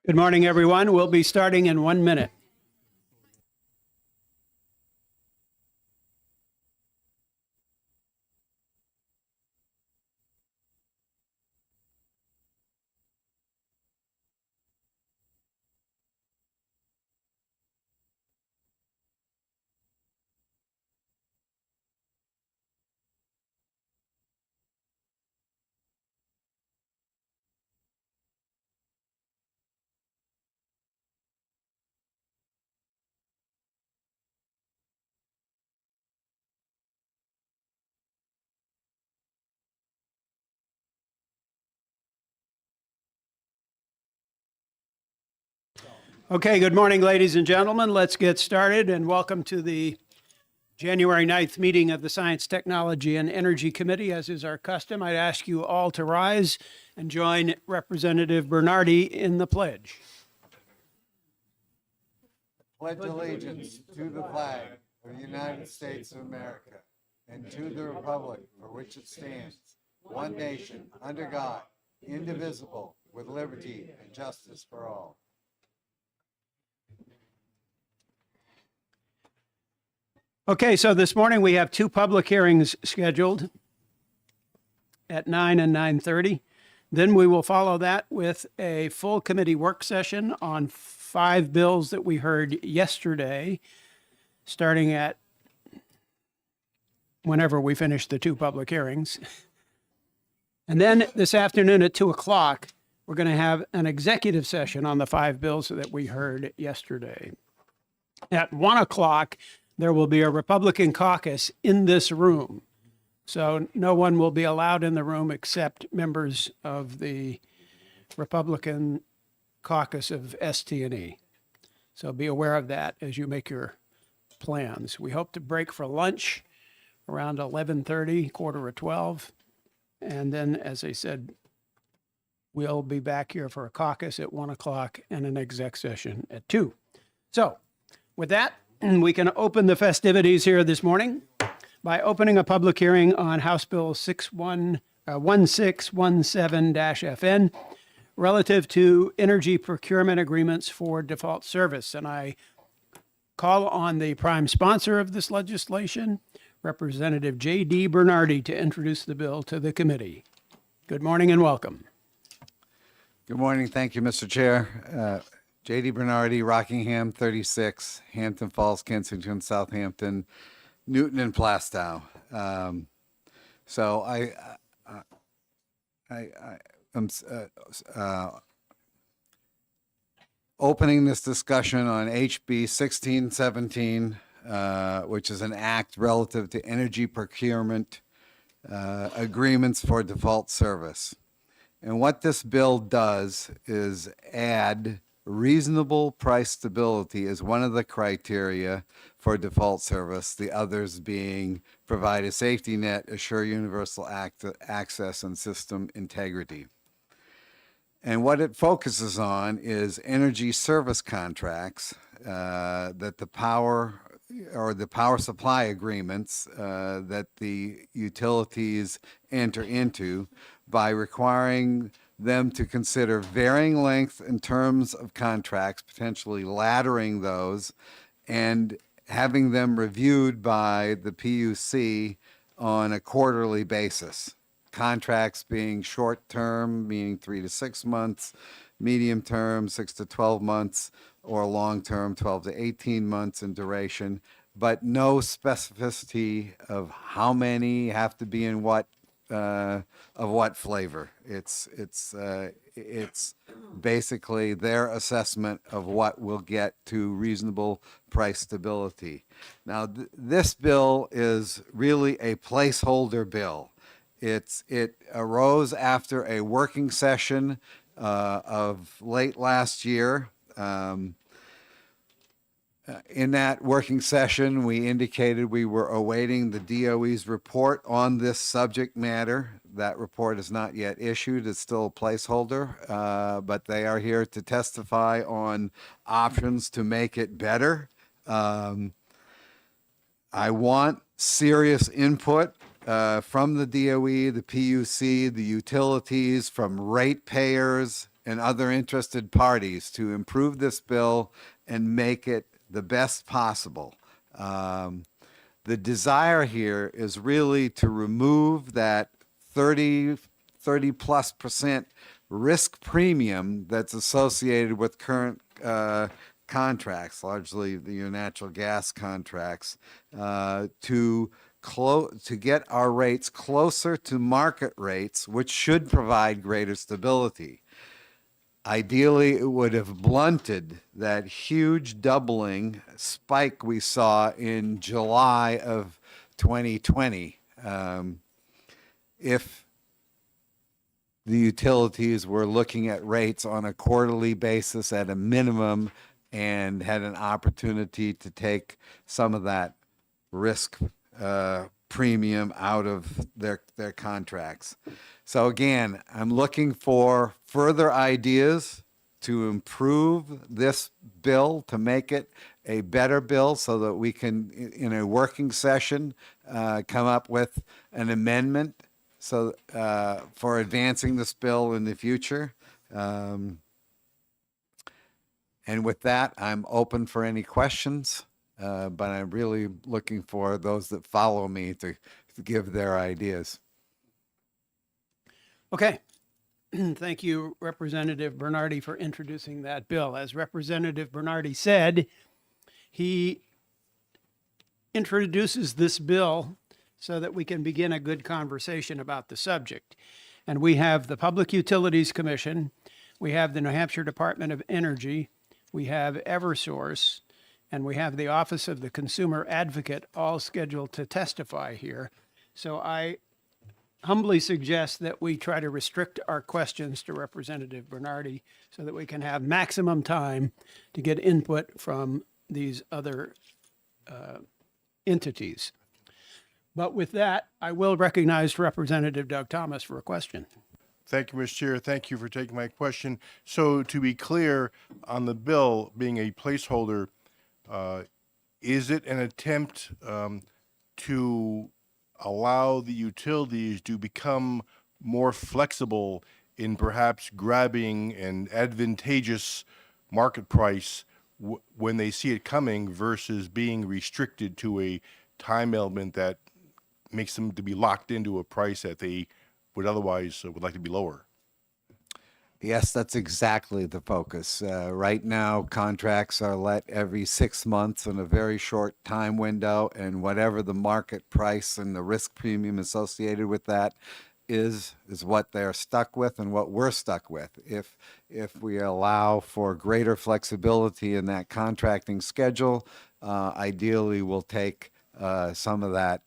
Good morning, everyone. We'll be starting in 1 minute. Okay, good morning, ladies and gentlemen. Let's get started and welcome to the January 9th meeting of the Science, Technology, and Energy Committee. As is our custom, I'd ask you all to rise and join Representative Bernardi in the pledge. Pledge allegiance to the flag of the United States of America and to the republic for which it stands, one nation, under God, indivisible, with liberty and justice for all. Okay, so this morning we have two public hearings scheduled at 9 and 9:30. Then we will follow that with a full committee work session on 5 bills that we heard yesterday, starting at whenever we finish the two public hearings. And then this afternoon at 2 o'clock, we're going to have an executive session on the 5 bills that we heard yesterday. At 1 o'clock, there will be a Republican caucus in this room. So no one will be allowed in the room except members of the Republican caucus of ST&E. So be aware of that as you make your plans. We hope to break for lunch around 11:30, quarter of 12. And then, as I said, we'll be back here for a caucus at 1 o'clock and an exec session at 2. So with that, we can open the festivities here this morning by opening a public hearing on House Bill 1617-FN relative to energy procurement agreements for default service. And I call on the prime sponsor of this legislation, Representative J.D. Bernardi, to introduce the bill to the committee. Good morning and welcome. Good morning. Thank you, Mr. Chair. J.D. Bernardi, Rockingham 36, Hampton Falls, Kensington, Southampton, Newton, and Plastow. So I'm opening this discussion on HB 1617, which is an act relative to energy procurement agreements for default service. And what this bill does is add reasonable price stability as one of the criteria for default service, the others being provide a safety net, assure universal access, and system integrity. And what it focuses on is energy service contracts that the power supply agreements that the utilities enter into by requiring them to consider varying length and terms of contracts, potentially laddering those, and having them reviewed by the PUC on a quarterly basis. Contracts being short term, meaning 3 to 6 months, medium term, 6 to 12 months, or long term, 12 to 18 months in duration, but no specificity of how many have to be in what of what flavor. It's basically their assessment of what will get to reasonable price stability. Now, this bill is really a placeholder bill. It arose after a working session of late last year. In that working session, we indicated we were awaiting the DOE's report on this subject matter. That report is not yet issued. It's still a placeholder, but they are here to testify on options to make it better. I want serious input from the DOE, the PUC, the utilities, from ratepayers, and other interested parties to improve this bill and make it the best possible. The desire here is really to remove that 30 plus percent risk premium that's associated with current contracts, largely your natural gas contracts, to get our rates closer to market rates, which should provide greater stability. Ideally, it would have blunted that huge doubling spike we saw in July of 2020. If the utilities were looking at rates on a quarterly basis at a minimum and had an opportunity to take some of that risk premium out of their contracts. So again, I'm looking for further ideas to improve this bill, to make it a better bill so that we can, in a working session, come up with an amendment so for advancing this bill in the future. And with that, I'm open for any questions, but I'm really looking for those that follow me to give their ideas. Okay. Thank you, Representative Bernardi, for introducing that bill. As Representative Bernardi said, he introduces this bill so that we can begin a good conversation about the subject. And we have the Public Utilities Commission, we have the New Hampshire Department of Energy, we have Eversource, and we have the Office of the Consumer Advocate all scheduled to testify here. So I humbly suggest that we try to restrict our questions to Representative Bernardi so that we can have maximum time to get input from these other entities. But with that, I will recognize Representative Doug Thomas for a question. Thank you, Mr. Chair. Thank you for taking my question. So to be clear, on the bill being a placeholder, is it an attempt to allow the utilities to become more flexible in perhaps grabbing an advantageous market price when they see it coming versus being restricted to a time element that makes them to be locked into a price that they would otherwise would like to be lower? Yes, that's exactly the focus. Right now, contracts are let every 6 months in a very short time window, and whatever the market price and the risk premium associated with that is what they're stuck with and what we're stuck with. If we allow for greater flexibility in that contracting schedule, ideally we'll take some of that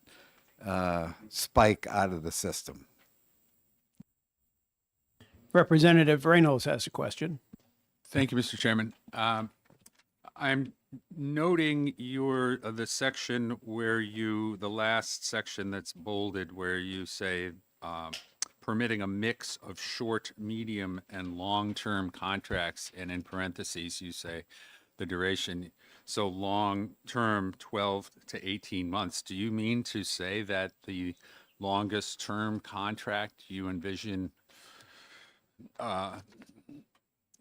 spike out of the system. Representative Reynolds has a question. Thank you, Mr. Chairman. I'm noting the section where the last section that's bolded, where you say permitting a mix of short, medium, and long-term contracts, and in parentheses, you say the duration. So long-term, 12 to 18 months. Do you mean to say that the longest term contract you envision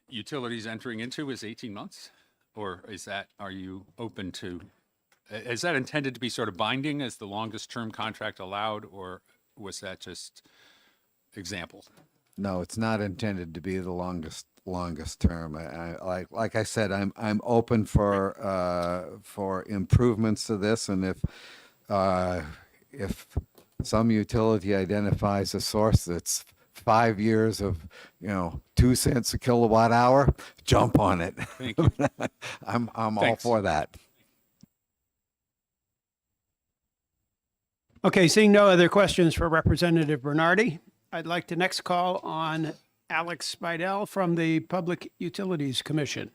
utilities entering into is 18 months? Or are you open to, is that intended to be sort of binding as the longest term contract allowed, or was that just example? No, it's not intended to be the longest term. Like I said, I'm open for improvements to this, and if some utility identifies a source that's 5 years of 2 cents a kilowatt hour, jump on it. Thank you. I'm all Thanks. for that. Okay, seeing no other questions for Representative Bernardi, I'd like to next call on Alex Spidell from the Public Utilities Commission.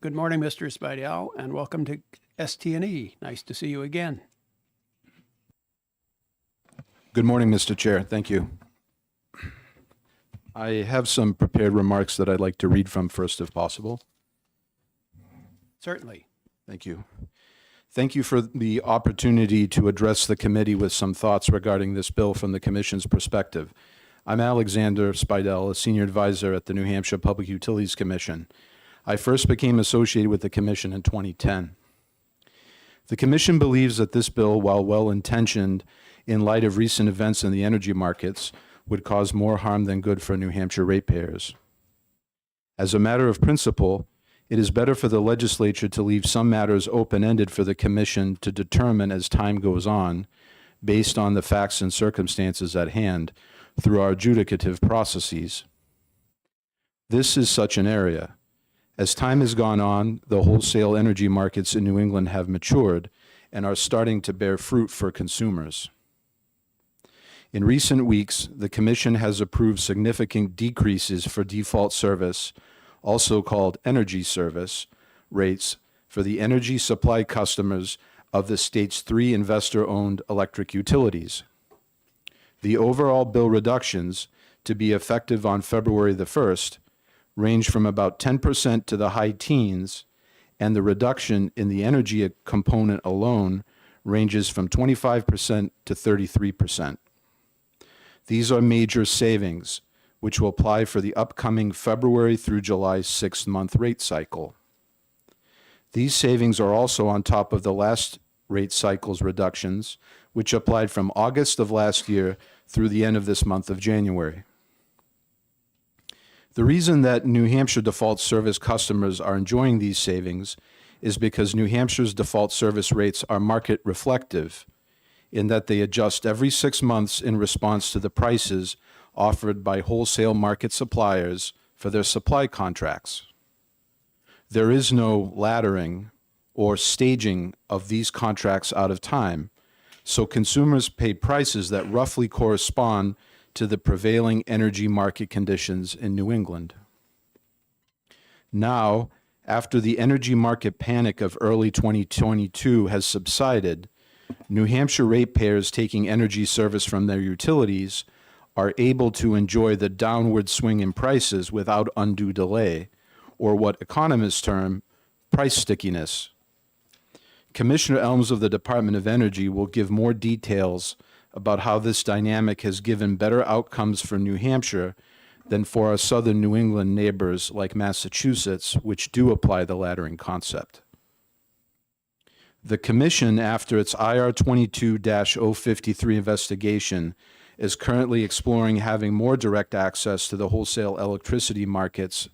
Good morning, Mr. Spidell, and welcome to ST&E. Nice to see you again. Good morning, Mr. Chair. Thank you. I have some prepared remarks that I'd like to read from first, if possible. Certainly. Thank you. Thank you for the opportunity to address the committee with some thoughts regarding this bill from the Commission's perspective. I'm Alexander Spidell, a senior advisor at the New Hampshire Public Utilities Commission. I first became associated with the commission in 2010. The commission believes that this bill, while well-intentioned in light of recent events in the energy markets, would cause more harm than good for New Hampshire ratepayers. As a matter of principle, it is better for the legislature to leave some matters open-ended for the commission to determine as time goes on, based on the facts and circumstances at hand, through our adjudicative processes. This is such an area. As time has gone on, the wholesale energy markets in New England have matured and are starting to bear fruit for consumers. In recent weeks, the Commission has approved significant decreases for default service, also called energy service, rates for the energy supply customers of the state's 3 investor-owned electric utilities. The overall bill reductions, to be effective on February the 1st, range from about 10% to the high teens, and the reduction in the energy component alone ranges from 25% to 33%. These are major savings, which will apply for the upcoming February through July 6-month rate cycle. These savings are also on top of the last rate cycle's reductions, which applied from August of last year through the end of this month of January. The reason that New Hampshire default service customers are enjoying these savings is because New Hampshire's default service rates are market reflective in that they adjust every 6 months in response to the prices offered by wholesale market suppliers for their supply contracts. There is no laddering or staging of these contracts out of time, so consumers pay prices that roughly correspond to the prevailing energy market conditions in New England. Now, after the energy market panic of early 2022 has subsided, New Hampshire ratepayers taking energy service from their utilities are able to enjoy the downward swing in prices without undue delay, or what economists term price stickiness. Commissioner Elms of the Department of Energy will give more details about how this dynamic has given better outcomes for New Hampshire than for our southern New England neighbors like Massachusetts, which do apply the laddering concept. The Commission, after its IR 22-053 investigation, is currently exploring having more direct access to the wholesale electricity markets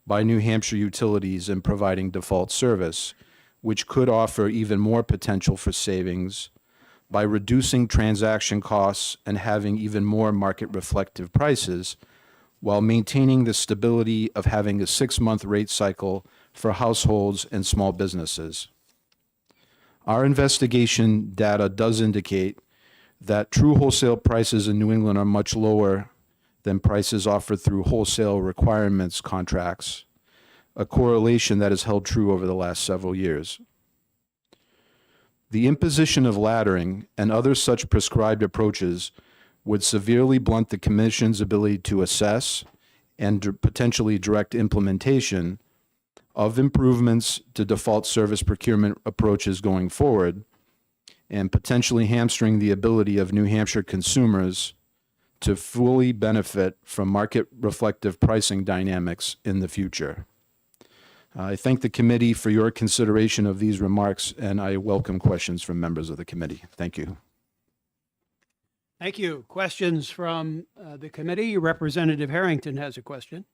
by New Hampshire utilities in providing default service, which could offer even more potential for savings by reducing transaction costs and having even more market-reflective prices, while maintaining the stability of having a 6-month rate cycle for households and small businesses. Our investigation data does indicate that true wholesale prices in New England are much lower than prices offered through wholesale requirements contracts, a correlation that has held true over the last several years. The imposition of laddering and other such prescribed approaches would severely blunt the Commission's ability to assess and potentially direct implementation of improvements to default service procurement approaches going forward, and potentially hamstring the ability of New Hampshire consumers to fully benefit from market-reflective pricing dynamics in the future. I thank the committee for your consideration of these remarks, and I welcome questions from members of the committee. Thank you. Thank you. Questions from the committee? Representative Harrington has a question.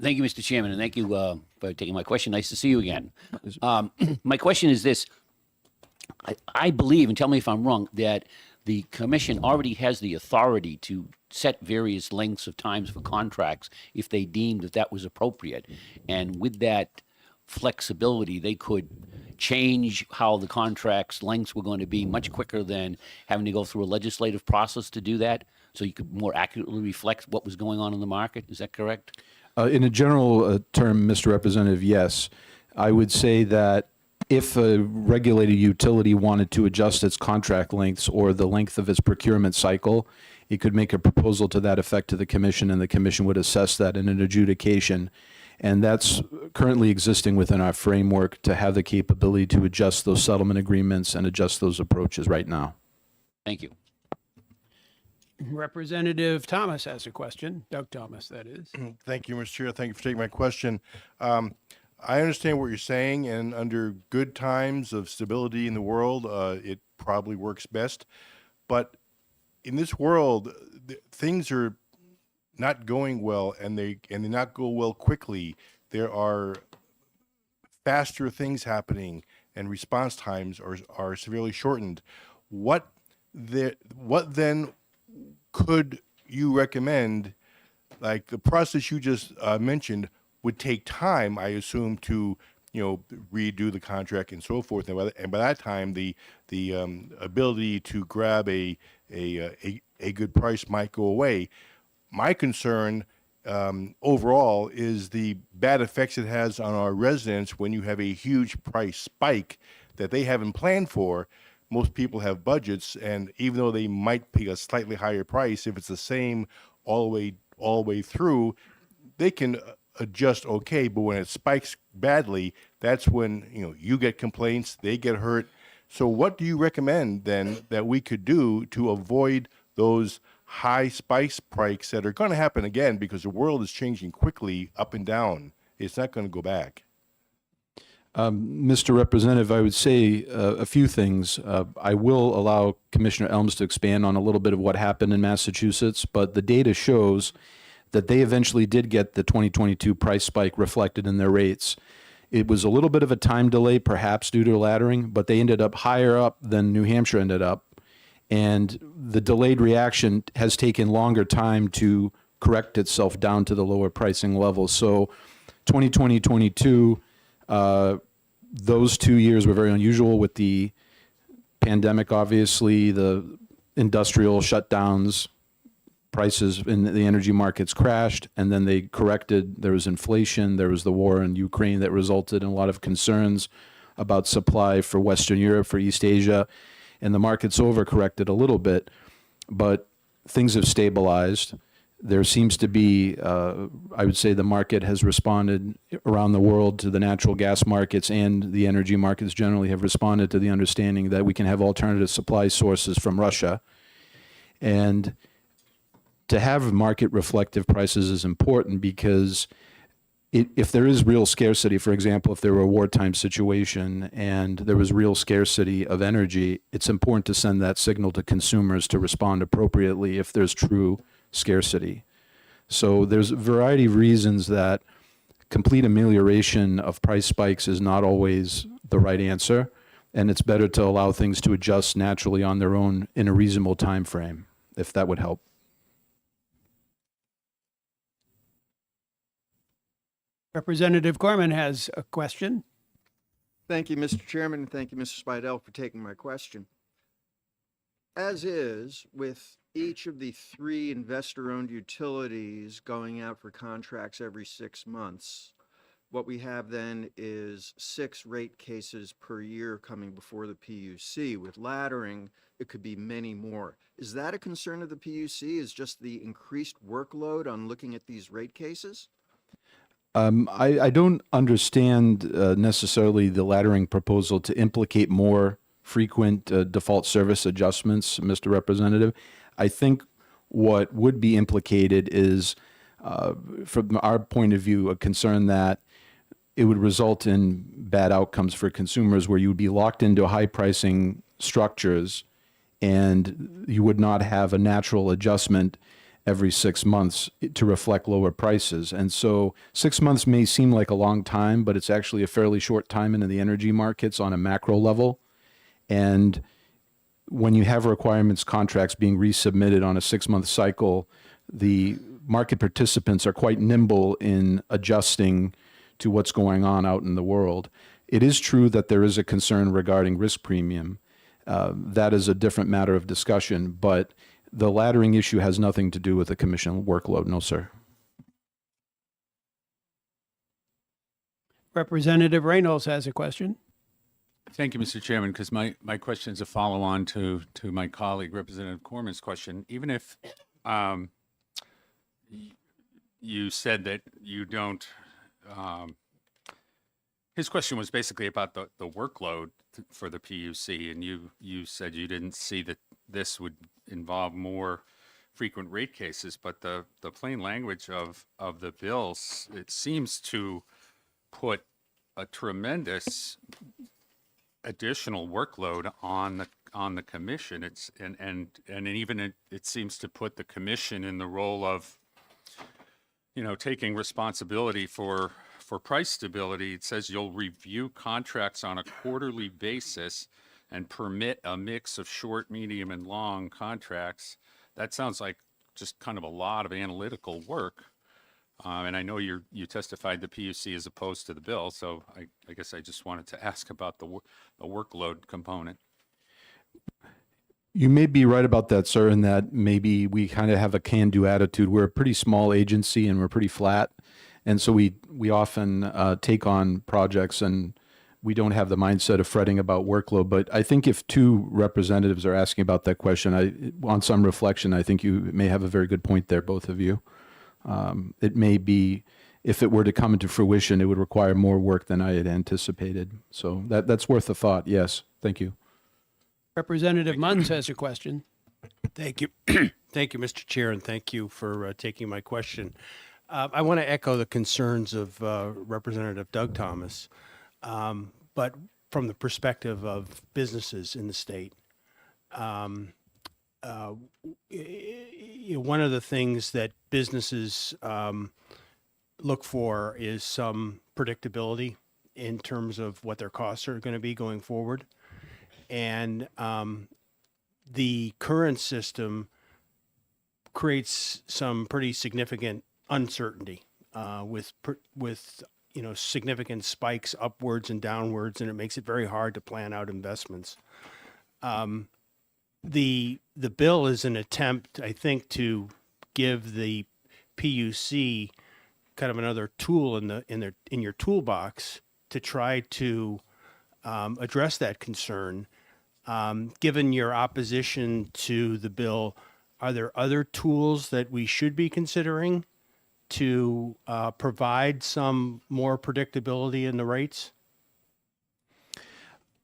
Thank you, Mr. Chairman, and thank you for taking my question. Nice to see you again. My question is this. I believe, and tell me if I'm wrong, that the commission already has the authority to set various lengths of times for contracts if they deemed that that was appropriate. And with that flexibility, they could change how the contract's lengths were going to be much quicker than having to go through a legislative process to do that, so you could more accurately reflect what was going on in the market. Is that correct? In a general term, Mr. Representative, yes. I would say that if a regulated utility wanted to adjust its contract lengths or the length of its procurement cycle, it could make a proposal to that effect to the commission, and the commission would assess that in an adjudication. And that's currently existing within our framework to have the capability to adjust those settlement agreements and adjust those approaches right now. Thank you. Representative Thomas has a question. Doug Thomas, that is. Thank you, Mr. Chair. Thank you for taking my question. I understand what you're saying, and under good times of stability in the world, it probably works best. But in this world, things are not going well, and they not go well quickly. There are faster things happening, and response times are severely shortened. What then could you recommend? Like the process you just mentioned would take time, I assume, to redo the contract and so forth. And by that time, the ability to grab a good price might go away. My concern overall is the bad effects it has on our residents when you have a huge price spike that they haven't planned for. Most people have budgets, and even though they might pay a slightly higher price, if it's the same all the way through, they can adjust okay. But when it spikes badly, that's when you get complaints, they get hurt. So what do you recommend then that we could do to avoid those high spikes that are going to happen again, because the world is changing quickly up and down? It's not going to go back. Mr. Representative, I would say a few things. I will allow Commissioner Elms to expand on a little bit of what happened in Massachusetts, but the data shows that they eventually did get the 2022 price spike reflected in their rates. It was a little bit of a time delay, perhaps due to laddering, but they ended up higher up than New Hampshire ended up. And the delayed reaction has taken longer time to correct itself down to the lower pricing level. So 2020, 22, those 2 years were very unusual with the pandemic, obviously, the industrial shutdowns, prices in the energy markets crashed, and then they corrected. There was inflation, there was the war in Ukraine that resulted in a lot of concerns about supply for Western Europe, for East Asia, and the markets overcorrected a little bit, but things have stabilized. There seems to be, I would say the market has responded around the world to the natural gas markets, and the energy markets generally have responded to the understanding that we can have alternative supply sources from Russia. And to have market reflective prices is important because if there is real scarcity, for example, if there were a wartime situation and there was real scarcity of energy, it's important to send that signal to consumers to respond appropriately if there's true scarcity. So there's a variety of reasons that complete amelioration of price spikes is not always the right answer, and it's better to allow things to adjust naturally on their own in a reasonable time frame, if that would help. Representative Corman has a question. Thank you, Mr. Chairman, and thank you, Mr. Spidel, for taking my question. As is, with each of the 3 investor-owned utilities going out for contracts every 6 months, what we have then is 6 rate cases per year coming before the PUC. With laddering, it could be many more. Is that a concern of the PUC, is just the increased workload on looking at these rate cases? I don't understand necessarily the laddering proposal to implicate more frequent default service adjustments, Mr. Representative. I think what would be implicated is, from our point of view, a concern that it would result in bad outcomes for consumers where you would be locked into high pricing structures and you would not have a natural adjustment every 6 months to reflect lower prices. And so 6 months may seem like a long time, but it's actually a fairly short time in the energy markets on a macro level. And when you have requirements contracts being resubmitted on a 6-month cycle, the market participants are quite nimble in adjusting to what's going on out in the world. It is true that there is a concern regarding risk premium. That is a different matter of discussion, but the laddering issue has nothing to do with the commission workload. No, sir. Representative Reynolds has a question. Thank you, Mr. Chairman, because my question is a follow-on to my colleague, Representative Corman's question. Even if you said that you don't, his question was basically about the workload for the PUC, and you said you didn't see that this would involve more frequent rate cases, but the plain language of the bills, it seems to put a tremendous additional workload on the commission. It's and even it seems to put the commission in the role of, taking responsibility for price stability. It says you'll review contracts on a quarterly basis and permit a mix of short, medium, and long contracts. That sounds like just kind of a lot of analytical work. And I know you testified the PUC as opposed to the bill, so I guess I just wanted to ask about the workload component. You may be right about that, sir, in that maybe we kind of have a can-do attitude. We're a pretty small agency and we're pretty flat. And so we often take on projects and we don't have the mindset of fretting about workload. But I think if two representatives are asking about that question, on some reflection, I think you may have a very good point there, both of you. It may be, if it were to come into fruition, it would require more work than I had anticipated. So that's worth a thought. Yes. Thank you. Representative Munns has a question. Thank you. Thank you, Mr. Chair, and thank you for taking my question. I want to echo the concerns of Representative Doug Thomas, but from the perspective of businesses in the state. One of the things that businesses look for is some predictability in terms of what their costs are going to be going forward. And the current system creates some pretty significant uncertainty with significant spikes upwards and downwards, and it makes it very hard to plan out investments. The bill is an attempt, I think, to give the PUC kind of another tool in your toolbox to try to address that concern. Given your opposition to the bill, are there other tools that we should be considering to provide some more predictability in the rates?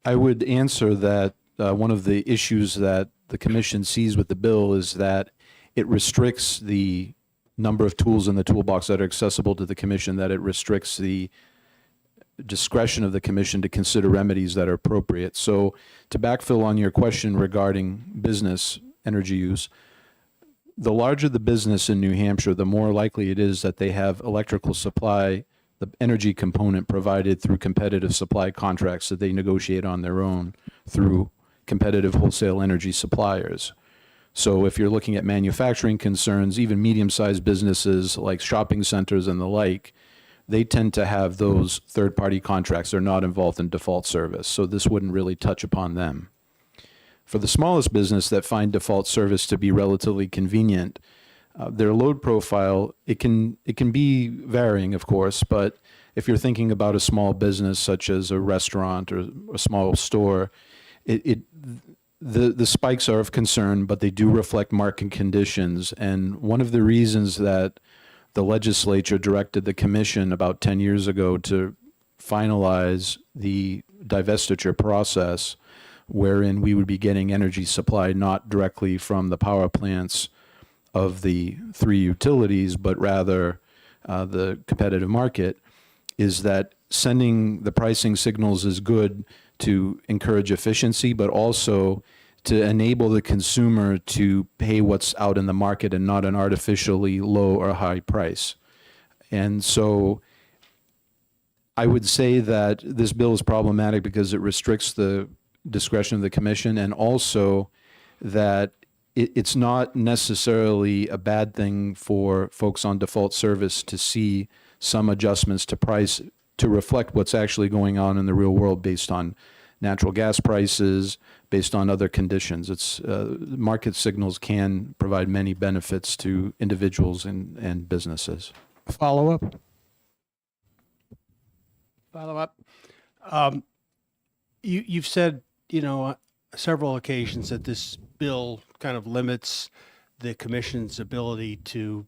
I would answer that one of the issues that the commission sees with the bill is that it restricts the number of tools in the toolbox that are accessible to the commission, that it restricts the discretion of the commission to consider remedies that are appropriate. So to backfill on your question regarding business energy use, the larger the business in New Hampshire, the more likely it is that they have electrical supply, the energy component provided through competitive supply contracts that they negotiate on their own through competitive wholesale energy suppliers. So if you're looking at manufacturing concerns, even medium-sized businesses like shopping centers and the like, they tend to have those third-party contracts. They're not involved in default service, so this wouldn't really touch upon them. For the smallest business that find default service to be relatively convenient, their load profile, it can be varying, of course, but if you're thinking about a small business such as a restaurant or a small store, the spikes are of concern, but they do reflect market conditions. And one of the reasons that the legislature directed the commission about 10 years ago to finalize the divestiture process, wherein we would be getting energy supply not directly from the power plants of the three utilities, but rather the competitive market, is that sending the pricing signals is good to encourage efficiency, but also to enable the consumer to pay what's out in the market and not an artificially low or high price. And so I would say that this bill is problematic because it restricts the discretion of the commission, and also that it's not necessarily a bad thing for folks on default service to see some adjustments to price to reflect what's actually going on in the real world based on natural gas prices, based on other conditions. It's market signals can provide many benefits to individuals and businesses. Follow up? Follow up? You've said, several occasions that this bill kind of limits the commission's ability to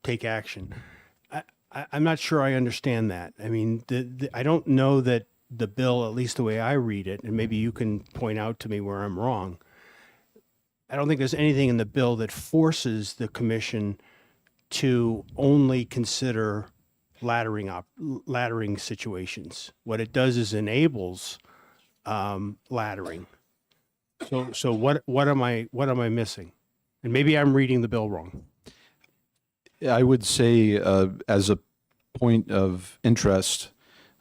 take action. I'm not sure I understand that. I mean, I don't know that the bill, at least the way I read it, and maybe you can point out to me where I'm wrong, I don't think there's anything in the bill that forces the commission to only consider laddering situations. What it does is enables laddering. So what am I missing? And maybe I'm reading the bill wrong. I would say, as a point of interest,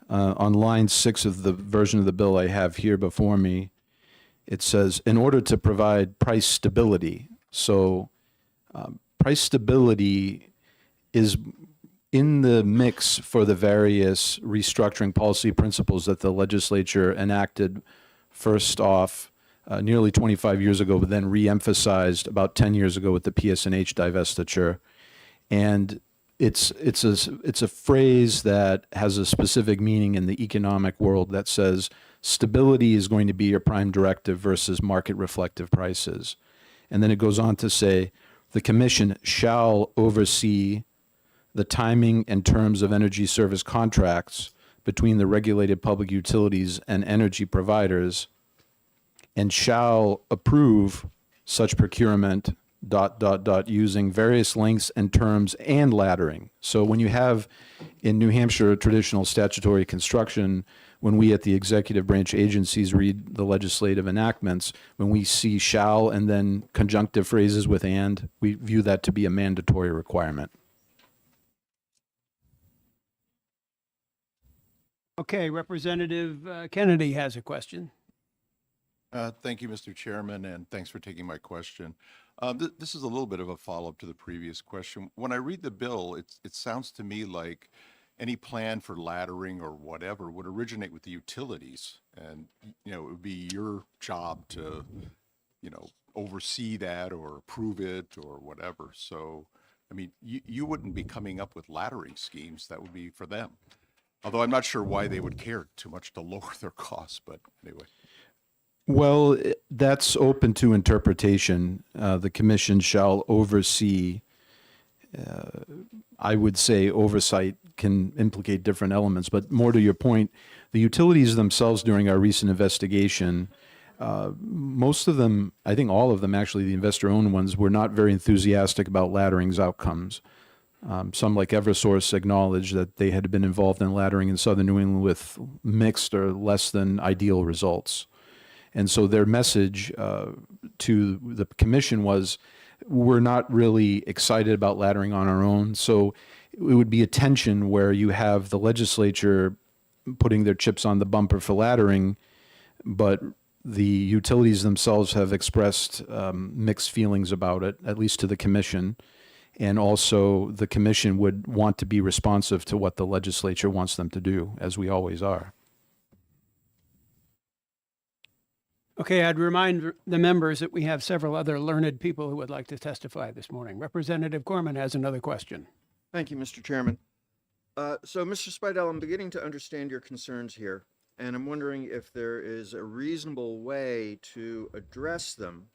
on line 6 of the version of the bill I have here before me, it says, in order to provide price stability. So price stability is in the mix for the various restructuring policy principles that the legislature enacted first off nearly 25 years ago, but then re-emphasized about 10 years ago with the PSNH divestiture. And it's a phrase that has a specific meaning in the economic world that says stability is going to be your prime directive versus market reflective prices. And then it goes on to say the commission shall oversee the timing and terms of energy service contracts between the regulated public utilities and energy providers, and shall approve such procurement ... using various lengths and terms and laddering. So when you have in New Hampshire traditional statutory construction, when we at the executive branch agencies read the legislative enactments, when we see shall and then conjunctive phrases with and, we view that to be a mandatory requirement. Okay, Representative Kennedy has a question. Thank you, Mr. Chairman, and thanks for taking my question. This is a little bit of a follow-up to the previous question. When I read the bill, it sounds to me like any plan for laddering or whatever would originate with the utilities, and it would be your job to, oversee that or approve it or whatever. So, I mean, you wouldn't be coming up with laddering schemes. That would be for them. Although I'm not sure why they would care too much to lower their costs, but anyway. Well, that's open to interpretation. The commission shall oversee. I would say oversight can implicate different elements, but more to your point, the utilities themselves during our recent investigation, most of them, I think all of them actually, the investor-owned ones, were not very enthusiastic about laddering's outcomes. Some, like Eversource, acknowledged that they had been involved in laddering in southern New England with mixed or less than ideal results. And so their message to the commission was, we're not really excited about laddering on our own. So it would be a tension where you have the legislature putting their chips on the bumper for laddering, but the utilities themselves have expressed mixed feelings about it, at least to the commission. And also the commission would want to be responsive to what the legislature wants them to do, as we always are. Okay, I'd remind the members that we have several other learned people who would like to testify this morning. Representative Corman has another question. Thank you, Mr. Chairman. So, Mr. Speidel, I'm beginning to understand your concerns here, and I'm wondering if there is a reasonable way to address them.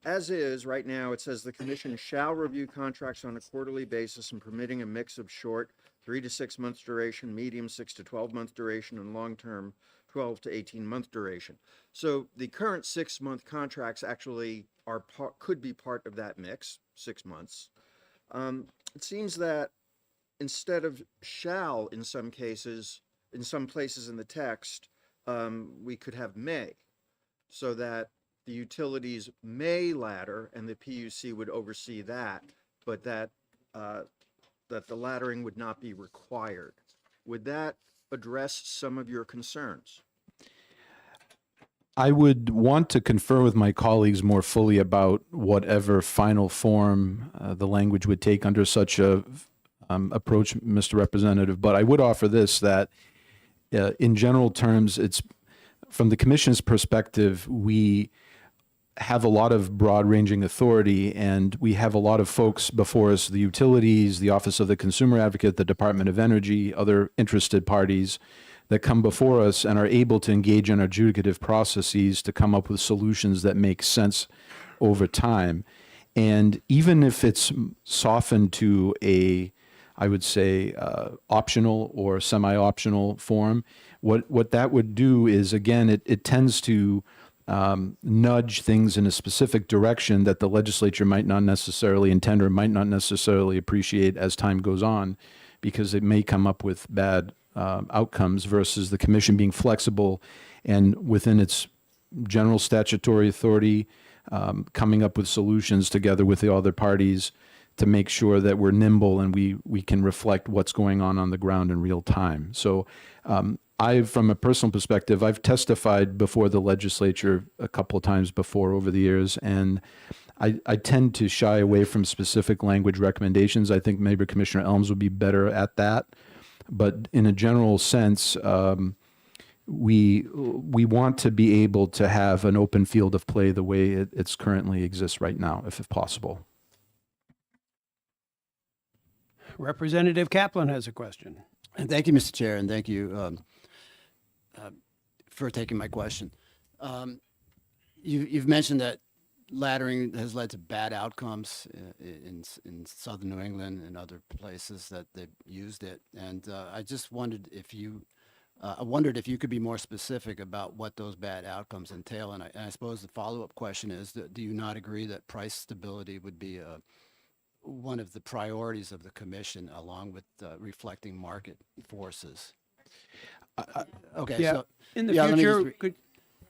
As is, right now, it says the commission shall review contracts on a quarterly basis and permitting a mix of short 3 to 6 months duration, medium 6 to 12 month duration, and long-term 12 to 18 month duration. So the current 6-month contracts actually could be part of that mix, 6 months. It seems that instead of shall in some cases, in some places in the text, we could have may, so that the utilities may ladder and the PUC would oversee that, but that the laddering would not be required. Would that address some of your concerns? I would want to confer with my colleagues more fully about whatever final form the language would take under such a approach, Mr. Representative. But I would offer this, that in general terms, it's from the commission's perspective, we have a lot of broad-ranging authority, and we have a lot of folks before us, the utilities, the Office of the Consumer Advocate, the Department of Energy, other interested parties that come before us and are able to engage in adjudicative processes to come up with solutions that make sense over time. And even if it's softened to a, I would say, optional or semi-optional form, what that would do is, again, it tends to nudge things in a specific direction that the legislature might not necessarily intend or might not necessarily appreciate as time goes on, because it may come up with bad outcomes, versus the commission being flexible and within its general statutory authority, coming up with solutions together with the other parties to make sure that we're nimble and we can reflect what's going on the ground in real time. So from a personal perspective, I've testified before the legislature a couple of times before over the years, and I tend to shy away from specific language recommendations. I think maybe Commissioner Elms would be better at that. But in a general sense, we want to be able to have an open field of play the way it's currently exists right now, if possible. Representative Kaplan has a question. And thank you, Mr. Chair, and thank you for taking my question. You've mentioned that laddering has led to bad outcomes in southern New England and other places that they've used it, and I just wondered if you could be more specific about what those bad outcomes entail. And I suppose the follow-up question is, do you not agree that price stability would be one of the priorities of the commission, along with reflecting market forces? Okay. Yeah. So In the yeah, let me future, just could,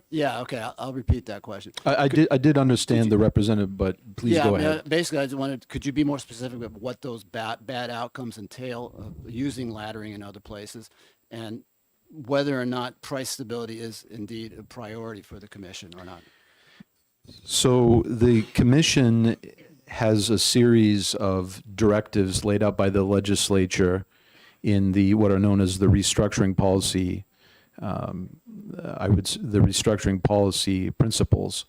yeah. Okay. I'll repeat that question. I did understand the representative, but please Yeah, go I mean, ahead. basically, I just wanted, could you be more specific about what those bad outcomes entail of using laddering in other places, and whether or not price stability is indeed a priority for the commission or not? So the commission has a series of directives laid out by the legislature in what are known as the restructuring policy, the restructuring policy principles.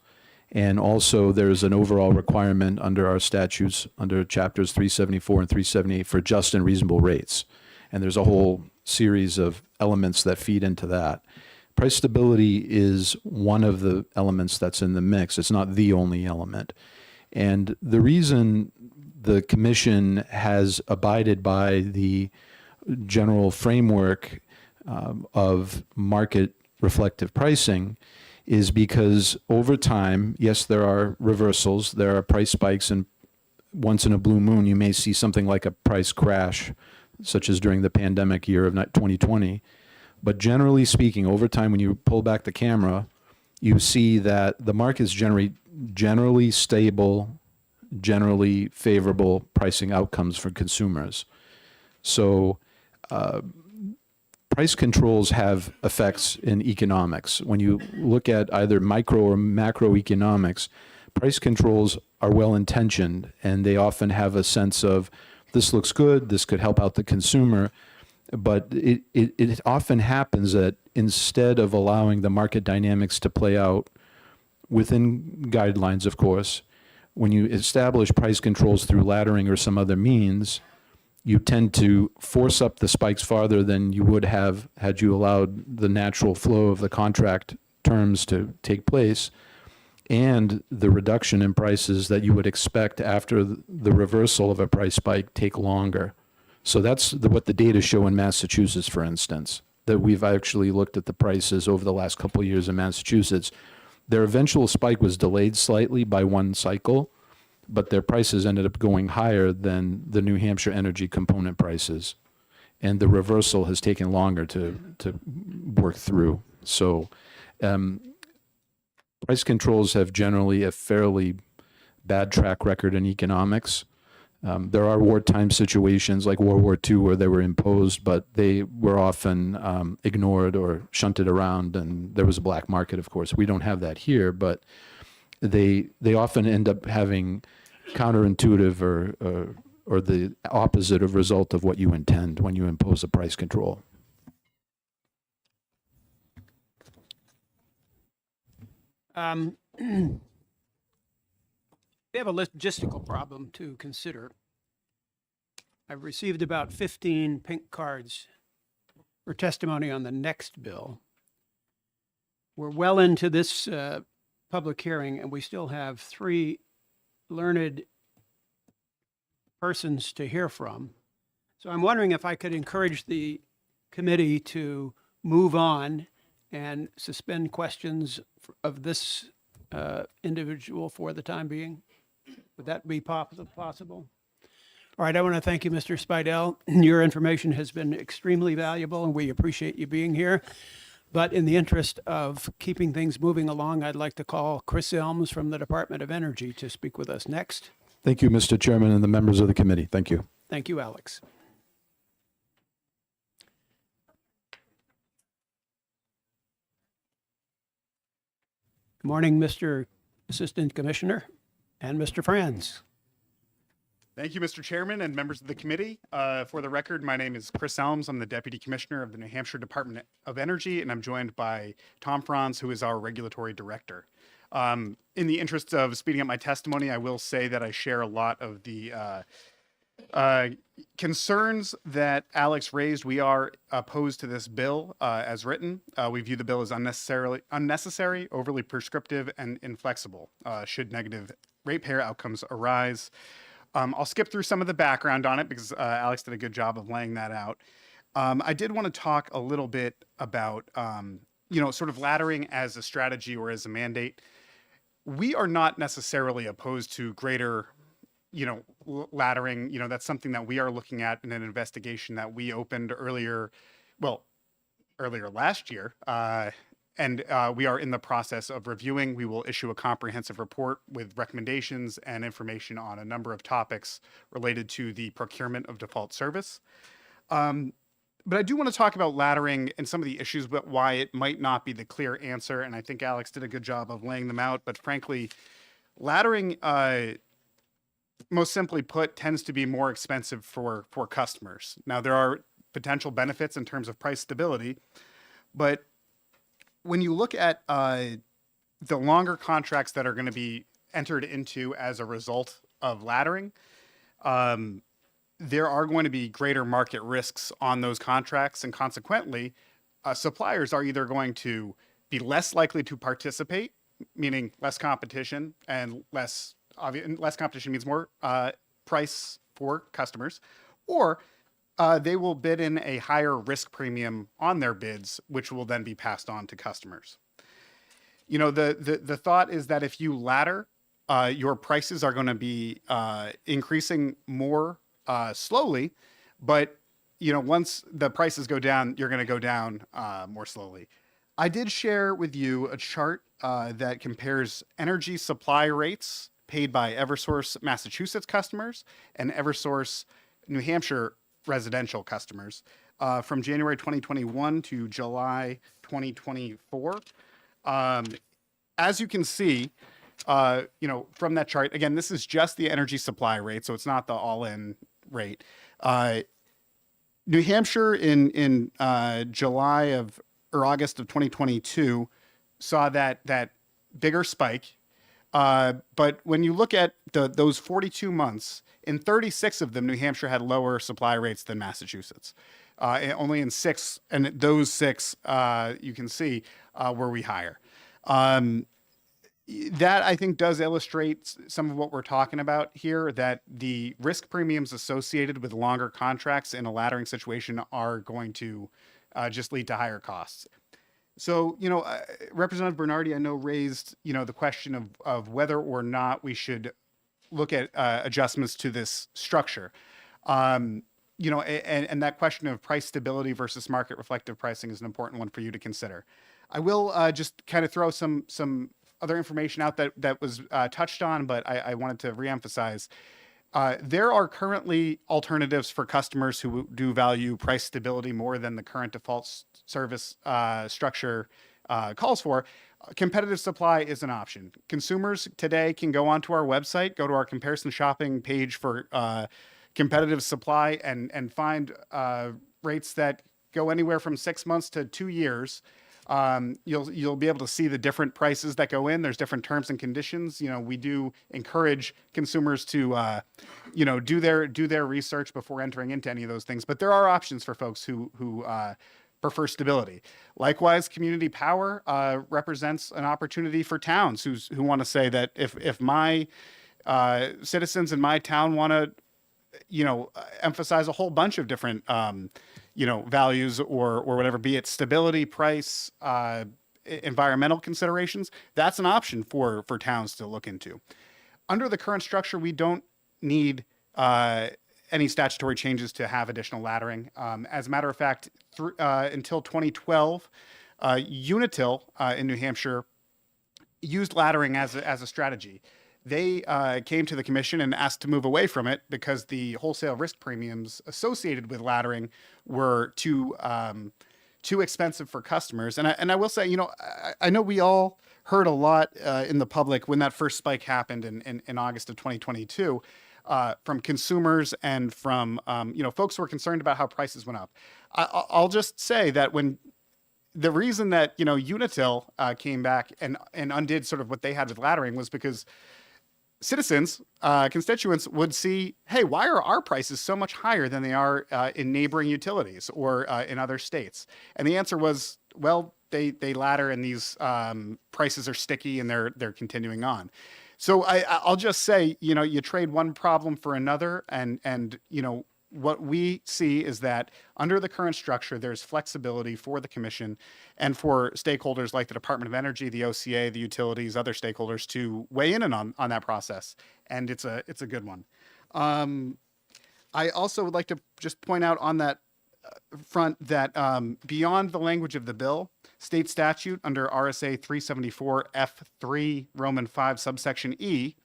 And also there's an overall requirement under our statutes, under chapters 374 and 378, for just and reasonable rates. And there's a whole series of elements that feed into that. Price stability is one of the elements that's in the mix. It's not the only element. And the reason the commission has abided by the general framework of market reflective pricing is because over time, yes, there are reversals, there are price spikes, and once in a blue moon, you may see something like a price crash, such as during the pandemic year of 2020. But generally speaking, over time, when you pull back the camera, you see that the markets generate generally stable, generally favorable pricing outcomes for consumers. So price controls have effects in economics. When you look at either micro or macroeconomics, price controls are well-intentioned, and they often have a sense of, this looks good, this could help out the consumer. But it often happens that instead of allowing the market dynamics to play out within guidelines, of course, when you establish price controls through laddering or some other means, you tend to force up the spikes farther than you would have had you allowed the natural flow of the contract terms to take place, and the reduction in prices that you would expect after the reversal of a price spike take longer. So that's what the data show in Massachusetts, for instance, that we've actually looked at the prices over the last couple of years in Massachusetts. Their eventual spike was delayed slightly by one cycle, but their prices ended up going higher than the New Hampshire energy component prices. And the reversal has taken longer to work through. So price controls have generally a fairly bad track record in economics. There are wartime situations like World War II where they were imposed, but they were often ignored or shunted around, and there was a black market, of course. We don't have that here, but they often end up having counterintuitive or the opposite of result of what you intend when you impose a price control. we have a logistical problem to consider. I've received about 15 pink cards for testimony on the next bill. We're well into this public hearing, and we still have 3 learned persons to hear from. So I'm wondering if I could encourage the committee to move on and suspend questions of this individual for the time being? Would that be possible? All right, I want to thank you, Mr. Spidell. Your information has been extremely valuable, and we appreciate you being here. But in the interest of keeping things moving along, I'd like to call Chris Elms from the Department of Energy to speak with us next. Thank you, Mr. Chairman, and the members of the committee. Thank you. Thank you, Alex. Good morning, Mr. Assistant Commissioner and Mr. Franz. Thank you, Mr. Chairman and members of the committee. For the record, my name is Chris Elms. I'm the Deputy Commissioner of the New Hampshire Department of Energy, and I'm joined by Tom Franz, who is our Regulatory Director. In the interest of speeding up my testimony, I will say that I share a lot of the concerns that Alex raised. We are opposed to this bill as written. We view the bill as unnecessary, overly prescriptive, and inflexible should negative ratepayer outcomes arise. I'll skip through some of the background on it because Alex did a good job of laying that out. I did want to talk a little bit about, sort of laddering as a strategy or as a mandate. We are not necessarily opposed to greater, laddering. That's something that we are looking at in an investigation that we opened earlier last year. And we are in the process of reviewing. We will issue a comprehensive report with recommendations and information on a number of topics related to the procurement of default service. But I do want to talk about laddering and some of the issues, but why it might not be the clear answer. And I think Alex did a good job of laying them out. But frankly, laddering, most simply put, tends to be more expensive for customers. Now, there are potential benefits in terms of price stability, but when you look at the longer contracts that are going to be entered into as a result of laddering, there are going to be greater market risks on those contracts. And consequently, suppliers are either going to be less likely to participate, meaning less competition, and less competition means more price for customers, or they will bid in a higher risk premium on their bids, which will then be passed on to customers. The thought is that if you ladder, your prices are going to be increasing more slowly, but once the prices go down, you're going to go down more slowly. I did share with you a chart that compares energy supply rates paid by Eversource Massachusetts customers and Eversource New Hampshire residential customers from January 2021 to July 2024. As you can see, from that chart, again, this is just the energy supply rate, so it's not the all-in rate. New Hampshire in July or August of 2022 saw that bigger spike. But when you look at those 42 months, in 36 of them, New Hampshire had lower supply rates than Massachusetts. Only in 6, and those 6, you can see, were we higher. That, I think, does illustrate some of what we're talking about here, that the risk premiums associated with longer contracts in a laddering situation are going to just lead to higher costs. So, Representative Bernardi, I know, raised, the question of whether or not we should look at adjustments to this structure. And that question of price stability versus market reflective pricing is an important one for you to consider. I will just kind of throw some other information out that was touched on, but I wanted to reemphasize. There are currently alternatives for customers who do value price stability more than the current default service structure calls for. Competitive supply is an option. Consumers today can go onto our website, go to our comparison shopping page for competitive supply, and find rates that go anywhere from 6 months to 2 years. You'll be able to see the different prices that go in. There's different terms and conditions. We do encourage consumers to, do their research before entering into any of those things. But there are options for folks who prefer stability. Likewise, community power represents an opportunity for towns who want to say that if my citizens in my town want to, emphasize a whole bunch of different values or whatever, be it stability, price, environmental considerations, that's an option for towns to look into. Under the current structure, we don't need any statutory changes to have additional laddering. As a matter of fact, until 2012, Unitil in New Hampshire used laddering as a strategy. They came to the commission and asked to move away from it because the wholesale risk premiums associated with laddering were too expensive for customers. And I will say, I know we all heard a lot in the public when that first spike happened in August of 2022 from consumers and from folks who were concerned about how prices went up. I'll just say that when the reason that Unitil came back and undid sort of what they had with laddering was because citizens, constituents would see, hey, why are our prices so much higher than they are in neighboring utilities or in other states? And the answer was, well, they ladder and these prices are sticky and they're continuing on. So I'll just say, you trade one problem for another, and what we see is that under the current structure, there's flexibility for the commission and for stakeholders like the Department of Energy, the OCA, the utilities, other stakeholders to weigh in on that process. And it's a good one. I also would like to just point out on that front that beyond the language of the bill, state statute under RSA 374 F3 Roman 5 subsection E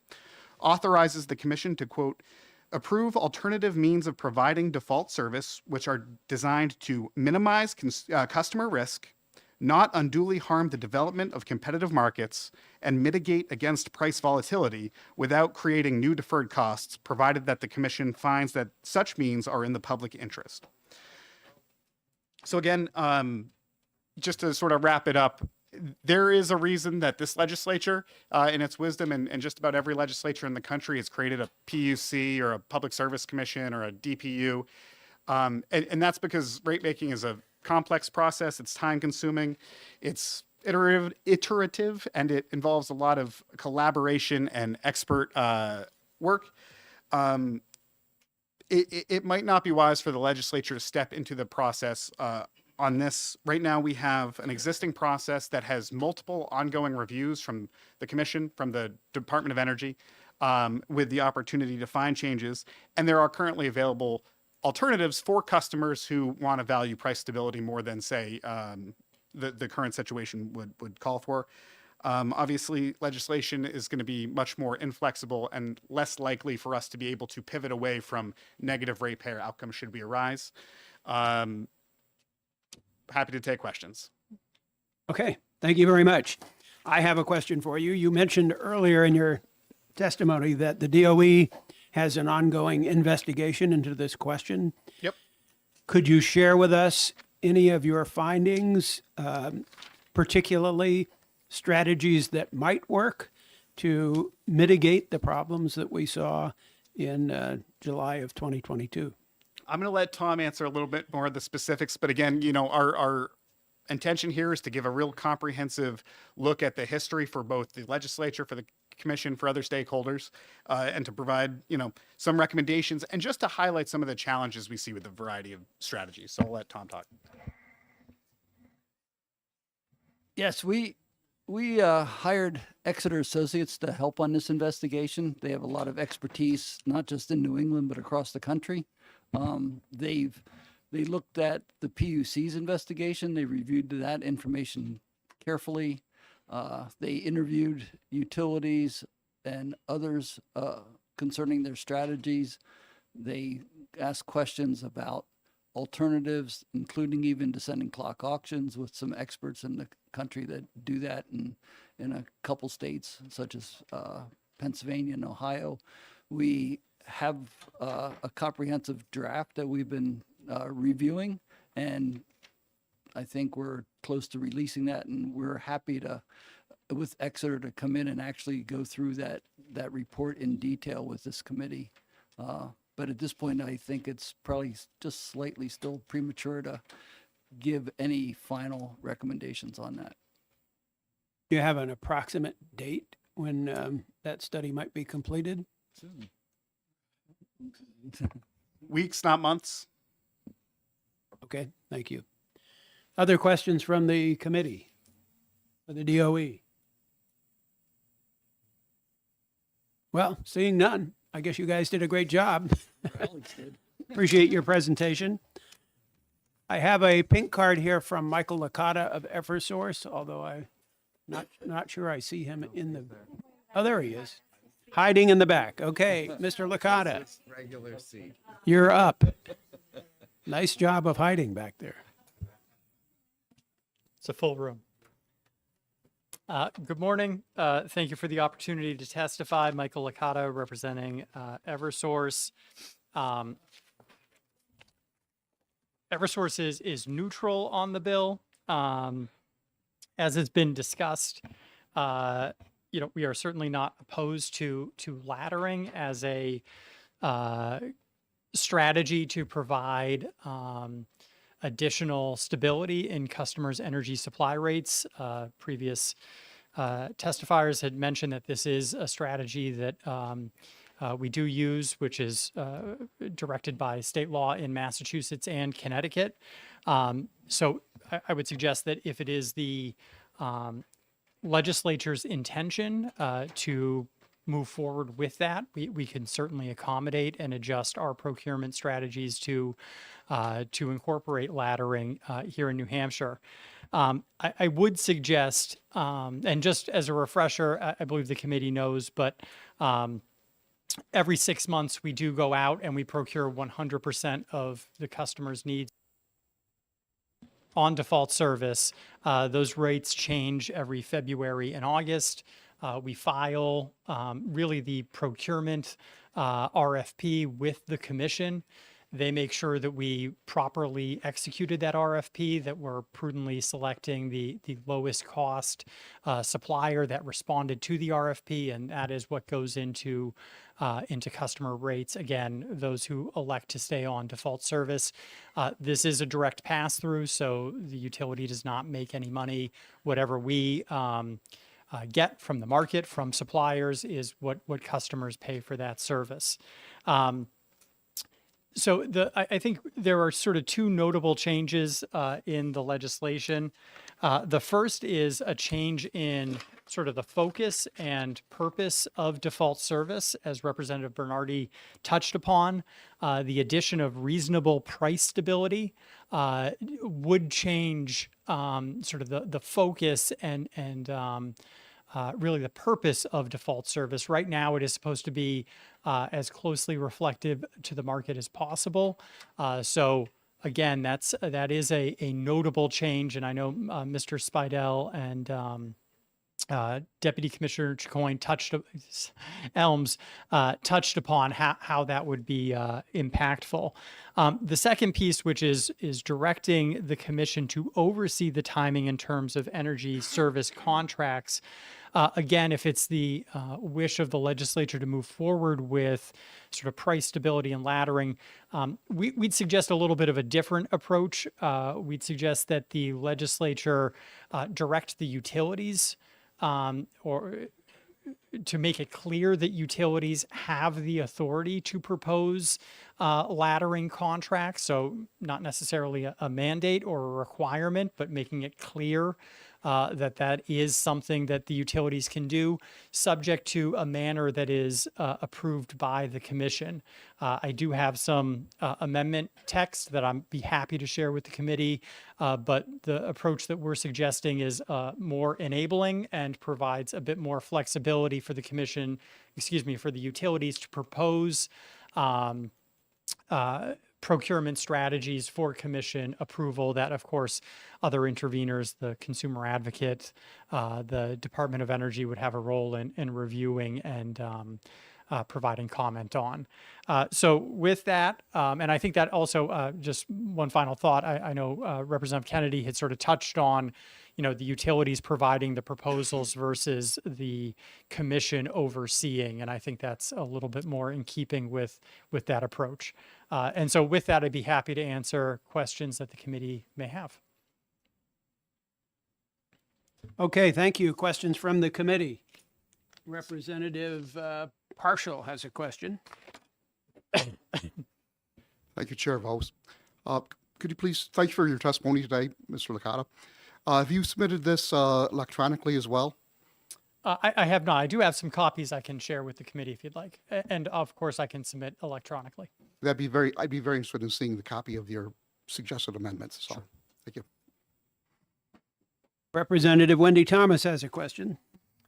authorizes the commission to, quote, approve alternative means of providing default service which are designed to minimize customer risk, not unduly harm the development of competitive markets, and mitigate against price volatility without creating new deferred costs, provided that the commission finds that such means are in the public interest. So again, just to sort of wrap it up, there is a reason that this legislature, in its wisdom, and just about every legislature in the country has created a PUC or a Public Service Commission or a DPU. And that's because rate making is a complex process. It's time consuming. It's iterative, and it involves a lot of collaboration and expert work. It might not be wise for the legislature to step into the process on this. Right now, we have an existing process that has multiple ongoing reviews from the commission, from the Department of Energy, with the opportunity to find changes. And there are currently available alternatives for customers who want to value price stability more than, say, the current situation would call for. Obviously, legislation is going to be much more inflexible and less likely for us to be able to pivot away from negative ratepayer outcomes should we arise. Happy to take questions. Okay, thank you very much. I have a question for you. You mentioned earlier in your testimony that the DOE has an ongoing investigation into this question. Yep. Could you share with us any of your findings, particularly strategies that might work to mitigate the problems that we saw in July of 2022? I'm going to let Tom answer a little bit more of the specifics, but again, our intention here is to give a real comprehensive look at the history for both the legislature, for the commission, for other stakeholders, and to provide, some recommendations and just to highlight some of the challenges we see with the variety of strategies. So I'll let Tom talk. Yes, we hired Exeter Associates to help on this investigation. They have a lot of expertise, not just in New England, but across the country. They looked at the PUC's investigation. They reviewed that information carefully. They interviewed utilities and others concerning their strategies. They asked questions about alternatives, including even descending clock auctions with some experts in the country that do that in a couple states, such as Pennsylvania and Ohio. We have a comprehensive draft that we've been reviewing, and I think we're close to releasing that, and we're happy to, with Exeter, to come in and actually go through that report in detail with this committee. But at this point, I think it's probably just slightly still premature to give any final recommendations on that. Do you have an approximate date when that study might be completed? Weeks, not months. Okay, thank you. Other questions from the committee, or the DOE? Well, seeing none, I guess you guys did a great job. Appreciate your presentation. I have a pink card here from Michael Licata of Eversource, although I'm not sure I see him in the, oh, there he is, hiding in the back. Okay, Mr. Licata, Regular seat. you're up. Nice job of hiding back there. It's a full room. Good morning. Thank you for the opportunity to testify. Michael Licata representing Eversource. Eversource is neutral on the bill. As has been discussed, we are certainly not opposed to laddering as a strategy to provide additional stability in customers' energy supply rates. Previous testifiers had mentioned that this is a strategy that we do use, which is directed by state law in Massachusetts and Connecticut. So I would suggest that if it is the legislature's intention to move forward with that, we can certainly accommodate and adjust our procurement strategies to incorporate laddering here in New Hampshire. I would suggest, and just as a refresher, I believe the committee knows, but every 6 months we do go out and we procure 100% of the customer's needs on default service. Those rates change every February and August. We file really the procurement RFP with the commission. They make sure that we properly executed that RFP, that we're prudently selecting the lowest cost supplier that responded to the RFP, and that is what goes into customer rates. Again, those who elect to stay on default service. This is a direct pass-through, so the utility does not make any money. Whatever we get from the market, from suppliers, is what customers pay for that service. So I think there are sort of two notable changes in the legislation. The first is a change in sort of the focus and purpose of default service, as Representative Bernardi touched upon. The addition of reasonable price stability would change sort of the focus and really the purpose of default service. Right now, it is supposed to be as closely reflective to the market as possible. So again, that is a notable change, and I know Mr. Spidell and Deputy Commissioner Elms touched upon how that would be impactful. The second piece, which is directing the commission to oversee the timing in terms of energy service contracts. Again, if it's the wish of the legislature to move forward with sort of price stability and laddering, we'd suggest a little bit of a different approach. We'd suggest that the legislature direct the utilities or to make it clear that utilities have the authority to propose laddering contracts. So not necessarily a mandate or a requirement, but making it clear that is something that the utilities can do, subject to a manner that is approved by the commission. I do have some amendment text that I'd be happy to share with the committee, but the approach that we're suggesting is more enabling and provides a bit more flexibility for the commission, for the utilities to propose procurement strategies for commission approval that, of course, other interveners, the consumer advocate, the Department of Energy would have a role in reviewing and providing comment on. So with that, and I think that also, just one final thought, I know Representative Kennedy had sort of touched on, the utilities providing the proposals versus the commission overseeing, and I think that's a little bit more in keeping with that approach. And so with that, I'd be happy to answer questions that the committee may have. Okay, thank you. Questions from the committee? Representative Partial has a question. Thank you, Chair Vos. could you please, thank you for your testimony today, Mr. Licata. Have you submitted this electronically as well? I have not. I do have some copies I can share with the committee if you'd like. And of course, I can submit electronically. I'd be very interested in seeing the copy of your suggested amendments. So, thank you. Representative Wendy Thomas has a question.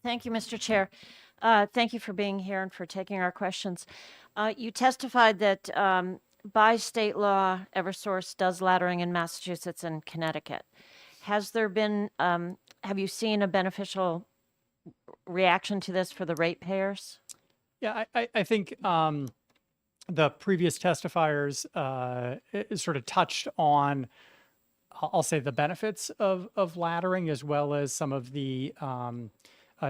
Thank you, Mr. Chair. Thank you for being here and for taking our questions. You testified that by state law, Eversource does laddering in Massachusetts and Connecticut. Has there been, have you seen a beneficial reaction to this for the ratepayers? Yeah, I think the previous testifiers sort of touched on, I'll say, the benefits of laddering as well as some of the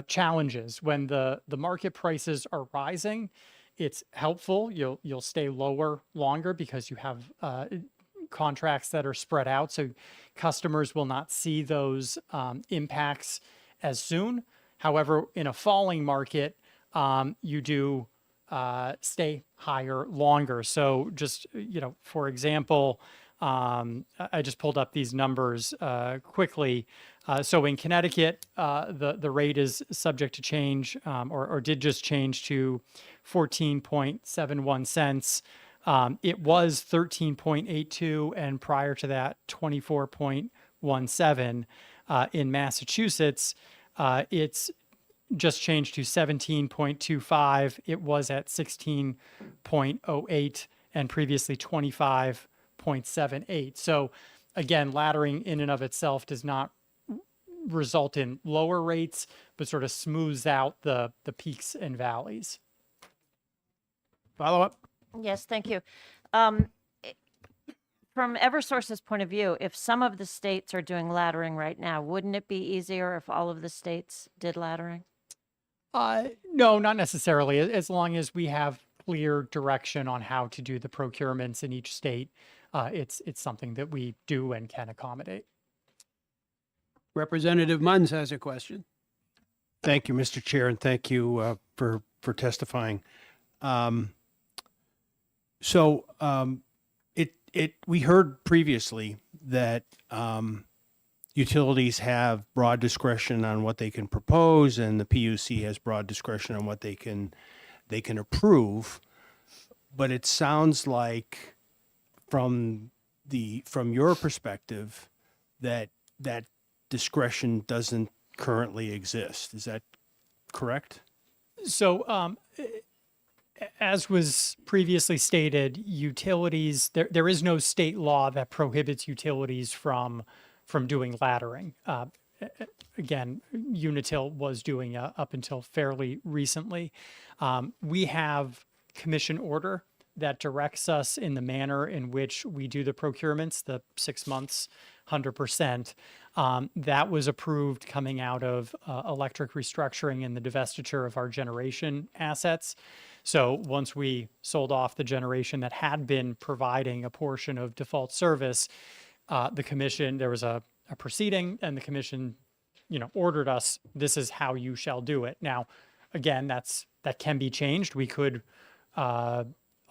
challenges. When the market prices are rising, it's helpful. You'll stay lower longer because you have contracts that are spread out, so customers will not see those impacts as soon. However, in a falling market, you do stay higher longer. So just, for example, I just pulled up these numbers quickly. So in Connecticut, the rate is subject to change, or did just change to 14.71 cents. It was 13.82, and prior to that, 24.17. In Massachusetts, it's just changed to 17.25. It was at 16.08 and previously 25.78. So again, laddering in and of itself does not result in lower rates, but sort of smooths out the peaks and valleys. Follow up? Yes, thank you. From Eversource's point of view, if some of the states are doing laddering right now, wouldn't it be easier if all of the states did laddering? No, not necessarily. As long as we have clear direction on how to do the procurements in each state, it's something that we do and can accommodate. Representative Munns has a question. Thank you, Mr. Chair, and thank you for testifying. We heard previously that utilities have broad discretion on what they can propose, and the PUC has broad discretion on what they can approve. But it sounds like, from your perspective, that discretion doesn't currently exist. Is that correct? So, as was previously stated, utilities, there is no state law that prohibits utilities from doing laddering. Again, Unitil was doing up until fairly recently. We have commission order that directs us in the manner in which we do the procurements, the 6 months, 100%. That was approved coming out of electric restructuring and the divestiture of our generation assets. So once we sold off the generation that had been providing a portion of default service, the commission, there was a proceeding, and the commission, ordered us, this is how you shall do it. Now, again, that can be changed. We could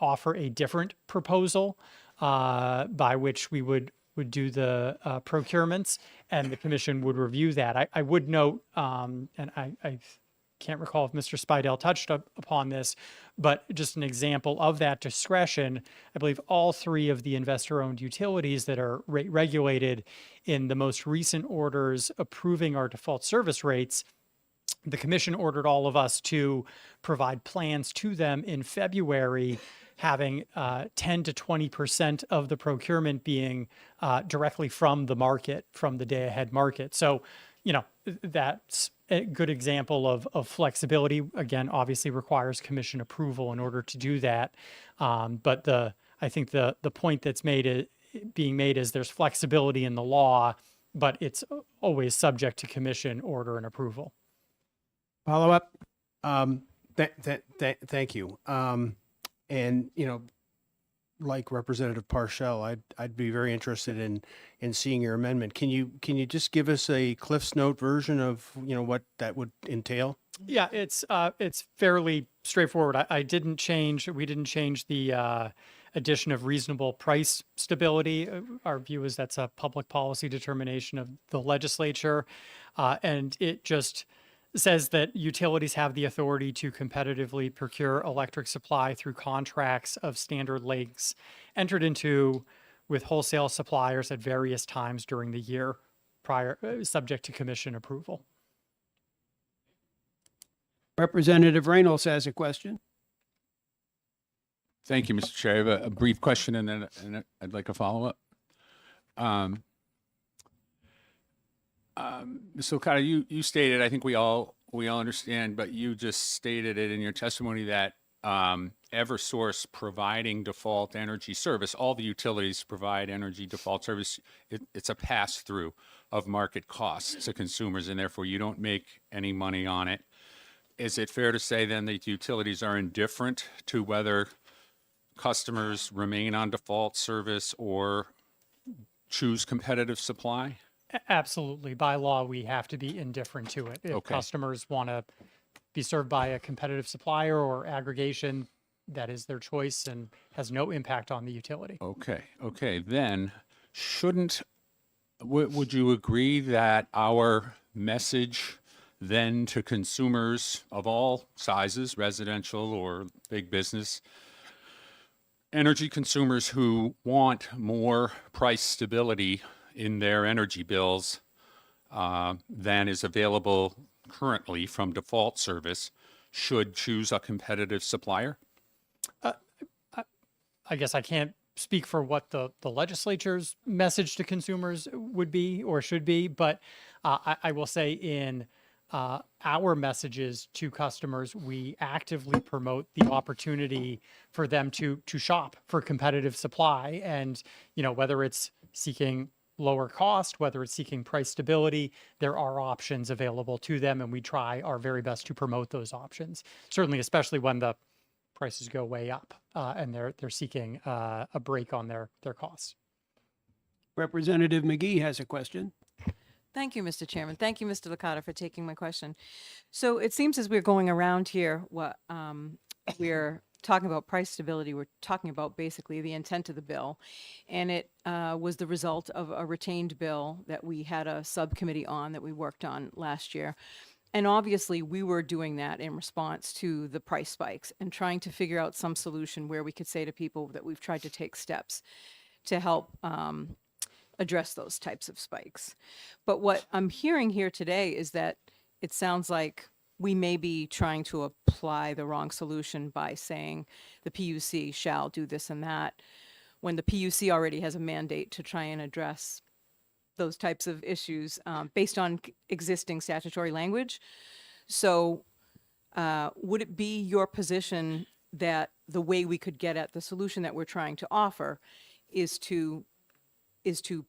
offer a different proposal by which we would do the procurements, and the commission would review that. I would note, and I can't recall if Mr. Spidell touched upon this, but just an example of that discretion, I believe all three of the investor-owned utilities that are rate regulated in the most recent orders approving our default service rates, the commission ordered all of us to provide plans to them in February, having 10 to 20% of the procurement being directly from the market, from the day-ahead market. So, that's a good example of flexibility. Again, obviously requires commission approval in order to do that. But I think the point that's being made is there's flexibility in the law, but it's always subject to commission order and approval. Follow up? Thank you. And like Representative Parshall, I'd be very interested in seeing your amendment. Can you just give us a Cliff's Note version of what that would entail? Yeah, it's fairly straightforward. We didn't change the addition of reasonable price stability. Our view is that's a public policy determination of the legislature. And it just says that utilities have the authority to competitively procure electric supply through contracts of standard lengths entered into with wholesale suppliers at various times during the year prior, subject to commission approval. Representative Reynolds has a question. Thank you, Mr. Chair. I have a brief question and then I'd like a follow-up. Ms. Okada, you stated, I think we all understand, but you just stated it in your testimony that Eversource providing default energy service, all the utilities provide energy default service. It's a pass-through of market costs to consumers, and therefore you don't make any money on it. Is it fair to say then that utilities are indifferent to whether customers remain on default service or choose competitive supply? Absolutely. By law, we have to be indifferent to it. If Okay. customers want to be served by a competitive supplier or aggregation, that is their choice and has no impact on the utility. Okay. Then would you agree that our message then to consumers of all sizes, residential or big business, energy consumers who want more price stability in their energy bills than is available currently from default service should choose a competitive supplier? I guess I can't speak for what the legislature's message to consumers would be or should be, but I will say in our messages to customers, we actively promote the opportunity for them to shop for competitive supply. And, whether it's seeking lower cost, whether it's seeking price stability, there are options available to them, and we try our very best to promote those options. Certainly, especially when the prices go way up and they're seeking a break on their costs. Representative McGee has a question. Thank you, Mr. Chairman. Thank you, Mr. Licata, for taking my question. So it seems as we're going around here, we're talking about price stability. We're talking about basically the intent of the bill. And it was the result of a retained bill that we had a subcommittee on that we worked on last year. And obviously, we were doing that in response to the price spikes and trying to figure out some solution where we could say to people that we've tried to take steps to help address those types of spikes. But what I'm hearing here today is that it sounds like we may be trying to apply the wrong solution by saying the PUC shall do this and that, when the PUC already has a mandate to try and address those types of issues based on existing statutory language. So would it be your position that the way we could get at the solution that we're trying to offer is to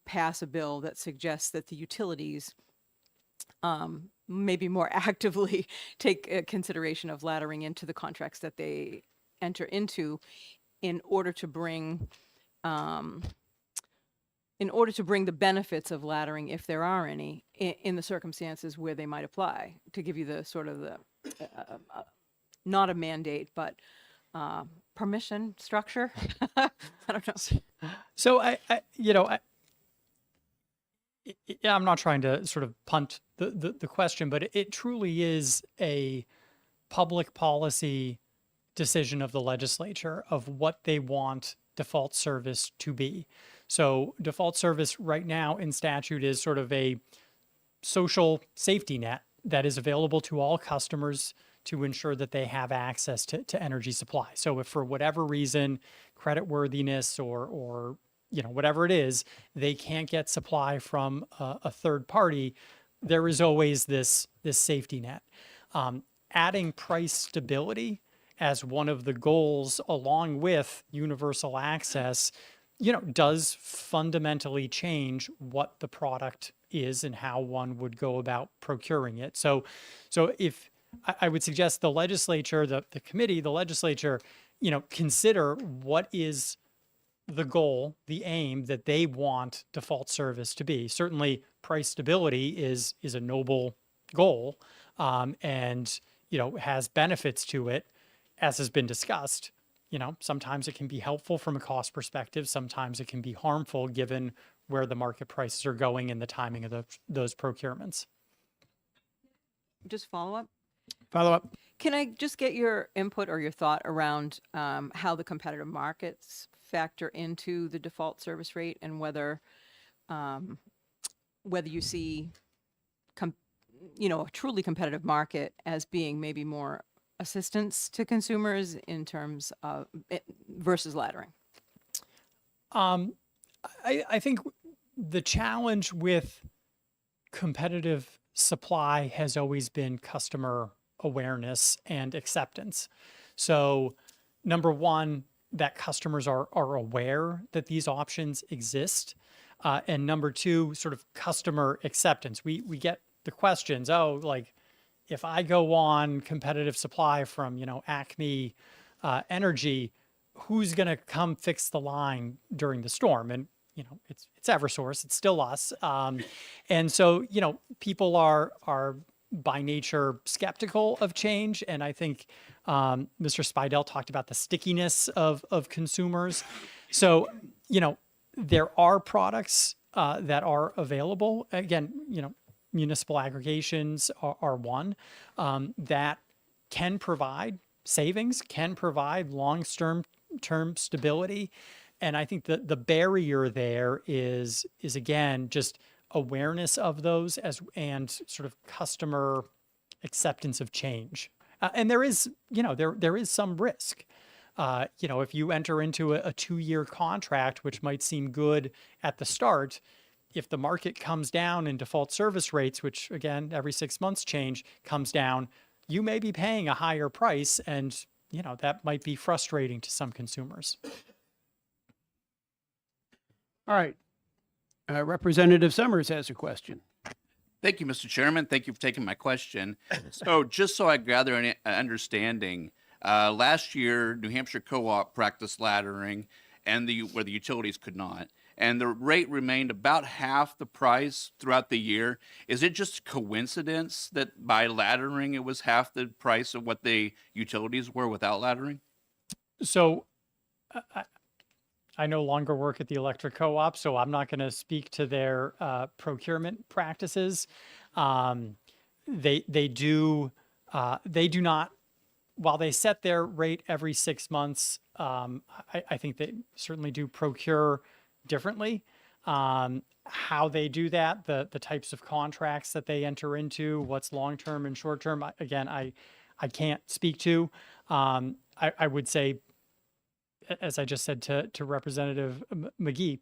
pass a bill that suggests that the utilities maybe more actively take consideration of laddering into the contracts that they enter into in order to bring the benefits of laddering, if there are any, in the circumstances where they might apply, to give you the sort of the, not a mandate, but permission structure? I don't know. So I'm not trying to sort of punt the question, but it truly is a public policy decision of the legislature of what they want default service to be. So default service right now in statute is sort of a social safety net that is available to all customers to ensure that they have access to energy supply. So if for whatever reason, creditworthiness or whatever it is, they can't get supply from a third party, there is always this safety net. Adding price stability as one of the goals along with universal access, does fundamentally change what the product is and how one would go about procuring it. So if I would suggest the legislature, the committee, the legislature, consider what is the goal, the aim that they want default service to be. Certainly price stability is a noble goal and has benefits to it, as has been discussed. sometimes it can be helpful from a cost perspective. Sometimes it can be harmful given where the market prices are going and the timing of those procurements. Just follow up. Follow up. Can I just get your input or your thought around how the competitive markets factor into the default service rate, and whether you see a truly competitive market as being maybe more assistance to consumers in terms of versus laddering? I think the challenge with competitive supply has always been customer awareness and acceptance. So, number one, that customers are aware that these options exist. And number two, sort of customer acceptance. We get the questions, if I go on competitive supply from, Acme Energy, who's going to come fix the line during the storm? And, it's Eversource, it's still us. And so, people are by nature skeptical of change. And I think Mr. Spidel talked about the stickiness of consumers. So, there are products that are available. Again, municipal aggregations are one that can provide savings, can provide long-term stability. And I think that the barrier there is again, just awareness of those and sort of customer acceptance of change. And there is, there is some risk. If you enter into a 2-year contract, which might seem good at the start, if the market comes down and default service rates, which again, every 6 months change, comes down, you may be paying a higher price, and that might be frustrating to some consumers. All right. Representative Summers has a question. Thank you, Mr. Chairman. Thank you for taking my question. So just so I gather an understanding, last year, New Hampshire Co-op practiced laddering where the utilities could not. And the rate remained about half the price throughout the year. Is it just coincidence that by laddering, it was half the price of what the utilities were without laddering? So I no longer work at the electric co-op, so I'm not going to speak to their procurement practices. They do not, while they set their rate every 6 months, I think they certainly do procure differently. How they do that, the types of contracts that they enter into, what's long-term and short-term, again, I can't speak to. I would say, as I just said to Representative McGee,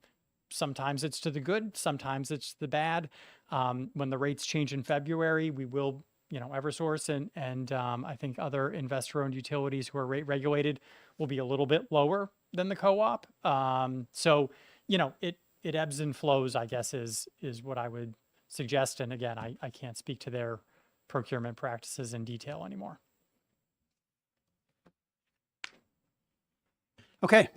sometimes it's to the good, sometimes it's the bad. When the rates change in February, we will, Eversource and I think other investor-owned utilities who are rate regulated will be a little bit lower than the co-op. So, it ebbs and flows, I guess, is what I would suggest. And again, I can't speak to their procurement practices in detail anymore. Okay.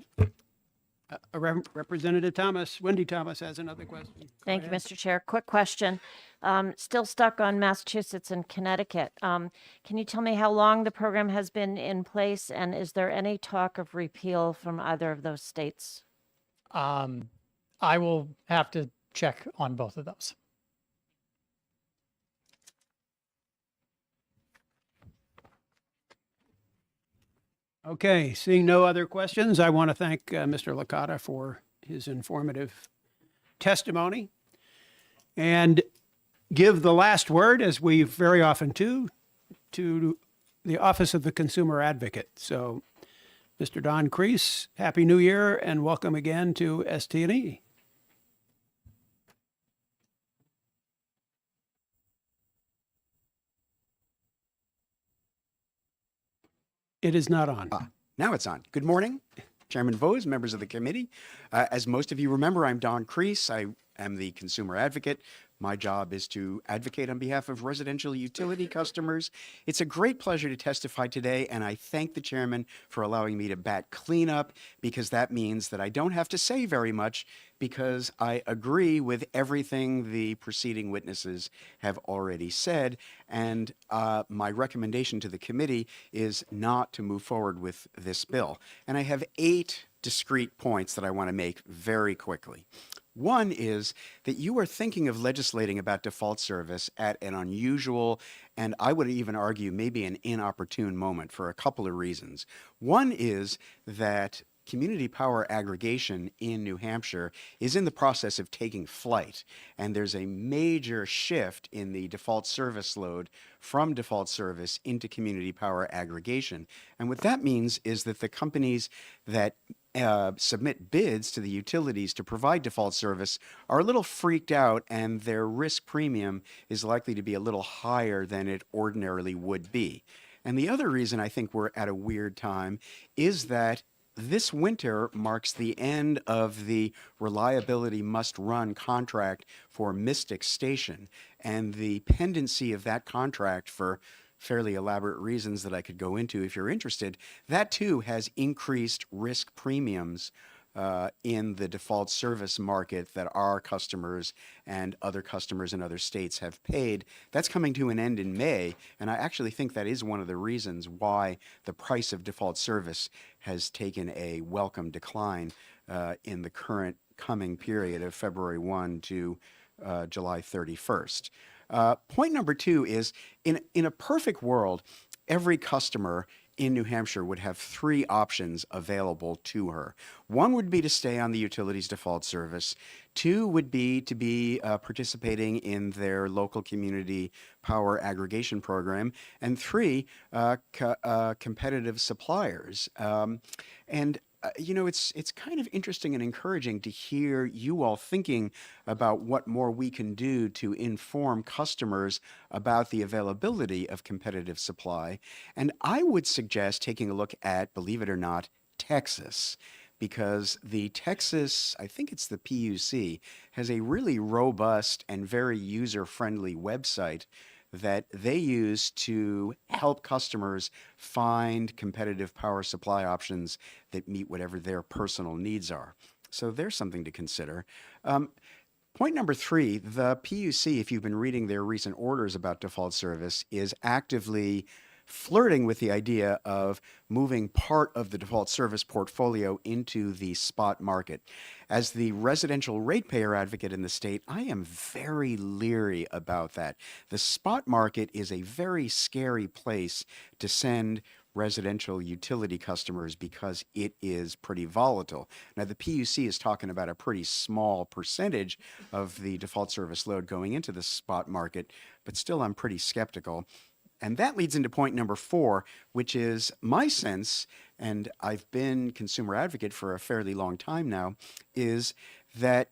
Representative Thomas, Wendy Thomas has another question. Thank you, Mr. Chair. Quick question. Still stuck on Massachusetts and Connecticut. Can you tell me how long the program has been in place, and is there any talk of repeal from either of those states? I will have to check on both of those. Okay, seeing no other questions, I want to thank Mr. Licata for his informative testimony and give the last word, as we very often do, to the Office of the Consumer Advocate. So, Mr. Don Kreis, Happy New Year and welcome again to ST&E. It is not on. Now it's on. Good morning, Chairman Vose, members of the committee. As most of you remember, I'm Don Kreis. I am the consumer advocate. My job is to advocate on behalf of residential utility customers. It's a great pleasure to testify today, and I thank the chairman for allowing me to bat cleanup, because that means that I don't have to say very much, because I agree with everything the preceding witnesses have already said. And my recommendation to the committee is not to move forward with this bill. And I have 8 discrete points that I want to make very quickly. One is that you are thinking of legislating about default service at an unusual, and I would even argue maybe an inopportune moment, for a couple of reasons. One is that community power aggregation in New Hampshire is in the process of taking flight, and there's a major shift in the default service load from default service into community power aggregation. And what that means is that the companies that submit bids to the utilities to provide default service are a little freaked out, and their risk premium is likely to be a little higher than it ordinarily would be. And the other reason I think we're at a weird time is that this winter marks the end of the reliability must-run contract for Mystic Station, and the pendency of that contract, for fairly elaborate reasons that I could go into if you're interested, that too has increased risk premiums in the default service market that our customers and other customers in other states have paid. That's coming to an end in May, and I actually think that is one of the reasons why the price of default service has taken a welcome decline in the current coming period of February 1 to July 31st. Point number 2 is, in a perfect world, every customer in New Hampshire would have 3 options available to her. One would be to stay on the utilities default service. 2 would be to be participating in their local community power aggregation program. And 3, competitive suppliers. You know, it's kind of interesting and encouraging to hear you all thinking about what more we can do to inform customers about the availability of competitive supply. And I would suggest taking a look at, believe it or not, Texas, because the Texas, I think it's the PUC, has a really robust and very user-friendly website that they use to help customers find competitive power supply options that meet whatever their personal needs are. So there's something to consider. Point number 3, the PUC, if you've been reading their recent orders about default service, is actively flirting with the idea of moving part of the default service portfolio into the spot market. As the residential ratepayer advocate in the state, I am very leery about that. The spot market is a very scary place to send residential utility customers because it is pretty volatile. Now, the PUC is talking about a pretty small percentage of the default service load going into the spot market, but still I'm pretty skeptical. And that leads into point number 4, which is my sense, and I've been consumer advocate for a fairly long time now, is that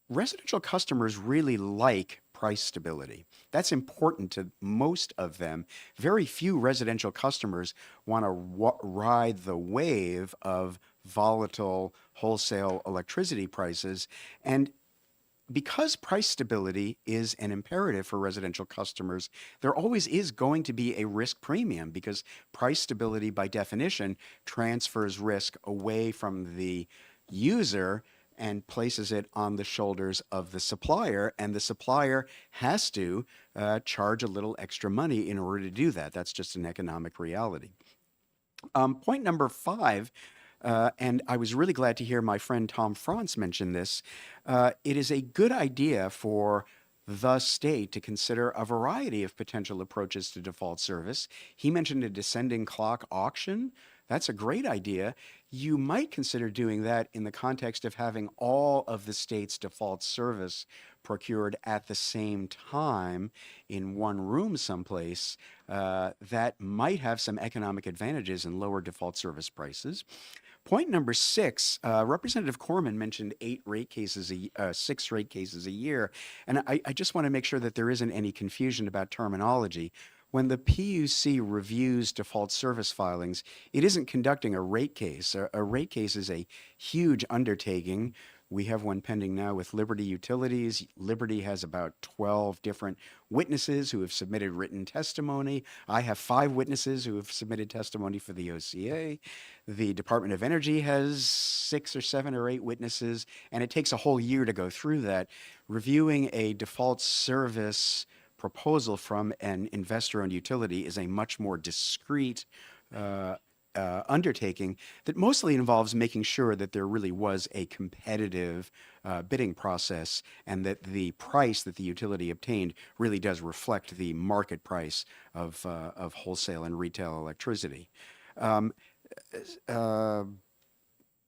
residential customers really like price stability. That's important to most of them. Very few residential customers want to ride the wave of volatile wholesale electricity prices. And because price stability is an imperative for residential customers, there always is going to be a risk premium, because price stability by definition transfers risk away from the user and places it on the shoulders of the supplier, and the supplier has to charge a little extra money in order to do that. That's just an economic reality. Point number 5, and I was really glad to hear my friend Tom Franz mention this. It is a good idea for the state to consider a variety of potential approaches to default service. He mentioned a descending clock auction. That's a great idea. You might consider doing that in the context of having all of the state's default service procured at the same time in one room someplace. That might have some economic advantages and lower default service prices. Point number 6, Representative Corman mentioned 6 rate cases a year, and I just want to make sure that there isn't any confusion about terminology. When the PUC reviews default service filings, it isn't conducting a rate case. A rate case is a huge undertaking We have one pending now with Liberty Utilities. Liberty has about 12 different witnesses who have submitted written testimony. I have 5 witnesses who have submitted testimony for the OCA. The Department of Energy has 6 or 7 or 8 witnesses, and it takes a whole year to go through that. Reviewing a default service proposal from an investor-owned utility is a much more discreet undertaking that mostly involves making sure that there really was a competitive bidding process and that the price that the utility obtained really does reflect the market price of wholesale and retail electricity.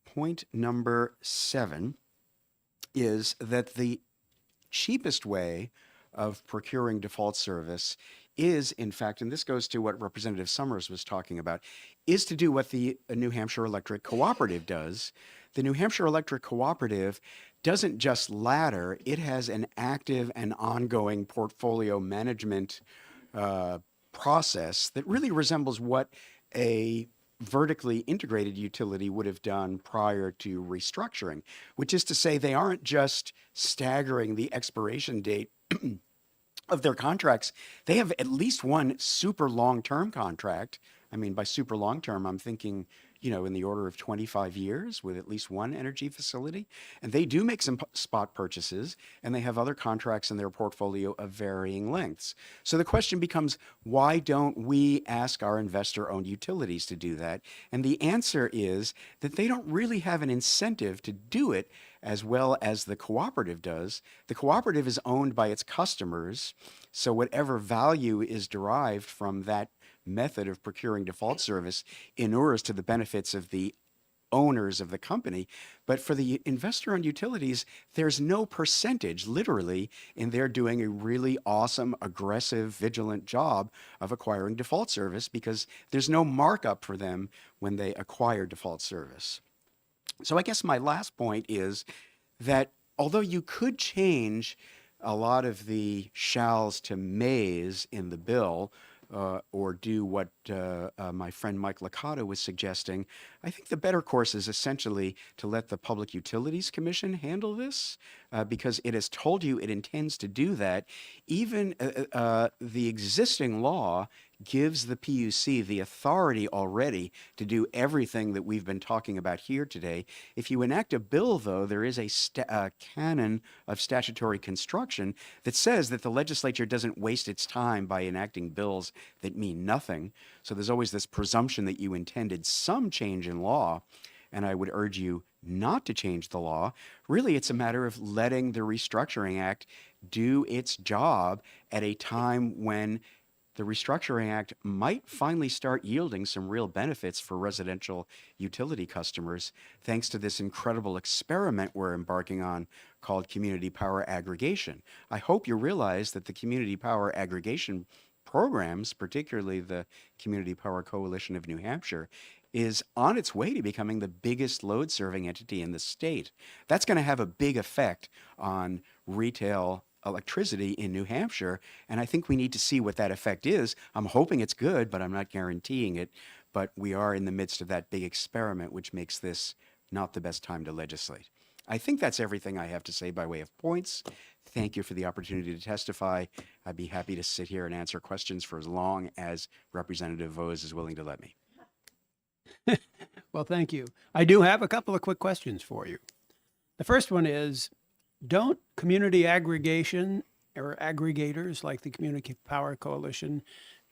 Point number 7 is that the cheapest way of procuring default service is, in fact, and this goes to what Representative Summers was talking about, is to do what the New Hampshire Electric Cooperative does. The New Hampshire Electric Cooperative doesn't just ladder, it has an active and ongoing portfolio management process that really resembles what a vertically integrated utility would have done prior to restructuring, which is to say they aren't just staggering the expiration date of their contracts. They have at least one super long-term contract. I mean, by super long-term, I'm thinking, in the order of 25 years with at least one energy facility. And they do make some spot purchases, and they have other contracts in their portfolio of varying lengths. So the question becomes, why don't we ask our investor-owned utilities to do that? And the answer is that they don't really have an incentive to do it as well as the cooperative does. The cooperative is owned by its customers, so whatever value is derived from that method of procuring default service inures to the benefits of the owners of the company. But for the investor-owned utilities, there's no percentage, literally, in their doing a really awesome, aggressive, vigilant job of acquiring default service because there's no markup for them when they acquire default service. So I guess my last point is that although you could change a lot of the shalls to mays in the bill, or do what my friend Mike Licata was suggesting, I think the better course is essentially to let the Public Utilities Commission handle this, because it has told you it intends to do that. Even the existing law gives the PUC the authority already to do everything that we've been talking about here today. If you enact a bill, though, there is a canon of statutory construction that says that the legislature doesn't waste its time by enacting bills that mean nothing. So there's always this presumption that you intended some change in law, and I would urge you not to change the law. Really, it's a matter of letting the Restructuring Act do its job at a time when the Restructuring Act might finally start yielding some real benefits for residential utility customers, thanks to this incredible experiment we're embarking on called community power aggregation. I hope you realize that the community power aggregation programs, particularly the Community Power Coalition of New Hampshire, is on its way to becoming the biggest load-serving entity in the state. That's going to have a big effect on retail electricity in New Hampshire, and I think we need to see what that effect is. I'm hoping it's good, but I'm not guaranteeing it. But we are in the midst of that big experiment, which makes this not the best time to legislate. I think that's everything I have to say by way of points. Thank you for the opportunity to testify. I'd be happy to sit here and answer questions for as long as Representative Vose is willing to let me. Well, thank you. I do have a couple of quick questions for you. The first one is, don't community aggregation or aggregators like the Community Power Coalition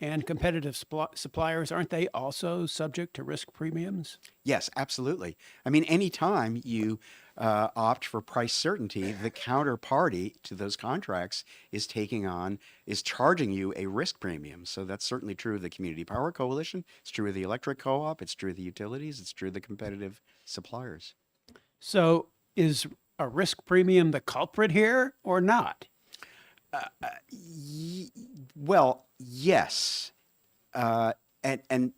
and competitive suppliers, aren't they also subject to risk premiums? Yes, absolutely. I mean, anytime you opt for price certainty, the counterparty to those contracts is charging you a risk premium. So that's certainly true of the Community Power Coalition. It's true of the electric co-op. It's true of the utilities. It's true of the competitive suppliers. So is a risk premium the culprit here or not? Well, yes. And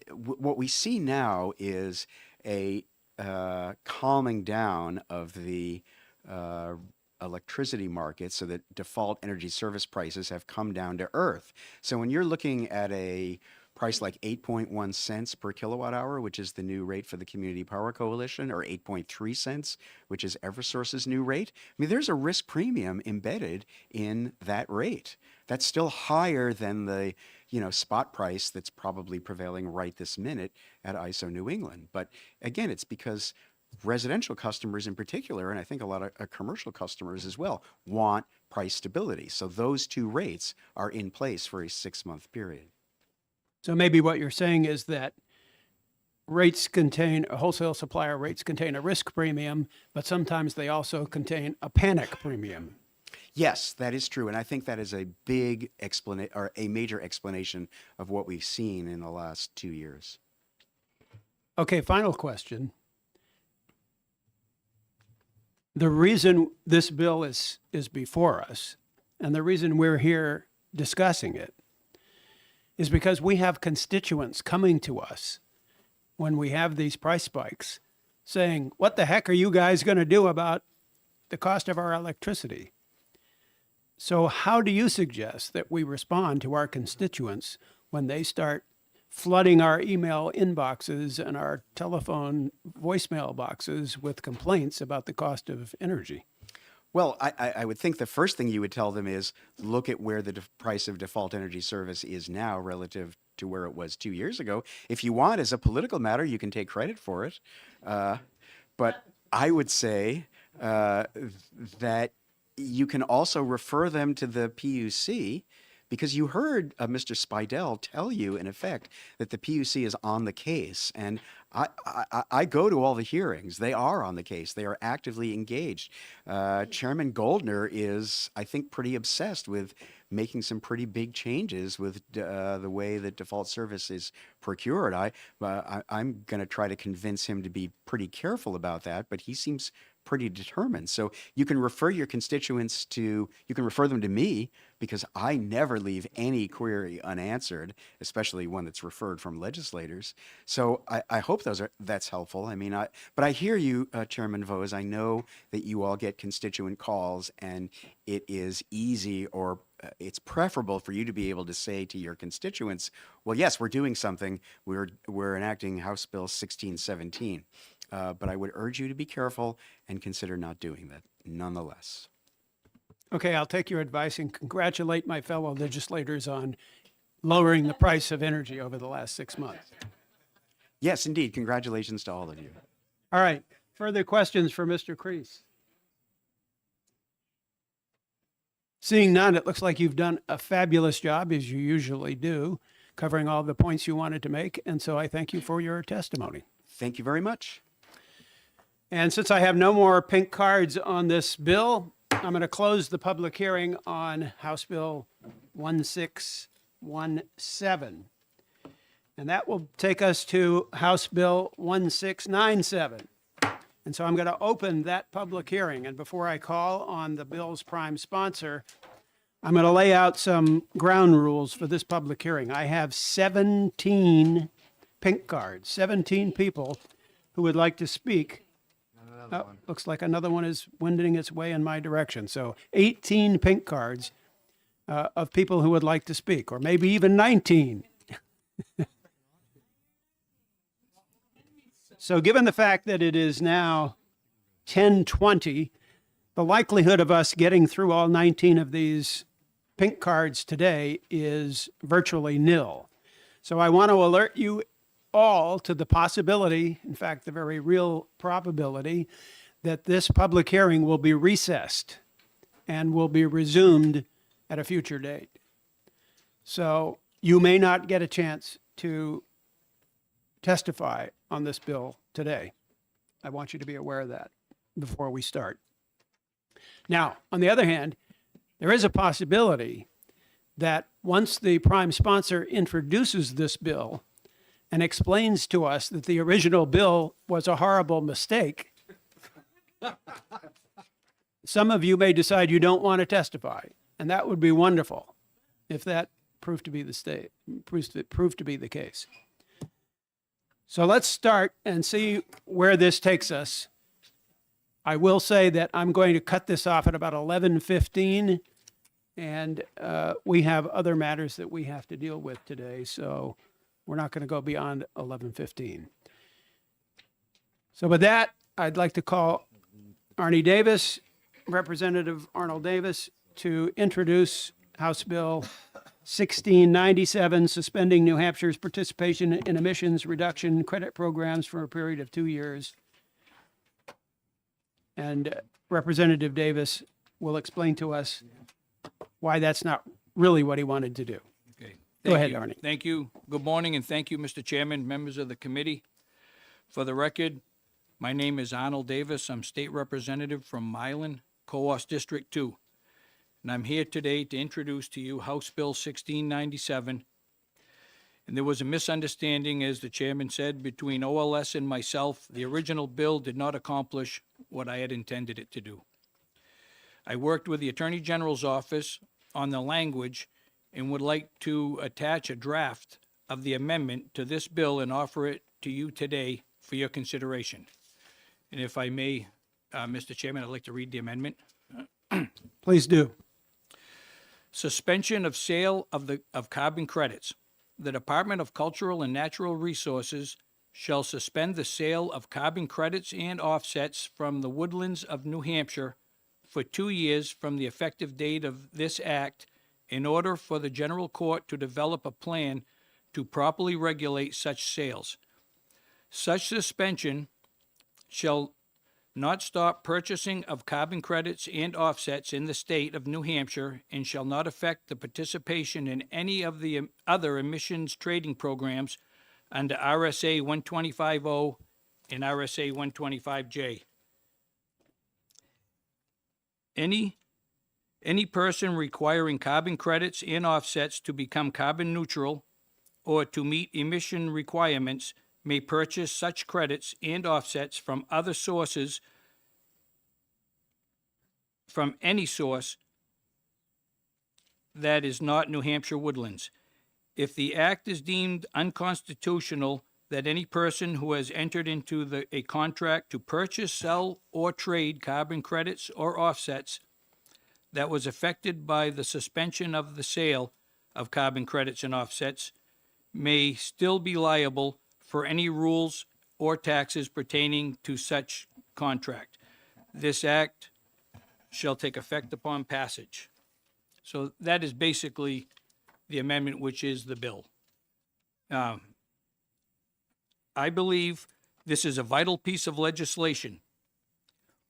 what we see now is a calming down of the electricity market so that default energy service prices have come down to earth. So when you're looking at a priced like 8.1 cents per kilowatt hour, which is the new rate for the Community Power Coalition, or 8.3 cents, which is Eversource's new rate. I mean, there's a risk premium embedded in that rate. That's still higher than the, spot price that's probably prevailing right this minute at ISO New England. But again, it's because residential customers in particular, and I think a lot of commercial customers as well, want price stability. So those two rates are in place for a 6-month period. So maybe what you're saying is that wholesale supplier rates contain a risk premium, but sometimes they also contain a panic premium. Yes, that is true. And I think that is a big explanation, or a major explanation of what we've seen in the last 2 years. Okay, final question. The reason this bill is before us, and the reason we're here discussing it, is because we have constituents coming to us when we have these price spikes saying, what the heck are you guys going to do about the cost of our electricity? So how do you suggest that we respond to our constituents when they start flooding our email inboxes and our telephone voicemail boxes with complaints about the cost of energy? Well, I would think the first thing you would tell them is look at where the price of default energy service is now relative to where it was 2 years ago. If you want, as a political matter, you can take credit for it. But I would say that you can also refer them to the PUC, because you heard Mr. Spidell tell you, in effect, that the PUC is on the case. And I go to all the hearings. They are on the case. They are actively engaged. Chairman Goldner is, I think, pretty obsessed with making some pretty big changes with the way that default service is procured. I'm going to try to convince him to be pretty careful about that, but he seems pretty determined. So you can refer your constituents you can refer them to me, because I never leave any query unanswered, especially one that's referred from legislators. So I hope that's helpful. I mean, but I hear you, Chairman Vose. I know that you all get constituent calls, and it is easy, or it's preferable for you to be able to say to your constituents, well, yes, we're doing something. We're enacting House Bill 1617. But I would urge you to be careful and consider not doing that nonetheless. Okay, I'll take your advice and congratulate my fellow legislators on lowering the price of energy over the last 6 months. Yes, indeed. Congratulations to all of you. All right, further questions for Mr. Crease? Seeing none, it looks like you've done a fabulous job, as you usually do, covering all the points you wanted to make, and so I thank you for your testimony. Thank you very much. And since I have no more pink cards on this bill, I'm going to close the public hearing on House Bill 1617. And that will take us to House Bill 1697. And so I'm going to open that public hearing. And before I call on the bill's prime sponsor, I'm going to lay out some ground rules for this public hearing. I have 17 pink cards, 17 people who would like to speak. Looks like another one is wending its way in my direction. So 18 pink cards of people who would like to speak, or maybe even 19. So given the fact that it is now 10:20, the likelihood of us getting through all 19 of these pink cards today is virtually nil. So I want to alert you all to the possibility, in fact, the very real probability, that this public hearing will be recessed and will be resumed at a future date. So you may not get a chance to testify on this bill today. I want you to be aware of that before we start. Now, on the other hand, there is a possibility that once the prime sponsor introduces this bill and explains to us that the original bill was a horrible mistake, some of you may decide you don't want to testify, and that would be wonderful if that proved to be the case. So let's start and see where this takes us. I will say that I'm going to cut this off at about 11:15, and we have other matters that we have to deal with today. So We're not going to go beyond 11:15. So with that, I'd like to call Arnie Davis, Representative Arnold Davis, to introduce House Bill 1697, suspending New Hampshire's participation in emissions reduction credit programs for a period of 2 years. And Representative Davis will explain to us why that's not really what he wanted to do. Okay. Go ahead, you. Arnie. Thank you. Good morning, and thank you, Mr. Chairman, members of the committee. For the record, my name is Arnold Davis. I'm state representative from Milan, Coos District 2. And I'm here today to introduce to you House Bill 1697. And there was a misunderstanding, as the chairman said, between OLS and myself. The original bill did not accomplish what I had intended it to do. I worked with the Attorney General's office on the language and would like to attach a draft of the amendment to this bill and offer it to you today for your consideration. And if I may, Mr. Chairman, I'd like to read the amendment. Please do. Suspension of sale of carbon credits. The Department of Cultural and Natural Resources shall suspend the sale of carbon credits and offsets from the woodlands of New Hampshire for 2 years from the effective date of this act in order for the general court to develop a plan to properly regulate such sales. Such suspension shall not stop purchasing of carbon credits and offsets in the state of New Hampshire and shall not affect the participation in any of the other emissions trading programs under RSA 125.0 and RSA 125J. Any person requiring carbon credits and offsets to become carbon neutral or to meet emission requirements may purchase such credits and offsets from other sources, from any source that is not New Hampshire woodlands. If the act is deemed unconstitutional, that any person who has entered into a contract to purchase, sell, or trade carbon credits or offsets that was affected by the suspension of the sale of carbon credits and offsets may still be liable for any rules or taxes pertaining to such contract. This act shall take effect upon passage. So that is basically the amendment, which is the bill. I believe this is a vital piece of legislation,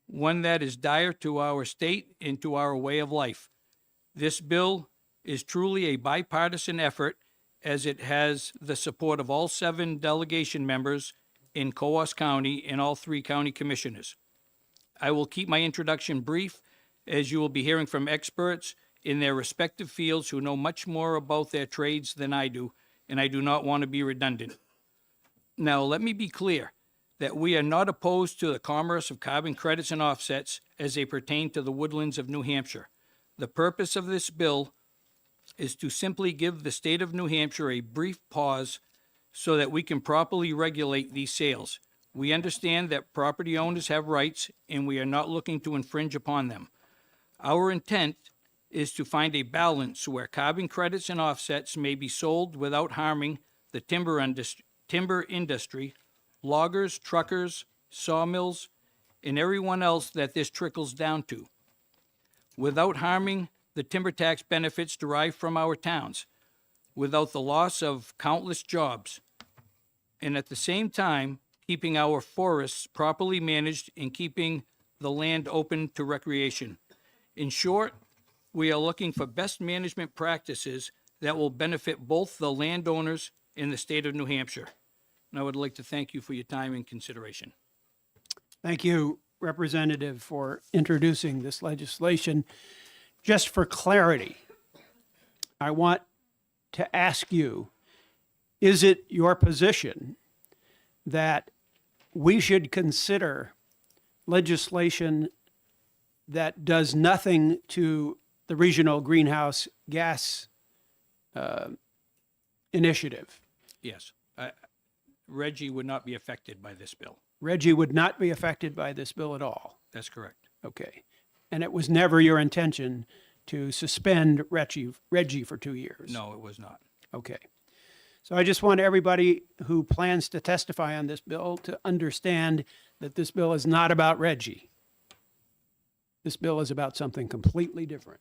one that is dire to our state and to our way of life. This bill is truly a bipartisan effort, as it has the support of all 7 delegation members in Coos County and all 3 county commissioners. I will keep my introduction brief, as you will be hearing from experts in their respective fields who know much more about their trades than I do, and I do not want to be redundant. Now, let me be clear that we are not opposed to the commerce of carbon credits and offsets as they pertain to the woodlands of New Hampshire. The purpose of this bill is to simply give the state of New Hampshire a brief pause so that we can properly regulate these sales. We understand that property owners have rights, and we are not looking to infringe upon them. Our intent is to find a balance where carbon credits and offsets may be sold without harming the timber industry, loggers, truckers, sawmills, and everyone else that this trickles down to, without harming the timber tax benefits derived from our towns, without the loss of countless jobs, and at the same time, keeping our forests properly managed and keeping the land open to recreation. In short, we are looking for best management practices that will benefit both the landowners and the state of New Hampshire. And I would like to thank you for your time and consideration. Thank you, Representative, for introducing this legislation. Just for clarity, I want to ask you, is it your position that we should consider legislation that does nothing to the regional greenhouse gas initiative? Yes. Reggie would not be affected by this bill. Reggie would not be affected by this bill at all. That's correct. Okay. And it was never your intention to suspend Reggie for 2 years? No, it was not. Okay. So I just want everybody who plans to testify on this bill to understand that this bill is not about Reggie. This bill is about something completely different.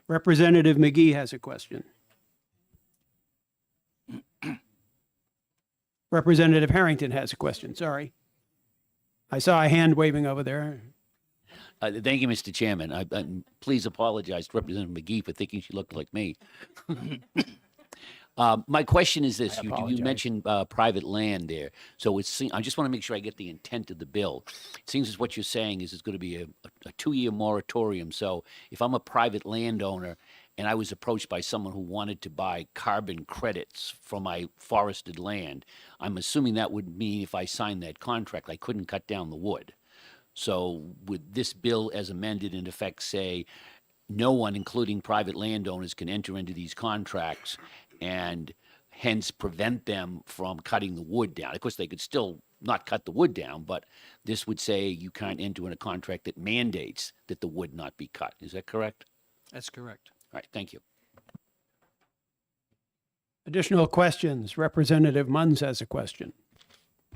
Representative McGee has a question. Representative Harrington has a question, sorry. I saw a hand waving over there. Thank you, Mr. Chairman. Please apologize to Representative McGee for thinking she looked like me. My question is this: you mentioned private land there, so I just want to make sure I get the intent of the bill. It seems as what you're saying is it's going to be a 2-year moratorium. So if I'm a private landowner and I was approached by someone who wanted to buy carbon credits from my forested land, I'm assuming that would mean if I signed that contract, I couldn't cut down the wood. So would this bill as amended in effect say no one, including private landowners, can enter into these contracts and hence prevent them from cutting the wood down? Of course, they could still not cut the wood down, but this would say you can't enter in a contract that mandates that the wood not be cut. Is that correct? That's correct. All right, thank you. Additional questions? Representative Munns has a question.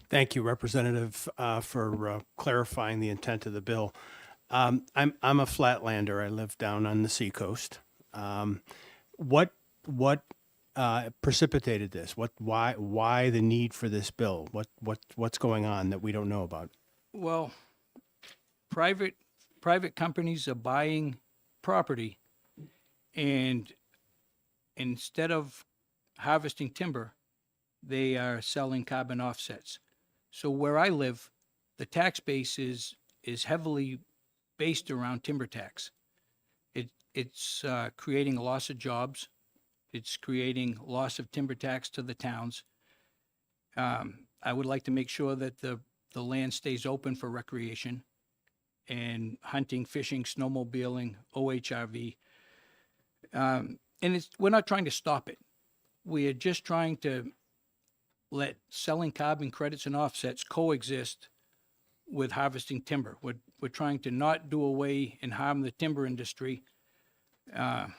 Thank you, Representative, for clarifying the intent of the bill. I'm a flatlander. I live down on the seacoast. What precipitated this? Why the need for this bill? What's going on that we don't know about? Well, private companies are buying property, and instead of harvesting timber, they are selling carbon offsets. So where I live, the tax base is heavily based around timber tax. It's creating a loss of jobs. It's creating loss of timber tax to the towns. I would like to make sure that the land stays open for recreation and hunting, fishing, snowmobiling, OHRV. And we're not trying to stop it. We are just trying to let selling carbon credits and offsets coexist with harvesting timber. We're trying to not do away and harm the timber industry. And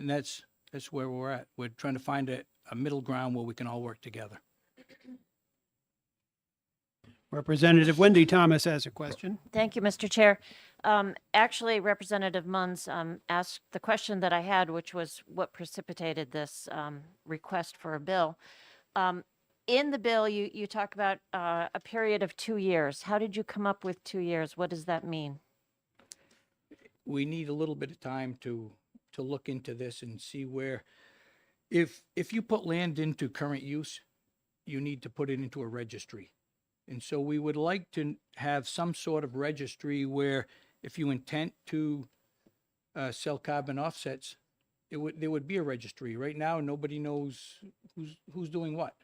that's where we're at. We're trying to find a middle ground where we can all work together. Representative Wendy Thomas has a question. Thank you, Mr. Chair. Actually, Representative Munns asked the question that I had, which was what precipitated this request for a bill. In the bill, you talk about a period of 2 years. How did you come up with 2 years? What does that mean? We need a little bit of time to look into this and see where, if you put land into current use, you need to put it into a registry. And so we would like to have some sort of registry where if you intend to sell carbon offsets, there would be a registry. Right now, nobody knows who's doing what.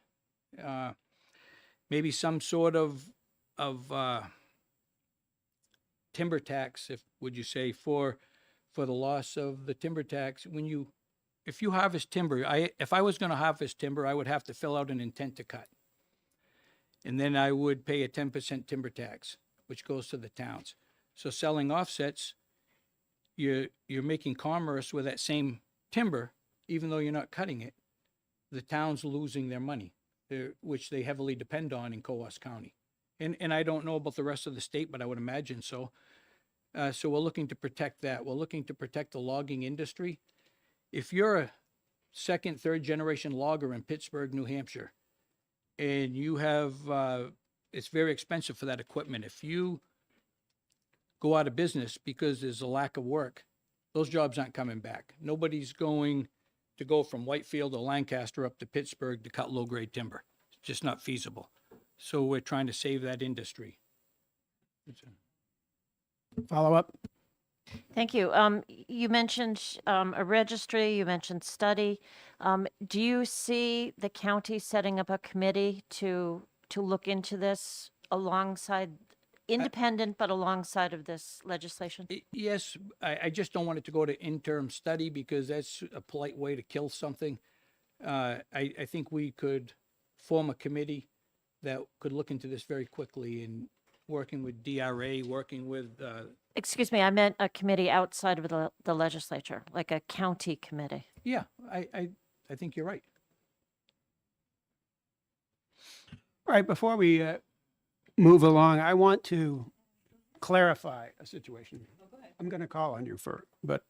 Maybe some sort of timber tax, would you say, for the loss of the timber tax. If you harvest timber, if I was going to harvest timber, I would have to fill out an intent to cut. And then I would pay a 10% timber tax, which goes to the towns. So selling offsets, you're making commerce with that same timber, even though you're not cutting it. The town's losing their money, which they heavily depend on in Coos County. And I don't know about the rest of the state, but I would imagine so. So we're looking to protect that. We're looking to protect the logging industry. If you're a second, third generation logger in Pittsburgh, New Hampshire, and you have, it's very expensive for that equipment. If you go out of business because there's a lack of work, those jobs aren't coming back. Nobody's going to go from Whitefield or Lancaster up to Pittsburgh to cut low-grade timber. It's just not feasible. So we're trying to save that industry. Follow up? Thank you. You mentioned a registry, you mentioned study. Do you see the county setting up a committee to look into this alongside, independent, but alongside of this legislation? Yes, I just don't want it to go to interim study because that's a polite way to kill something. I think we could form a committee that could look into this very quickly and working with DRA, working with... Excuse me, I meant a committee outside of the legislature, like a county committee. Yeah, I think you're right. All right, before we move along, I want to clarify a situation. I'm going to call on you but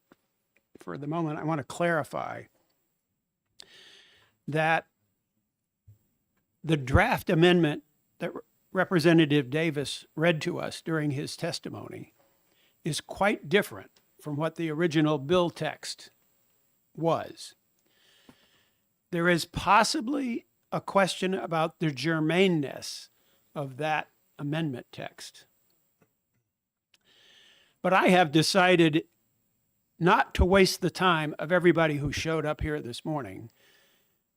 for the moment, I want to clarify that the draft amendment that Representative Davis read to us during his testimony is quite different from what the original bill text was. There is possibly a question about the germaneness of that amendment text. But I have decided not to waste the time of everybody who showed up here this morning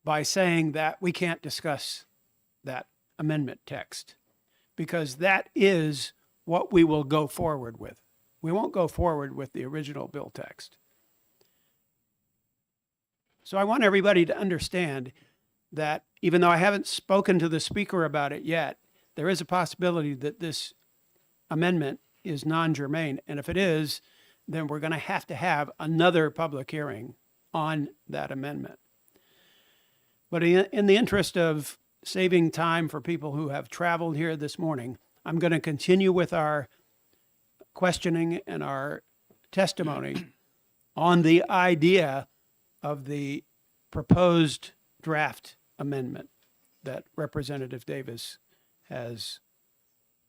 by saying that we can't discuss that amendment text, because that is what we will go forward with. We won't go forward with the original bill text. So I want everybody to understand that even though I haven't spoken to the speaker about it yet, there is a possibility that this amendment is non-germane. And if it is, then we're going to have another public hearing on that amendment. But in the interest of saving time for people who have traveled here this morning, I'm going to continue with our questioning and our testimony on the idea of the proposed draft amendment that Representative Davis has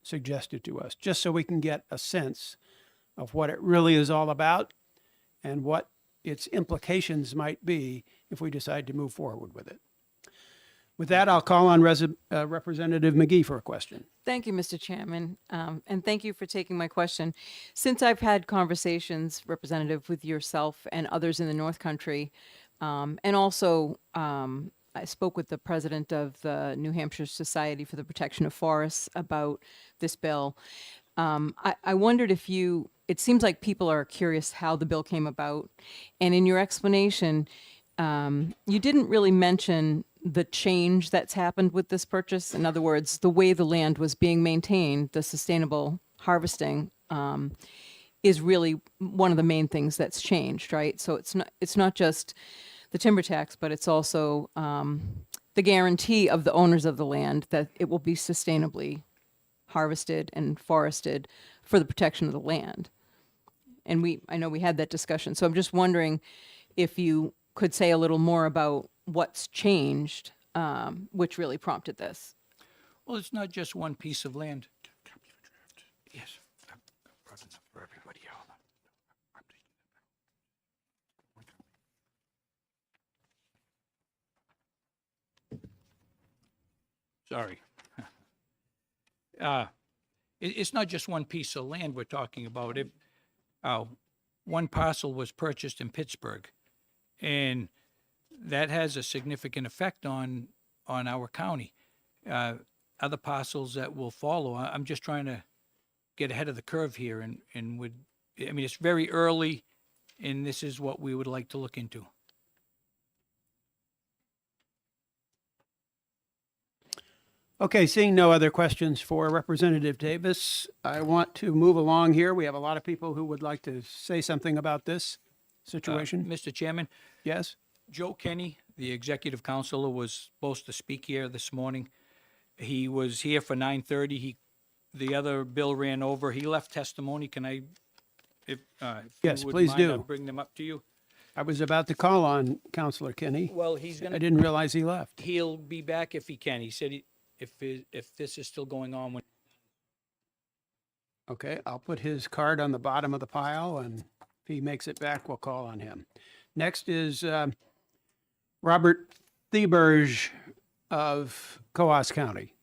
suggested to us, just so we can get a sense of what it really is all about and what its implications might be if we decide to move forward with it. With that, I'll call on Representative McGee for a question. Thank you, Mr. Chairman, and thank you for taking my question. Since I've had conversations, Representative, with yourself and others in the North Country, and also I spoke with the president of the New Hampshire Society for the Protection of Forests about this bill. I wondered if it seems like people are curious how the bill came about, and in your explanation, you didn't really mention the change that's happened with this purchase. In other words, the way the land was being maintained, the sustainable harvesting, is really one of the main things that's changed, right? So it's not just the timber tax, but it's also the guarantee of the owners of the land that it will be sustainably harvested and forested for the protection of the land. And I know we had that discussion. So I'm just wondering if you could say a little more about what's changed, which really prompted this. Well, it's not just one piece of land. Yes. I've brought enough for everybody. Sorry. It's not just one piece of land we're talking about. One parcel was purchased in Pittsburgh, and that has a significant effect on our county. Other parcels that will follow. I'm just trying to get ahead of the curve here, and it's very early, and this is what we would like to look into. Okay, seeing no other questions for Representative Davis, I want to move along here. We have a lot of people who would like to say something about this situation. Mr. Chairman? Yes? Joe Kenny, the executive counselor, was supposed to speak here this morning. He was here for 9:30. The other bill ran over. He left testimony. Can I, if Yes, you would please mind, do. I'll bring them up to you. I was about to call on Counselor Kinney. Well, he's I gonna. didn't realize he left. He'll be back if he can. He said if this is still going on when. Okay, I'll put his card on the bottom of the pile, and if he makes it back, we'll call on him. Next is Robert Theberge of Coos County.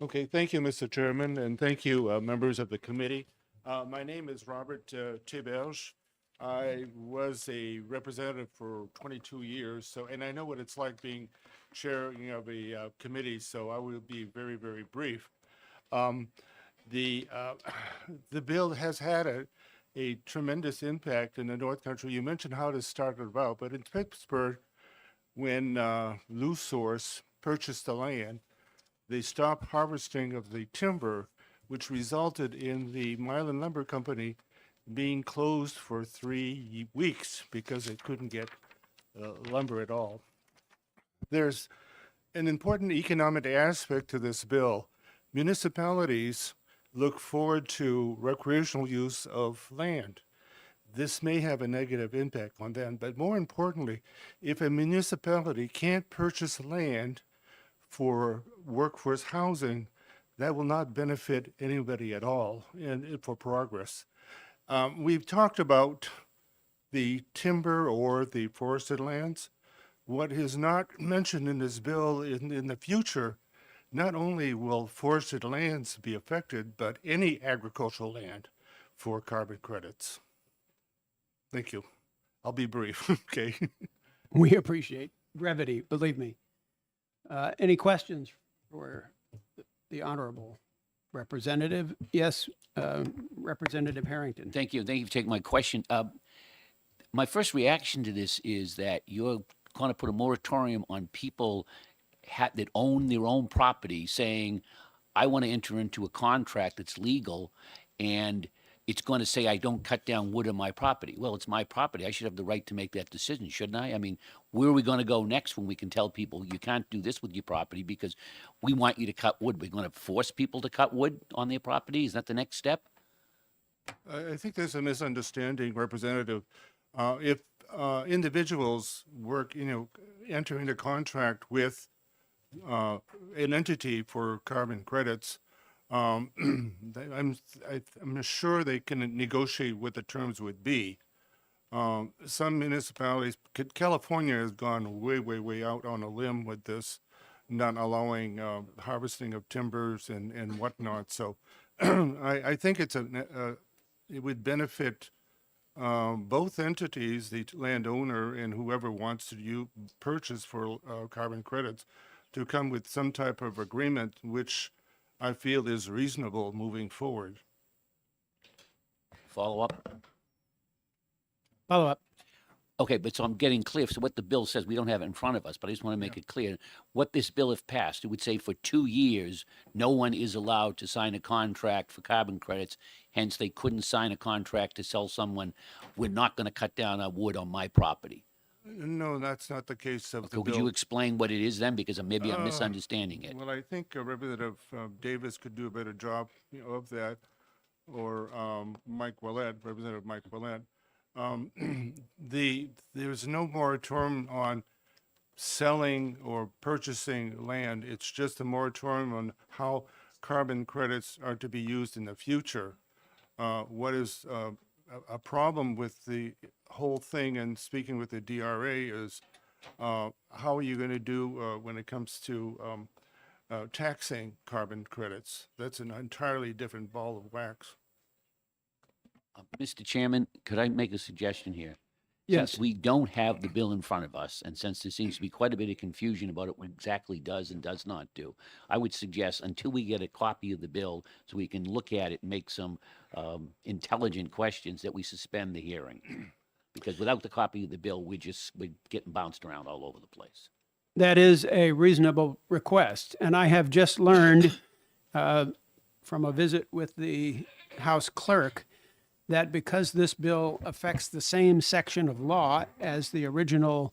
Okay, thank you, Mr. Chairman, and thank you, members of the committee. My name is Robert Theberge. I was a representative for 22 years, and I know what it's like being chairing of a committee, so I will be very, very brief. The bill has had a tremendous impact in the North Country. You mentioned how this started about, but in Pittsburgh, when Lou Source purchased the land, they stopped harvesting of the timber, which resulted in the Milan Lumber Company being closed for 3 weeks because it couldn't get lumber at all. There's an important economic aspect to this bill. Municipalities look forward to recreational use of land. This may have a negative impact on them, but more importantly, if a municipality can't purchase land for workforce housing, that will not benefit anybody at all and for progress. We've talked about the timber or the forested lands. What is not mentioned in this bill in the future, not only will forested lands be affected, but any agricultural land for carbon credits. Thank you. I'll be brief, okay? We appreciate brevity, believe me. Any questions for the honorable representative? Yes, Representative Harrington. Thank you. Thank you for taking my question. My first reaction to this is that you're going to put a moratorium on people that own their own property, saying, I want to enter into a contract that's legal, and it's going to say I don't cut down wood on my property. Well, it's my property. I should have the right to make that decision, shouldn't I? I mean, where are we going to go next when we can tell people you can't do this with your property because we want you to cut wood? We're going to force people to cut wood on their property? Is that the next step? I think there's a misunderstanding, Representative. If individuals enter into contract with an entity for carbon credits, I'm sure they can negotiate what the terms would be. Some municipalities, California has gone way out on a limb with this, not allowing harvesting of timbers and whatnot. So I think it would benefit both entities, the landowner and whoever wants to purchase for carbon credits, to come with some type of agreement which I feel is reasonable moving forward. Follow up? Follow up. Okay, but so I'm getting clear. So what the bill says, we don't have it in front of us, but I just want to make it clear. What this bill, if passed, it would say for 2 years, no one is allowed to sign a contract for carbon credits. Hence, they couldn't sign a contract to sell someone, we're not going to cut down our wood on my property. No, that's not the case of the Could bill. you explain what it is then? Because maybe I'm misunderstanding it. Well, I think Representative Davis could do a better job of that, or Mike Willett, Representative Mike Willett. There's no moratorium on selling or purchasing land. It's just a moratorium on how carbon credits are to be used in the future. What is a problem with the whole thing, and speaking with the DRA, is how are you going to do when it comes to taxing carbon credits? That's an entirely different ball of wax. Mr. Chairman, could I make a suggestion here? Yes. Since we don't have the bill in front of us, and since there seems to be quite a bit of confusion about it, what exactly does and does not do, I would suggest until we get a copy of the bill so we can look at it and make some intelligent questions, that we suspend the hearing. Because without the copy of the bill, we're getting bounced around all over the place. That is a reasonable request. And I have just learned from a visit with the House Clerk that because this bill affects the same section of law as the originally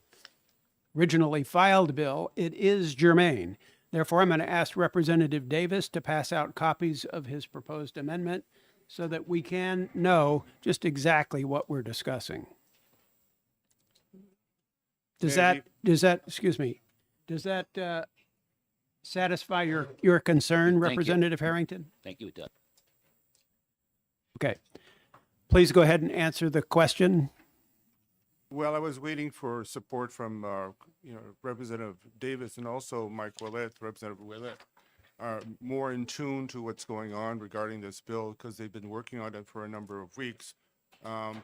filed bill, it is germane. Therefore, I'm going to ask Representative Davis to pass out copies of his proposed amendment so that we can know just exactly what we're discussing. Does that satisfy your concern, Thank you. Representative Harrington? Thank you, it does. Okay. Please go ahead and answer the question. Well, I was waiting for support from Representative Davis and also Mike Willett, Representative Willett, are more in tune to what's going on regarding this bill because they've been working on it for a number of weeks. I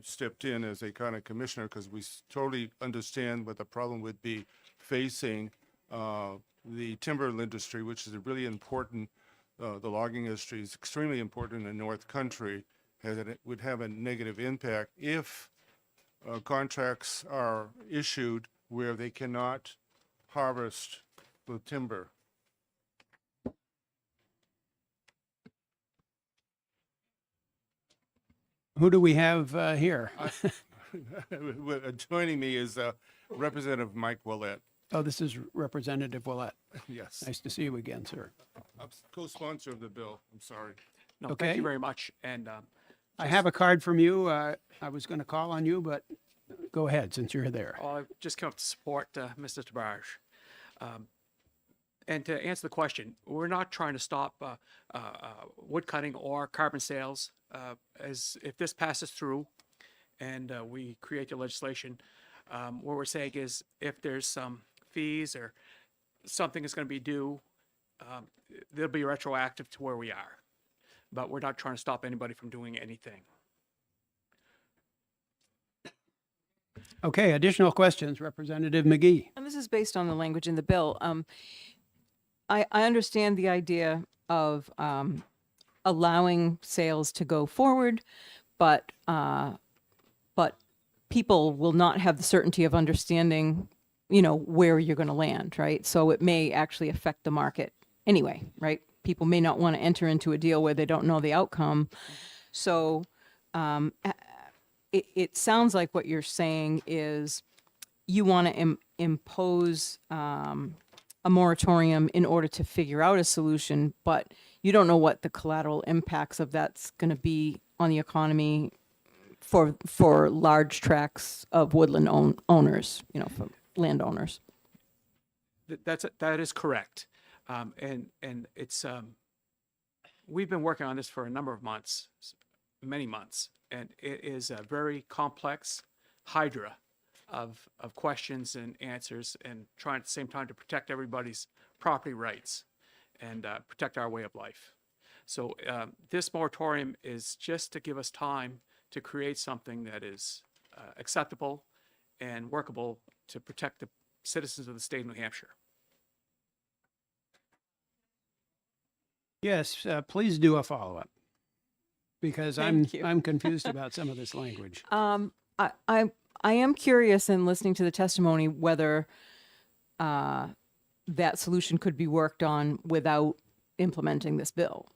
stepped in as a kind of commissioner because we totally understand what the problem would be facing the timber industry, which is a really important. The logging industry is extremely important in the North Country, as it would have a negative impact if contracts are issued where they cannot harvest the timber. Who do we have here? Joining me is Representative Mike Willett. Oh, this is Representative Willett. Yes. Nice to see you again, sir. I'm co-sponsor of the bill. I'm sorry. No, Okay. thank you very much. And I have a card from you. I was going to call on you, but go ahead since you're there. I just come up to support Mr. Tabarj. And to answer the question, we're not trying to stop wood cutting or carbon sales. As if this passes through and we create the legislation, what we're saying is if there's some fees or something is going to be due, they'll be retroactive to where we are. But we're not trying to stop anybody from doing anything. Okay, additional questions, Representative McGee. And this is based on the language in the bill. I understand the idea of allowing sales to go forward, but people will not have the certainty of understanding, where you're going to land, right? So it may actually affect the market anyway, right? People may not want to enter into a deal where they don't know the outcome. So it sounds like what you're saying is you want to impose a moratorium in order to figure out a solution, but you don't know what the collateral impacts of that's going to be on the economy for large tracts of woodland owners, for landowners. That is correct. And it's, we've been working on this for a number of months, many months, and it is a very complex hydra of questions and answers, and trying at the same time to protect everybody's property rights and protect our way of life. So this moratorium is just to give us time to create something that is acceptable and workable to protect the citizens of the state of New Hampshire. Yes, please do a follow-up because Thank you. I'm confused about some of this language. I am curious in listening to the testimony whether that solution could be worked on without implementing this bill.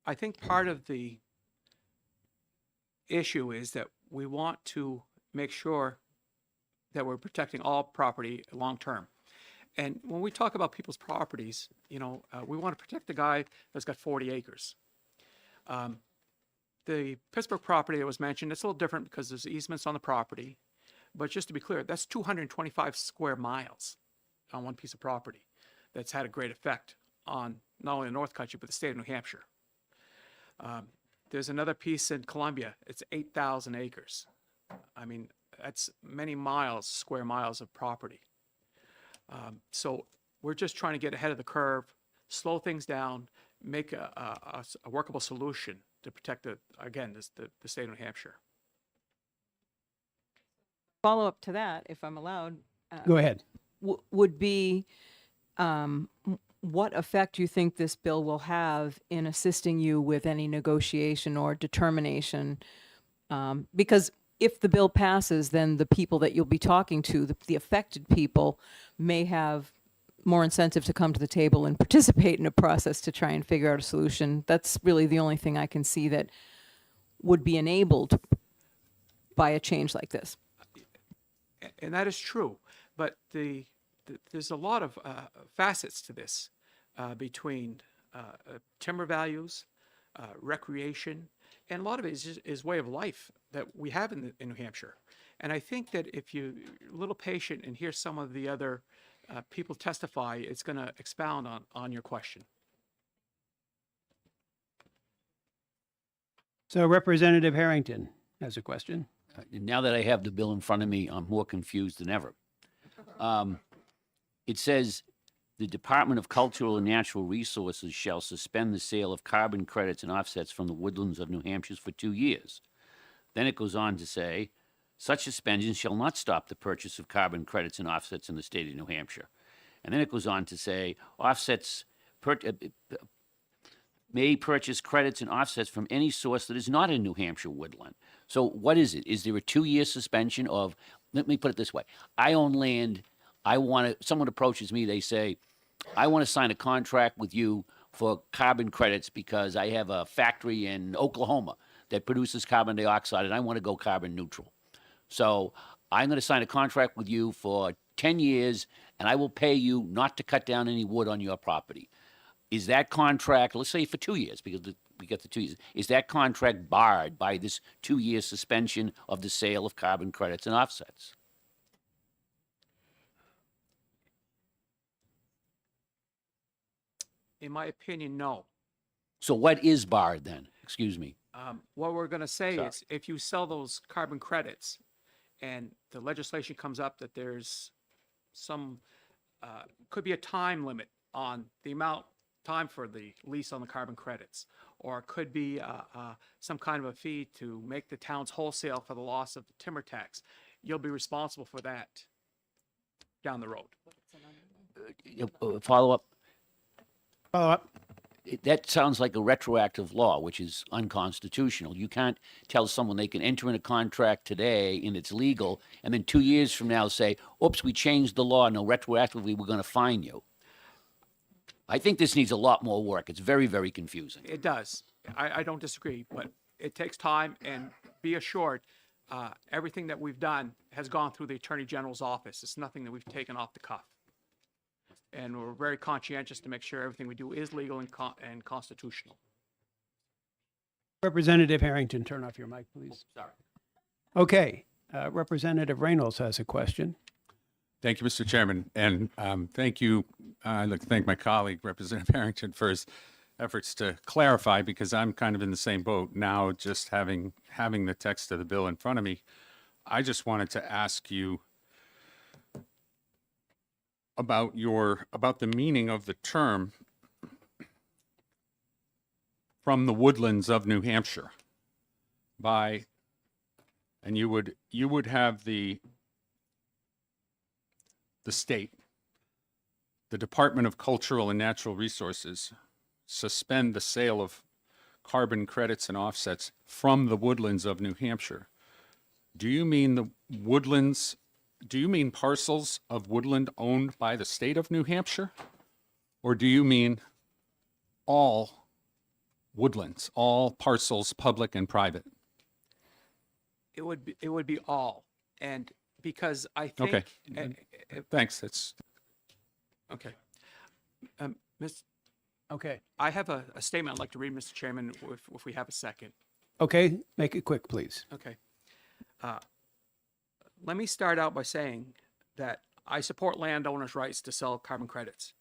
I think part of the issue is that we want to make sure that we're protecting all property long-term. And when we talk about people's properties, we want to protect the guy that's got 40 acres. The Pittsburgh property that was mentioned, it's a little different because there's easements on the property. But just to be clear, that's 225 square miles on one piece of property that's had a great effect on not only the North Country, but the state of New Hampshire. There's another piece in Columbia. It's 8,000 acres. I mean, that's many miles, square miles of property. So we're just trying to get ahead of the curve, slow things down, make a workable solution to protect, the state of New Hampshire. Follow up to that, if I'm allowed. Go ahead. Would be what effect you think this bill will have in assisting you with any negotiation or determination? Because if the bill passes, then the people that you'll be talking to, the affected people, may have more incentive to come to the table and participate in a process to try and figure out a solution. That's really the only thing I can see that would be enabled by a change like this. And that is true, but there's a lot of facets to this between timber values, recreation, and a lot of it is way of life that we have in New Hampshire. And I think that if you're a little patient and hear some of the other people testify, it's going to expound on your question. So Representative Harrington has a question. Now that I have the bill in front of me, I'm more confused than ever. It says the Department of Cultural and Natural Resources shall suspend the sale of carbon credits and offsets from the woodlands of New Hampshire for 2 years. Then it goes on to say, such suspension shall not stop the purchase of carbon credits and offsets in the state of New Hampshire. And then it goes on to say, offsets may purchase credits and offsets from any source that is not a New Hampshire woodland. So what is it? Is there a 2-year suspension of, let me put it this way. I own land someone approaches me, they say, I want to sign a contract with you for carbon credits because I have a factory in Oklahoma that produces carbon dioxide and I want to go carbon neutral. So I'm going to sign a contract with you for 10 years and I will pay you not to cut down any wood on your property. Is that contract, let's say for 2 years, because we got the 2 years, is that contract barred by this 2-year suspension of the sale of carbon credits and offsets? In my opinion, no. So what is barred then? Excuse me. What we're going to say Sorry. is if you sell those carbon credits and the legislation comes up that there's some, could be a time limit on the amount time for the lease on the carbon credits, or it could be some kind of a fee to make the towns wholesale for the loss of the timber tax. You'll be responsible for that down the road. Follow up. Follow up. That sounds like a retroactive law, which is unconstitutional. You can't tell someone they can enter in a contract today and it's legal, and then 2 years from now say, oops, we changed the law, no, retroactively, we're going to fine you. I think this needs a lot more work. It's very, very confusing. It does. I don't disagree, but it takes time, and be assured, everything that we've done has gone through the Attorney General's office. It's nothing that we've taken off the cuff. And we're very conscientious to make sure everything we do is legal and constitutional. Representative Harrington, turn off your mic, please. Sorry. Okay. Representative Reynolds has a question. Thank you, Mr. Chairman. And thank you. I'd like to thank my colleague, Representative Harrington, for his efforts to clarify, because I'm kind of in the same boat now, just having the text of the bill in front of me. I just wanted to ask you about the meaning of the term "from the woodlands of New Hampshire" and you would have the state, the Department of Cultural and Natural Resources, suspend the sale of carbon credits and offsets from the woodlands of New Hampshire. Do you mean the woodlands? Do you mean parcels of woodland owned by the state of New Hampshire? Or do you mean all woodlands, all parcels, public and private? It would be all, and because I think. Okay. Thanks. That's Okay. Miss. Okay. I have a statement I'd like to read, Mr. Chairman, if we have a second. Okay. Make it quick, please. Okay. Let me start out by saying that I support landowners' rights to sell carbon credits.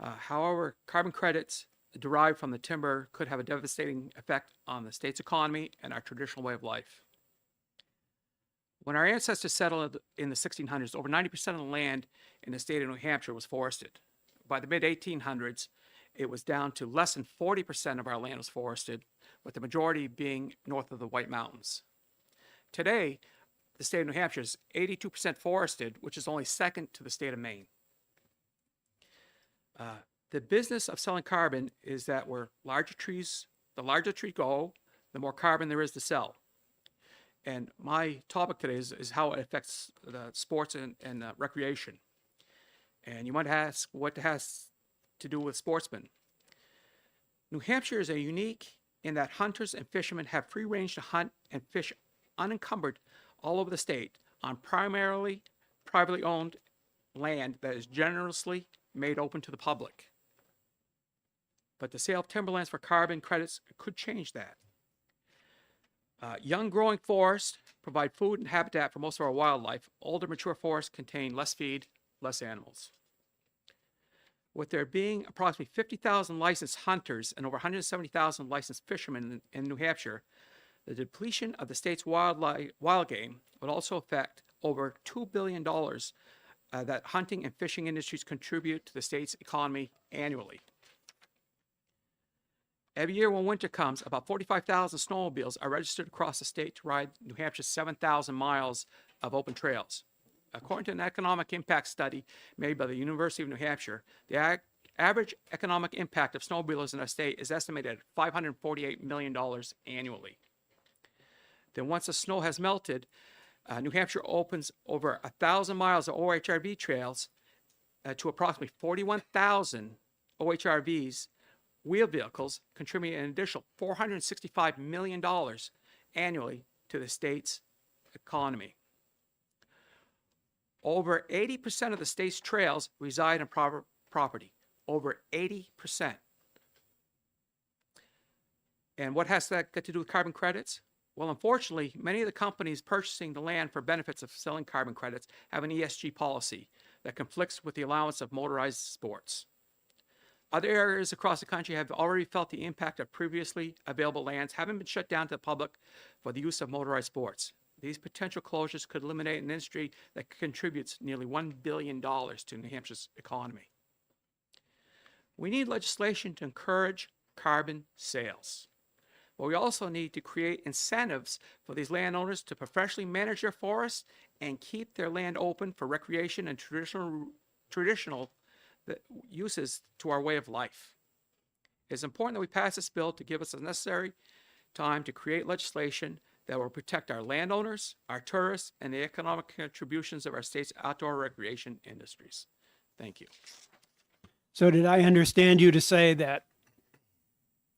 However, carbon credits derived from the timber could have a devastating effect on the state's economy and our traditional way of life. When our ancestors settled in the 1600s, over 90% of the land in the state of New Hampshire was forested. By the mid-1800s, it was down to less than 40% of our land was forested, with the majority being north of the White Mountains. Today, the state of New Hampshire is 82% forested, which is only second to the state of Maine. The business of selling carbon is that the larger trees go, the more carbon there is to sell. And my topic today is how it affects the sports and recreation. And you might ask what it has to do with sportsmen. New Hampshire is unique in that hunters and fishermen have free range to hunt and fish unencumbered all over the state on primarily privately owned land that is generously made open to the public. But the sale of timberlands for carbon credits could change that. Young growing forests provide food and habitat for most of our wildlife. Older mature forests contain less feed, less animals. With there being approximately 50,000 licensed hunters and over 170,000 licensed fishermen in New Hampshire, the depletion of the state's wild game would also affect over $2 billion that hunting and fishing industries contribute to the state's economy annually. Every year when winter comes, about 45,000 snowmobiles are registered across the state to ride New Hampshire's 7,000 miles of open trails. According to an economic impact study made by the University of New Hampshire, the average economic impact of snowmobilers in our state is estimated at $548 million annually. Then once the snow has melted, New Hampshire opens over 1,000 miles of OHRV trails to approximately 41,000 OHRVs, wheel vehicles, contributing an additional $465 million annually to the state's economy. Over 80% of the state's trails reside on property. Over 80%. And what has that got to do with carbon credits? Well, unfortunately, many of the companies purchasing the land for benefits of selling carbon credits have an ESG policy that conflicts with the allowance of motorized sports. Other areas across the country have already felt the impact of previously available lands having been shut down to the public for the use of motorized sports. These potential closures could eliminate an industry that contributes nearly $1 billion to New Hampshire's economy. We need legislation to encourage carbon sales. But we also need to create incentives for these landowners to professionally manage their forests and keep their land open for recreation and traditional uses to our way of life. It's important that we pass this bill to give us the necessary time to create legislation that will protect our landowners, our tourists, and the economic contributions of our state's outdoor recreation industries. Thank you. So did I understand you to say that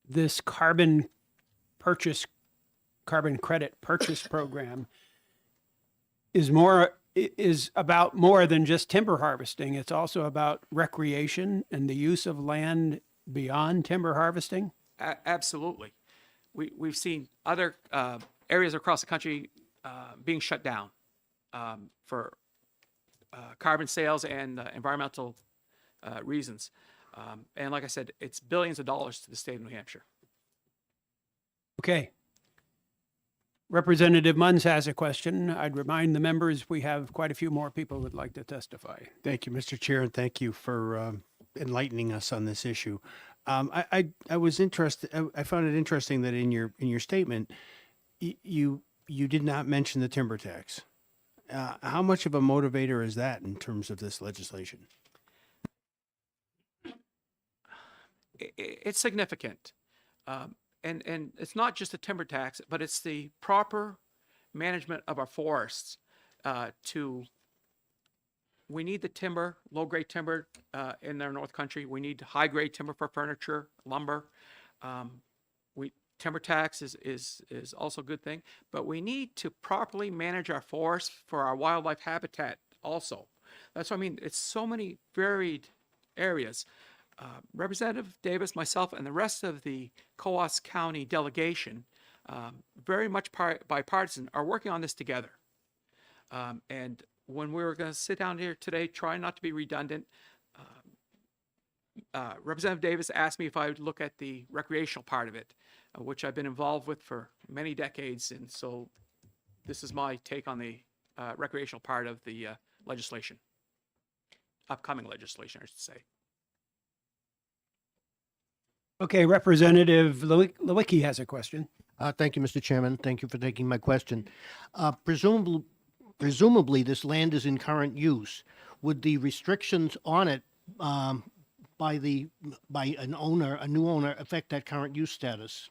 this carbon credit purchase program is about more than just timber harvesting? It's also about recreation and the use of land beyond timber harvesting? Absolutely. We've seen other areas across the country being shut down for carbon sales and environmental reasons. And like I said, it's billions of dollars to the state of New Hampshire. Okay. Representative Munns has a question. I'd remind the members we have quite a few more people who would like to testify. Thank you, Mr. Chair, and thank you for enlightening us on this issue. I was interested. I found it interesting that in your statement, you did not mention the timber tax. How much of a motivator is that in terms of this legislation? It's significant. And it's not just the timber tax, but it's the proper management of our forests. We need the timber, low-grade timber in our North Country. We need high-grade timber for furniture, lumber. Timber tax is also a good thing, but we need to properly manage our forests for our wildlife habitat also. That's what I mean. It's so many varied areas. Representative Davis, myself, and the rest of the Coos County delegation, very much bipartisan, are working on this together. And when we were going to sit down here today, try not to be redundant, Representative Davis asked me if I would look at the recreational part of it, which I've been involved with for many decades. And so this is my take on the recreational part of the legislation, upcoming legislation, I should say. Okay, Representative Lewicki has a question. Thank you, Mr. Chairman. Thank you for taking my question. Presumably, this land is in current use. Would the restrictions on it by a new owner, affect that current use status?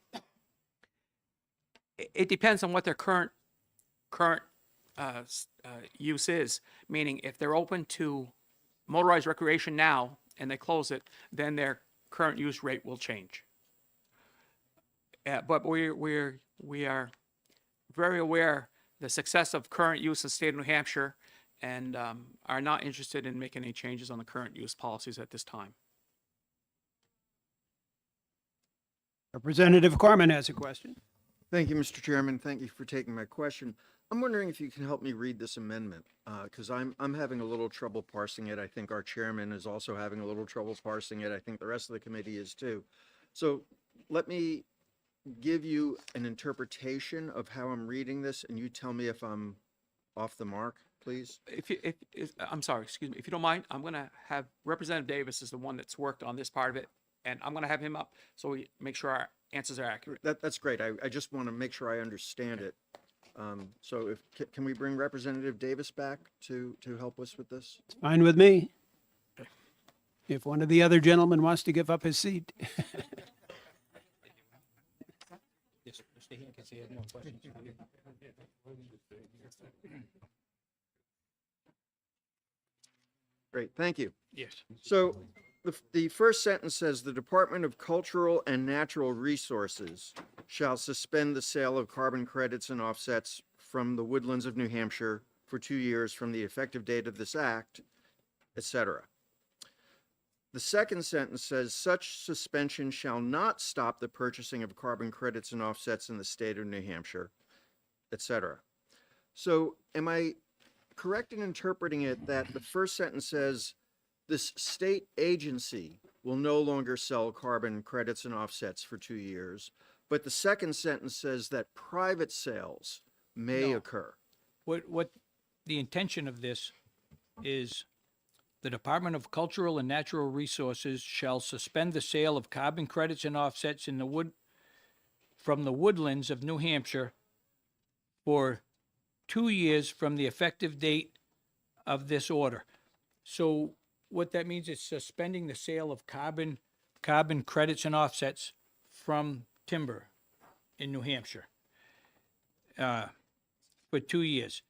It depends on what their current use is. Meaning, if they're open to motorized recreation now and they close it, then their current use rate will change. But we are very aware the success of current use in the state of New Hampshire, and are not interested in making any changes on the current use policies at this time. Representative Corman has a question. Thank you, Mr. Chairman. Thank you for taking my question. I'm wondering if you can help me read this amendment, because I'm having a little trouble parsing it. I think our chairman is also having a little trouble parsing it. I think the rest of the committee is too. So let me give you an interpretation of how I'm reading this, and you tell me if I'm off the mark, please. I'm sorry, excuse me. If you don't mind, I'm going to have Representative Davis is the one that's worked on this part of it, and I'm going to have him up so we make sure our answers are accurate. That's great. I just want to make sure I understand it. So can we bring Representative Davis back to help us with this? It's fine with me. If one of the other gentlemen wants to give up his seat. Great, thank you. Yes. So the first sentence says the Department of Cultural and Natural Resources shall suspend the sale of carbon credits and offsets from the woodlands of New Hampshire for 2 years from the effective date of this act, etc. The second sentence says such suspension shall not stop the purchasing of carbon credits and offsets in the state of New Hampshire, etc. So am I correct in interpreting it that the first sentence says this state agency will no longer sell carbon credits and offsets for 2 years, but the second sentence says that private sales may occur? What the intention of this is, the Department of Cultural and Natural Resources shall suspend the sale of carbon credits and offsets from the woodlands of New Hampshire for 2 years from the effective date of this order. So what that means is suspending the sale of carbon credits and offsets from timber in New Hampshire for 2 years.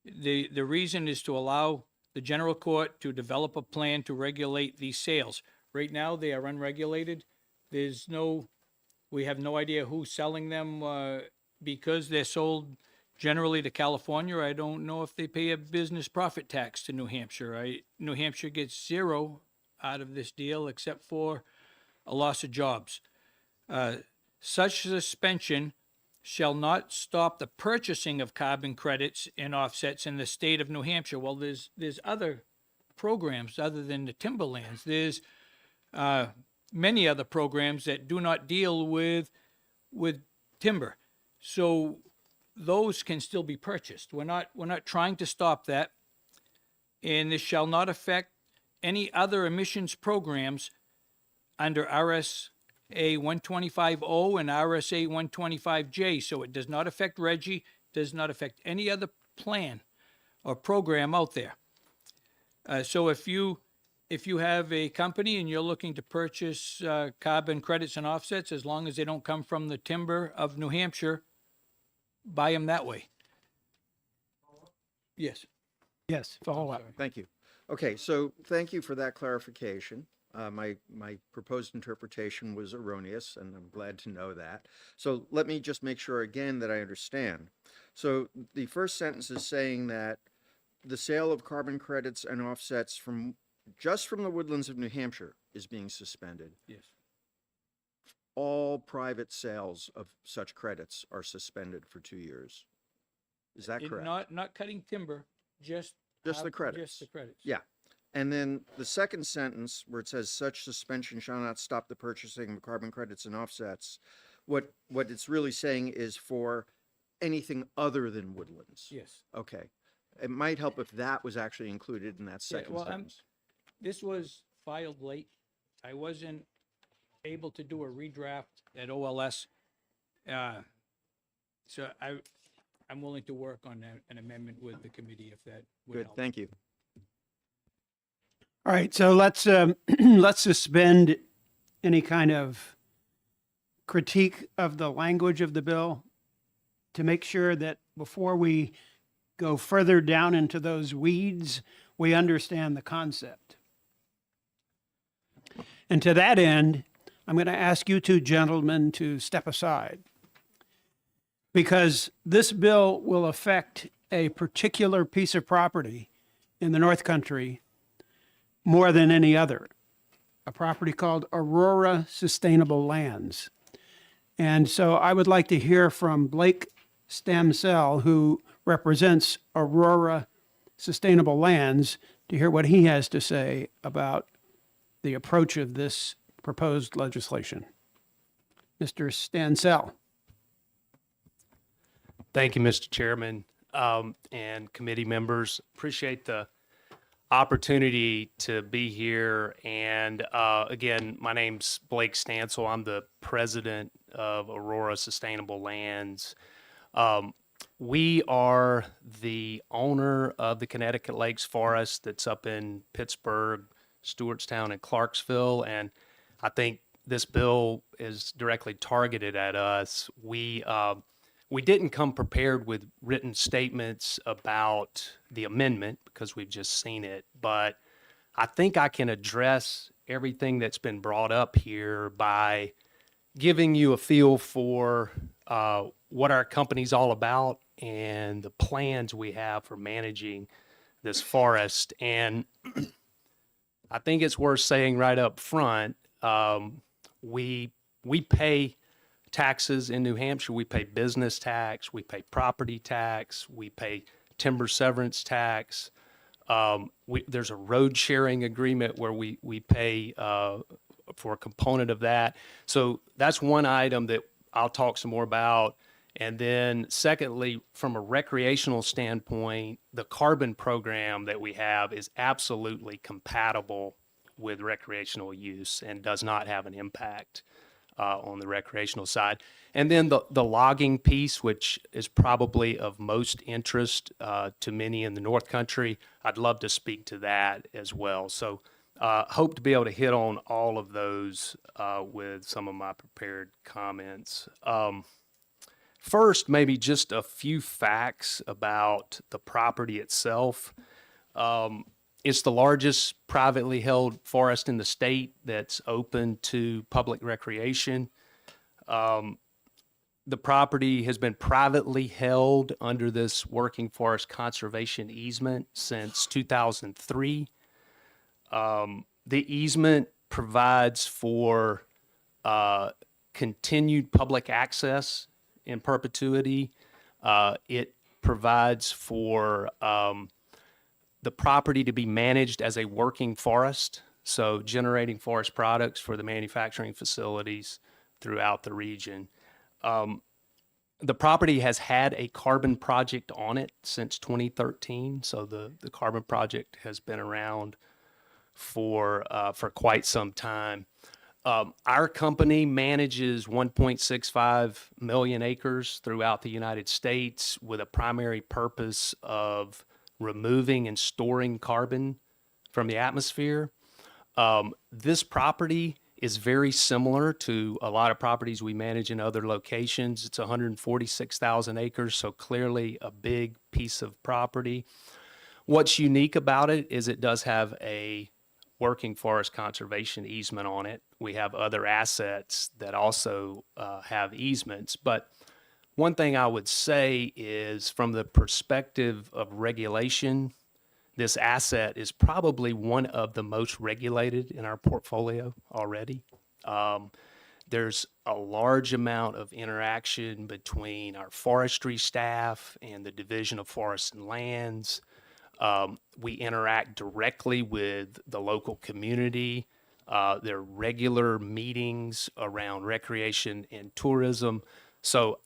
The reason is to allow the general court to develop a plan to regulate these sales. Right now, they are unregulated. We have no idea who's selling them because they're sold generally to California. I don't know if they pay a business profit tax to New Hampshire. New Hampshire gets zero out of this deal except for a loss of jobs. Such suspension shall not stop the purchasing of carbon credits and offsets in the state of New Hampshire. Well, there's other programs other than the timberlands. There's many other programs that do not deal with timber. So those can still be purchased. We're not trying to stop that. And this shall not affect any other emissions programs under RSA 125O and RSA 125J. So it does not affect RGGI, does not affect any other plan or program out there. So if you have a company and you're looking to purchase carbon credits and offsets, as long as they don't come from the timber of New Hampshire, buy them that way. Yes. Yes, follow up. Thank you. Okay, so thank you for that clarification. My proposed interpretation was erroneous, and I'm glad to know that. So let me just make sure again that I understand. So the first sentence is saying that the sale of carbon credits and offsets just from the woodlands of New Hampshire is being suspended. Yes. All private sales of such credits are suspended for 2 years. Is that correct? Not cutting timber, just the credits. Just the credits. Yeah. And then the second sentence where it says such suspension shall not stop the purchasing of carbon credits and offsets, what it's really saying is for anything other than woodlands. Yes. Okay. It might help if that was actually included in that second sentence. This was filed late. I wasn't able to do a redraft at OLS. So I'm willing to work on an amendment with the committee if that would Good, help. thank you. All right, so let's let's suspend any kind of critique of the language of the bill to make sure that before we go further down into those weeds, we understand the concept. And to that end, I'm going to ask you two gentlemen to step aside, because this bill will affect a particular piece of property in the North Country more than any other, a property called Aurora Sustainable Lands. And so I would like to hear from Blake Stamsell, who represents Aurora Sustainable Lands, to hear what he has to say about the approach of this proposed legislation. Mr. Stansell. Thank you, Mr. Chairman, and committee members. Appreciate the opportunity to be here. And again, my name's Blake Stansell. I'm the president of Aurora Sustainable Lands. We are the owner of the Connecticut Lakes Forest that's up in Pittsburgh, Stewartstown, and Clarksville. And I think this bill is directly targeted at us. We we didn't come prepared with written statements about the amendment because we've just seen it, but I think I can address everything that's been brought up here by giving you a feel for what our company's all about and the plans we have for managing this forest. And I think it's worth saying right up front, we pay taxes in New Hampshire. We pay business tax, we pay property tax, we pay timber severance tax. There's a road sharing agreement where we pay for a component of that. So that's one item that I'll talk some more about. And then secondly, from a recreational standpoint, the carbon program that we have is absolutely compatible with recreational use and does not have an impact on the recreational side. And then the logging piece, which is probably of most interest to many in the North Country, I'd love to speak to that as well. So hope to be able to hit on all of those with some of my prepared comments. First, maybe just a few facts about the property itself. It's the largest privately held forest in the state that's open to public recreation. The property has been privately held under this working forest conservation easement since 2003. The easement provides for continued public access in perpetuity. It provides for the property to be managed as a working forest, so generating forest products for the manufacturing facilities throughout the region. The property has had a carbon project on it since 2013, so the carbon project has been around for quite some time. Our company manages 1.65 million acres throughout the United States with a primary purpose of removing and storing carbon from the atmosphere. This property is very similar to a lot of properties we manage in other locations. It's 146,000 acres, so clearly a big piece of property. What's unique about it is it does have a working forest conservation easement on it. We have other assets that also have easements, but one thing I would say is from the perspective of regulation, this asset is probably one of the most regulated in our portfolio already. There's a large amount of interaction between our forestry staff and the Division of Forests and Lands. We interact directly with the local community. There are regular meetings around recreation and tourism. So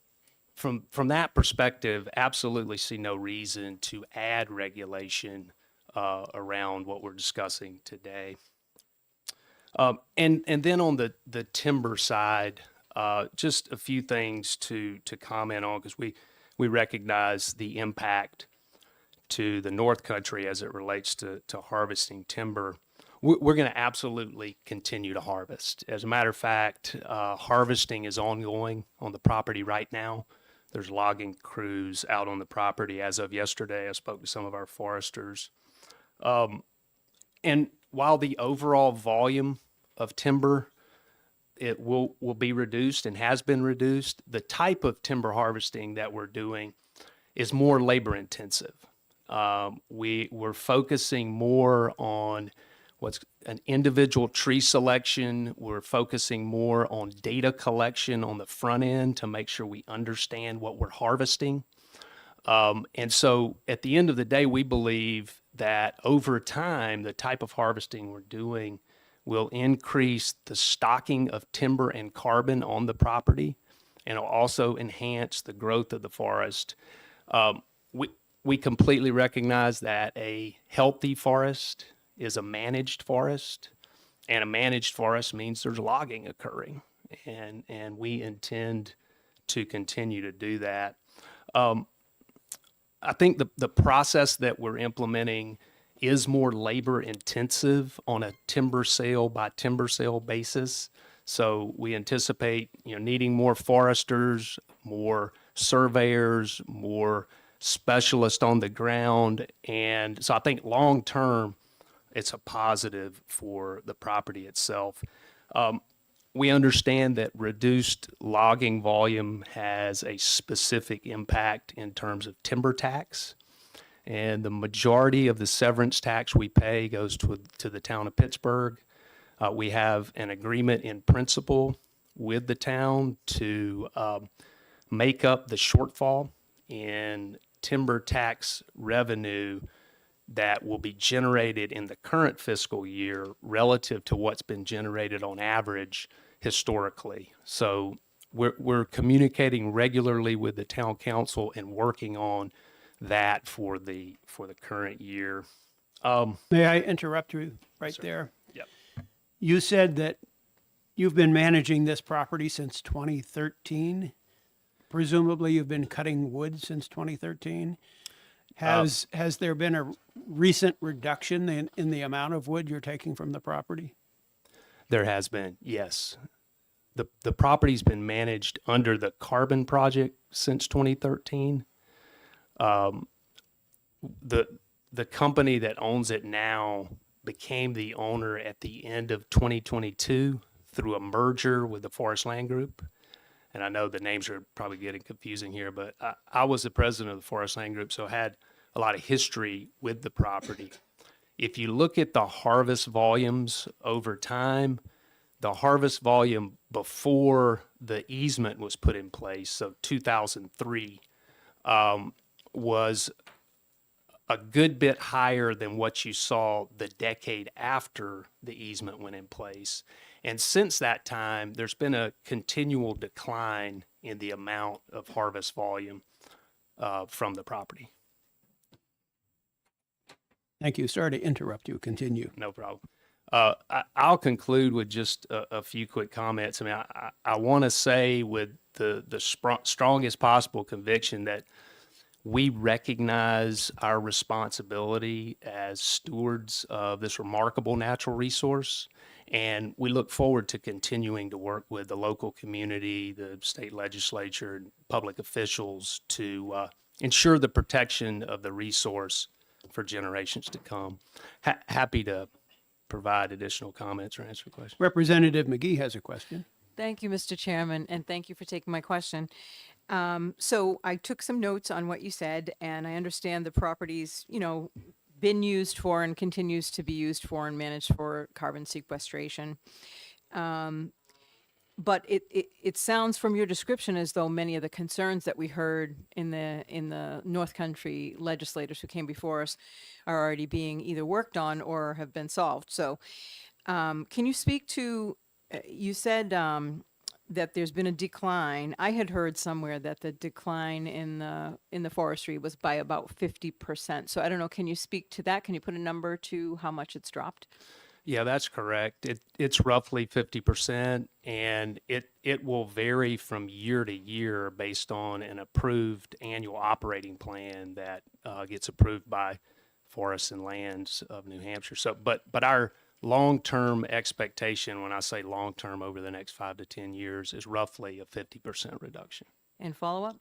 from that perspective, absolutely see no reason to add regulation around what we're discussing today. And then on the timber side, just a few things to comment on because we recognize the impact to the North Country as it relates to harvesting timber. We're going to absolutely continue to harvest. As a matter of fact, harvesting is ongoing on the property right now. There's logging crews out on the property. As of yesterday, I spoke to some of our foresters. And while the overall volume of timber, it will be reduced and has been reduced, the type of timber harvesting that we're doing is more labor intensive. We're focusing more on what's an individual tree selection. We're focusing more on data collection on the front end to make sure we understand what we're harvesting. And so at the end of the day, we believe that over time, the type of harvesting we're doing will increase the stocking of timber and carbon on the property, and it'll also enhance the growth of the forest. We completely recognize that a healthy forest is a managed forest, and a managed forest means there's logging occurring, and we intend to continue to do that. I think the process that we're implementing is more labor intensive on a timber sale by timber sale basis. So we anticipate needing more foresters, more surveyors, more specialists on the ground. And so I think long term, it's a positive for the property itself. We understand that reduced logging volume has a specific impact in terms of timber tax. And the majority of the severance tax we pay goes to the town of Pittsburgh. We have an agreement in principle with the town to make up the shortfall in timber tax revenue that will be generated in the current fiscal year relative to what's been generated on average historically. So we're communicating regularly with the town council and working on that for the current year. May I interrupt you right there? Yep. You said that you've been managing this property since 2013. Presumably, you've been cutting wood since 2013. Has there been a recent reduction in the amount of wood you're taking from the property? There has been, yes. The property's been managed under the Carbon Project since 2013. The company that owns it now became the owner at the end of 2022 through a merger with the Forest Land Group. And I know the names are probably getting confusing here, but I was the president of the Forest Land Group, so I had a lot of history with the property. If you look at the harvest volumes over time, the harvest volume before the easement was put in place, so 2003, was a good bit higher than what you saw the decade after the easement went in place. And since that time, there's been a continual decline in the amount of harvest volume from the property. Thank you. Sorry to interrupt you. Continue. No problem. I'll conclude with just a few quick comments. I mean, I want to say with the strongest possible conviction that we recognize our responsibility as stewards of this remarkable natural resource, and we look forward to continuing to work with the local community, the state legislature, and public officials to ensure the protection of the resource for generations to come. Happy to provide additional comments or answer questions. Representative McGee has a question. Thank you, Mr. Chairman, and thank you for taking my question. So I took some notes on what you said, and I understand the property's, been used for and continues to be used for and managed for carbon sequestration. But it sounds from your description as though many of the concerns that we heard in the North Country legislators who came before us are already being either worked on or have been solved. So can you speak to, you said that there's been a decline. I had heard somewhere that the decline in the forestry was by about 50%. So I don't know, can you speak to that? Can you put a number to how much it's dropped? Yeah, that's correct. It's roughly 50%, and it will vary from year to year based on an approved annual operating plan that gets approved by Forests and Lands of New Hampshire. So, but our long-term expectation, when I say long-term over the next 5 to 10 years, is roughly a 50% reduction. And follow-up?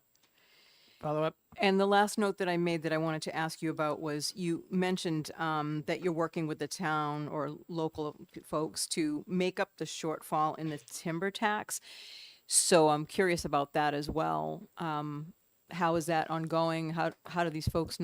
Follow-up? And the last note that I made that I wanted to ask you about was you mentioned that you're working with the town or local folks to make up the shortfall in the timber tax. So I'm curious about that as well. How is that ongoing? How do these folks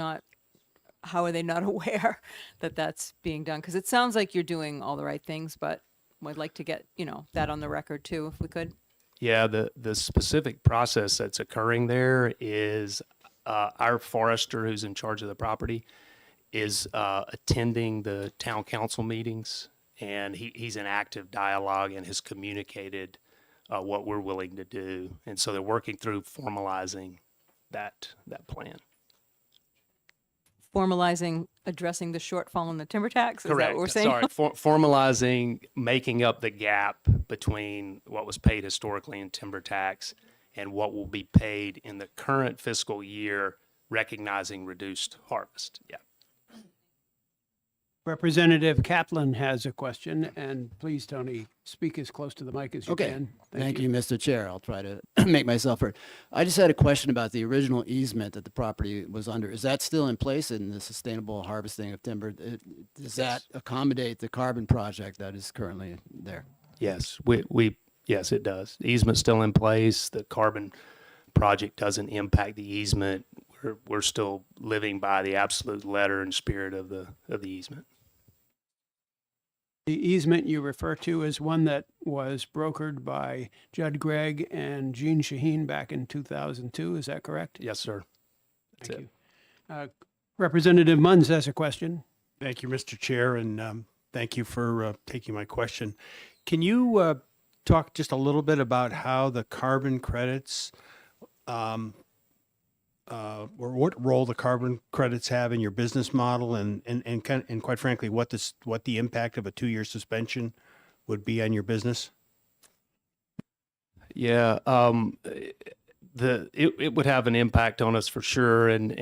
how are they not aware that that's being done? Because it sounds like you're doing all the right things, but I'd like to get, that on the record too, if we could. Yeah, the specific process that's occurring there is our forester who's in charge of the property is attending the town council meetings, and he's in active dialogue and has communicated what we're willing to do. And so they're working through formalizing that plan. Formalizing, addressing the shortfall in the timber tax? Is Correct. that what we're saying? Sorry, formalizing, making up the gap between what was paid historically in timber tax and what will be paid in the current fiscal year, recognizing reduced harvest. Yeah. Representative Kaplan has a question, and please, Tony, speak as close to the mic as you Okay. can. Thank you, Mr. Chair. I'll try to make myself heard. I just had a question about the original easement that the property was under. Is that still in place in the sustainable harvesting of timber? Does that accommodate the carbon project that is currently there? Yes, yes, it does. The easement's still in place. The carbon project doesn't impact the easement. We're still living by the absolute letter and spirit of the easement. The easement you refer to is one that was brokered by Judd Gregg and Gene Shaheen back in 2002. Is that correct? Yes, sir. That's Thank it. you. Representative Munns has a question. Thank you, Mr. Chair, and thank you for taking my question. Can you talk just a little bit about how the carbon credits, or what role the carbon credits have in your business model, and quite frankly, what the impact of a 2-year suspension would be on your business? Yeah, it would have an impact on us for sure, and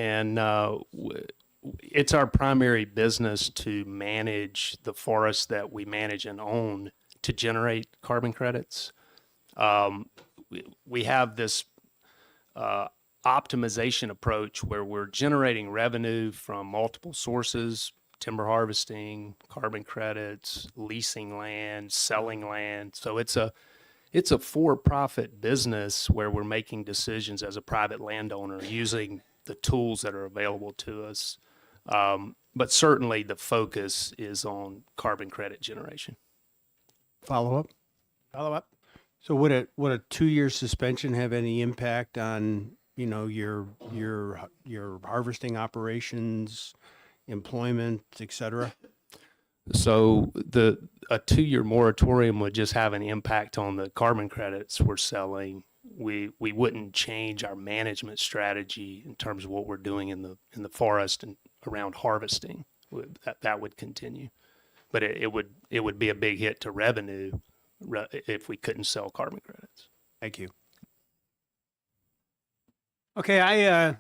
it's our primary business to manage the forests that we manage and own to generate carbon credits. We have this optimization approach where we're generating revenue from multiple sources: timber harvesting, carbon credits, leasing land, selling land. So it's a for-profit business where we're making decisions as a private landowner using the tools that are available to us. But certainly the focus is on carbon credit generation. Follow up. So would a 2-year suspension have any impact on, your harvesting operations, employment, et cetera? So a 2-year moratorium would just have an impact on the carbon credits we're selling. We wouldn't change our management strategy in terms of what we're doing in the forest and around harvesting. That would continue, but it would be a big hit to revenue if we couldn't sell carbon credits. Thank you. Okay, I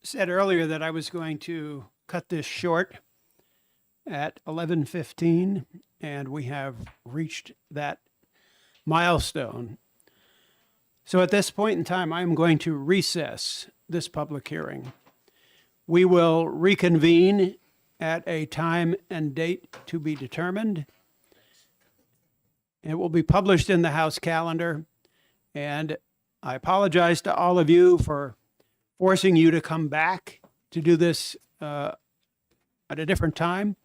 said earlier that I was going to cut this short at 11:15, and we have reached that milestone. So at this point in time, I'm going to recess this public hearing. We will reconvene at a time and date to be determined. It will be published in the House calendar, and I apologize to all of you for forcing you to come back to do this at a different time.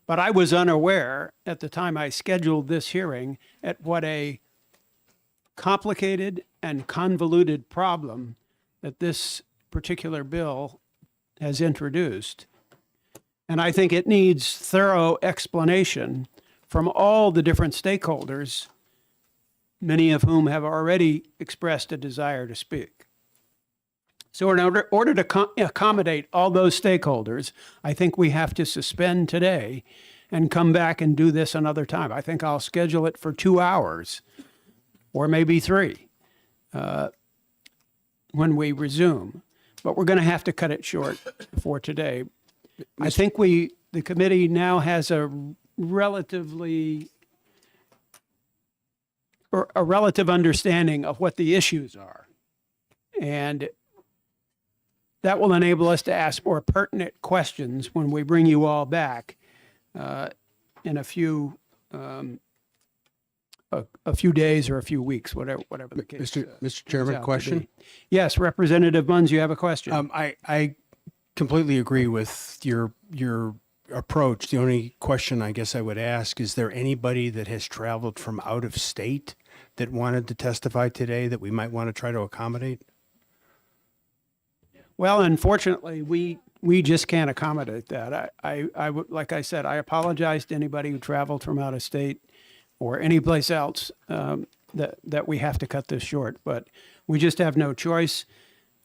But I was unaware at the time I scheduled this hearing at what a complicated and convoluted problem that this particular bill has introduced. And I think it needs thorough explanation from all the different stakeholders, many of whom have already expressed a desire to speak. So in order to accommodate all those stakeholders, I think we have to suspend today and come back and do this another time. I think I'll schedule it for 2 hours or maybe 3 when we resume. But we're going to have to cut it short for today. I think the committee now has a relative understanding of what the issues are. And that will enable us to ask more pertinent questions when we bring you all back in a few days or a few weeks, whatever the case. Mr. Chairman, out to question? be. Yes, Representative Munns, you have a question. I completely agree with your approach. The only question I guess I would ask, is there anybody that has traveled from out of state that wanted to testify today that we might want to try to accommodate? Well, unfortunately, we just can't accommodate that. I would, like I said, I apologize to anybody who traveled from out of state or any place else that we have to cut this short, but we just have no choice.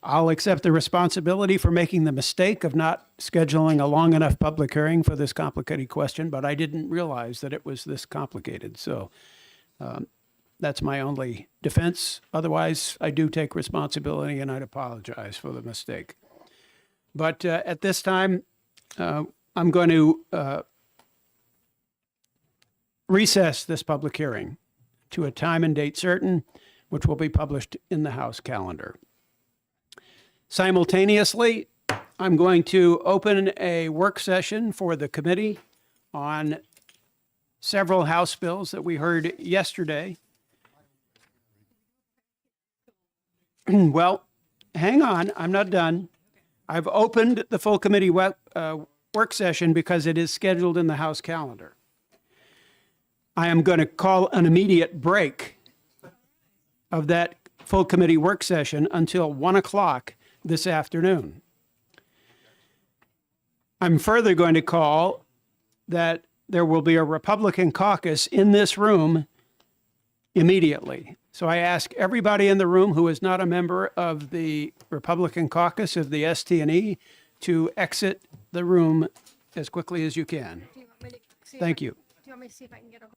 I'll accept the responsibility for making the mistake of not scheduling a long enough public hearing for this complicated question, but I didn't realize that it was this complicated. So that's my only defense. Otherwise, I do take responsibility and I'd apologize for the mistake. But at this time, I'm going to recess this public hearing to a time and date certain, which will be published in the House calendar. Simultaneously, I'm going to open a work session for the committee on several House bills that we heard yesterday. Well, hang on, I'm not done. I've opened the full committee work session because it is scheduled in the House calendar. I am going to call an immediate break of that full committee work session until 1 o'clock this afternoon. I'm further going to call that there will be a Republican caucus in this room immediately. So I ask everybody in the room who is not a member of the Republican caucus of the ST&E to exit the room as quickly as you can. Thank you. Do you want me to see if I can get a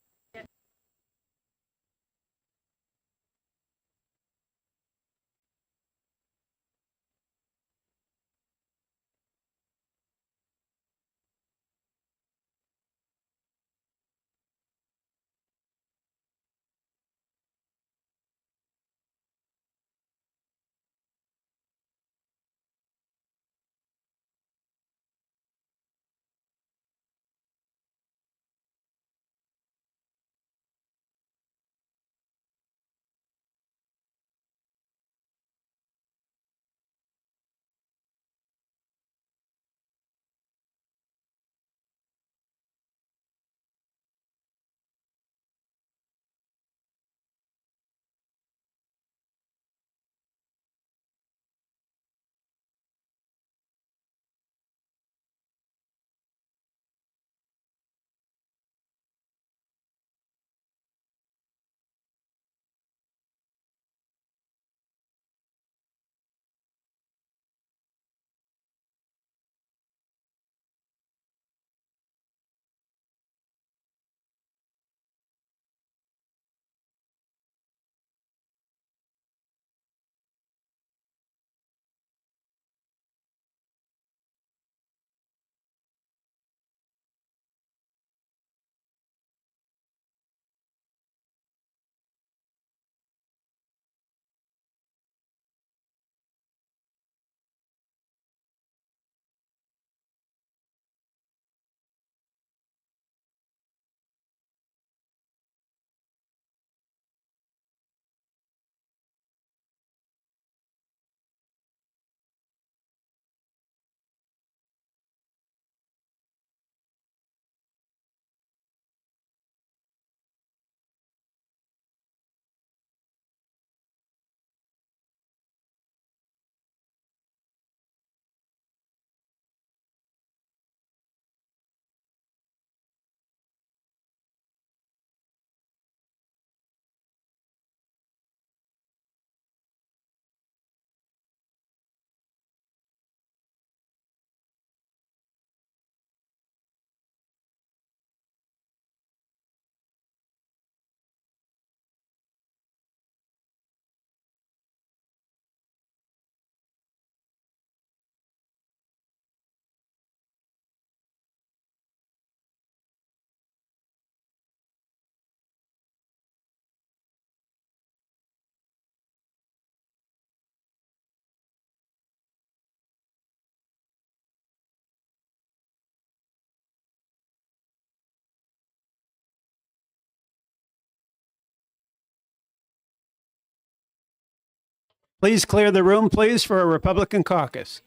Please clear the room, please, for a Republican caucus.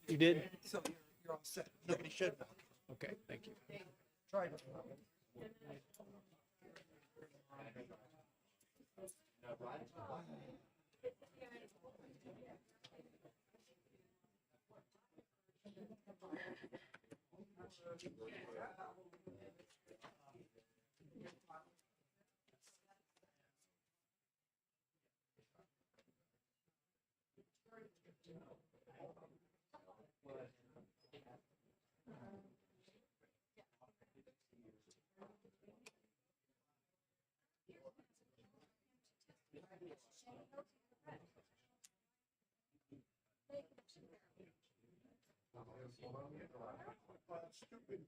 You did? So you're all set. Nobody should. Okay, thank you. Try Stupid.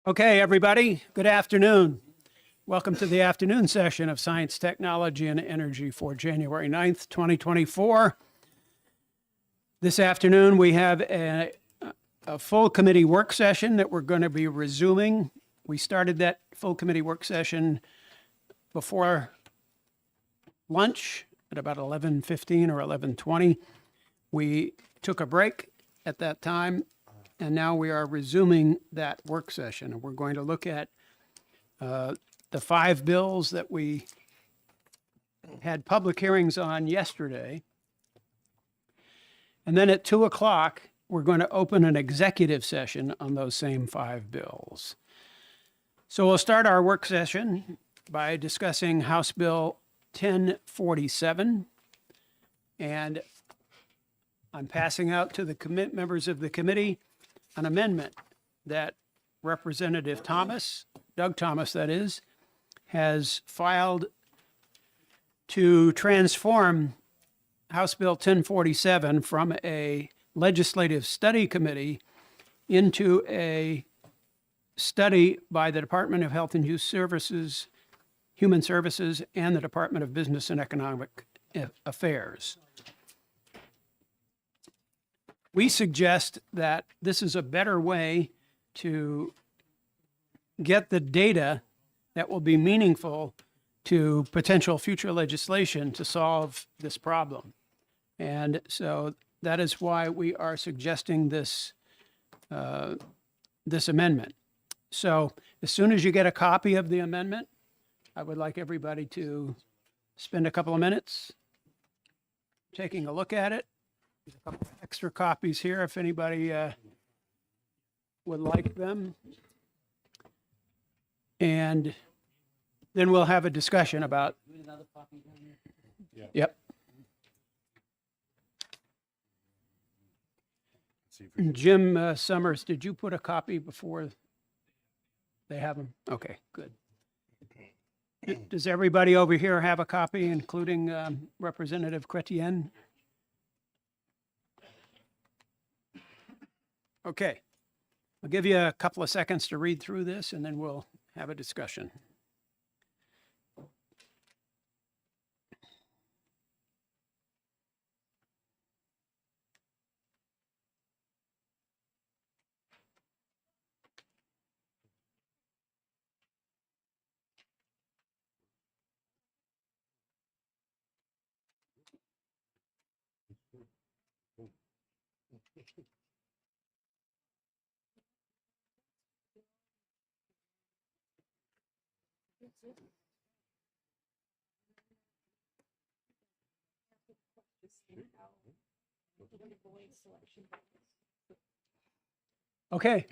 Okay, everybody, good afternoon. Welcome to the afternoon session of Science, Technology, and Energy for January 9th, 2024. This afternoon, we have a full committee work session that we're going to be resuming. We started that full committee work session before lunch at about 11:15 or 11:20. We took a break at that time, and now we are resuming that work session. And we're going to look at the 5 bills that we had public hearings on yesterday. And then at 2 o'clock, we're going to open an executive session on those same 5 bills. So we'll start our work session by discussing House Bill 1047. And I'm passing out to the members of the committee an amendment that Representative Thomas, Doug Thomas that is, has filed to transform House Bill 1047 from a legislative study committee into a study by the Department of Health and Human Services, and the Department of Business and Economic Affairs. We suggest that this is a better way to get the data that will be meaningful to potential future legislation to solve this problem. And so that is why we are suggesting this, this amendment. So as soon as you get a copy of the amendment, I would like everybody to spend a couple of minutes taking a look at it. There's a couple of extra copies here if anybody would like them. And then we'll have a discussion about. Yep. Jim Summers, did you put a copy before they have them? Okay, good. Does everybody over here have a copy, including Representative Chrétien? Okay. I'll give you a couple of seconds to read through this, and then we'll have a discussion. Okay,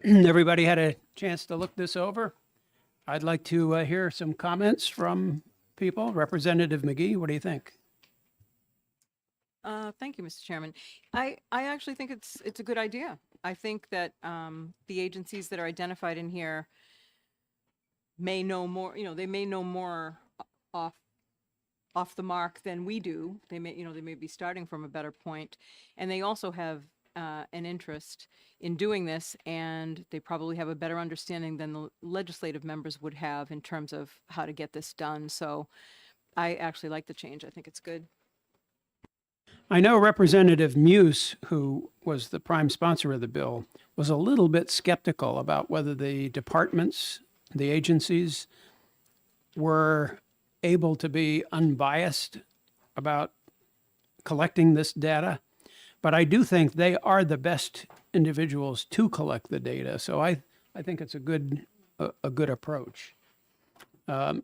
everybody had a chance to look this over. I'd like to hear some comments from people. Representative McGee, what do you think? Thank you, Mr. Chairman. I actually think it's a good idea. I think that the agencies that are identified in here may know more, they may know more off the mark than we do. They may be starting from a better point, and they also have an interest in doing this, and they probably have a better understanding than the legislative members would have in terms of how to get this done. So I actually like the change. I think it's good. I know Representative Muse, who was the prime sponsor of the bill, was a little bit skeptical about whether the departments, the agencies, were able to be unbiased about collecting this data. But I do think they are the best individuals to collect the data. So I think it's a good approach. I'd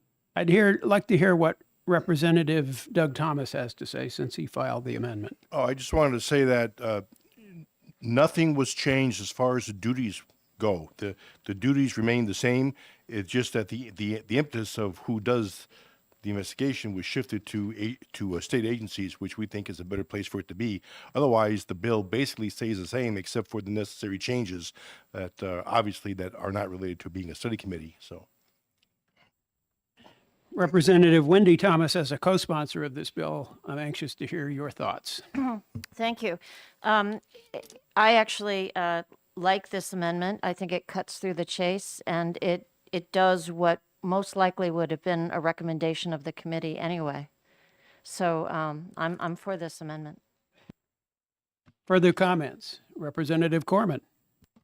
like to hear what Representative Doug Thomas has to say since he filed the amendment. Oh, I just wanted to say that nothing was changed as far as the duties go. The duties remain the same. It's just that the impetus of who does the investigation was shifted to state agencies, which we think is a better place for it to be. Otherwise, the bill basically stays the same, except for the necessary changes that obviously that are not related to being a study committee. So. Representative Wendy Thomas, as a co-sponsor of this bill, I'm anxious to hear your thoughts. Thank you. I actually like this amendment. I think it cuts through the chase, and it does what most likely would have been a recommendation of the committee anyway. So I'm for this amendment. Further comments? Representative Corman.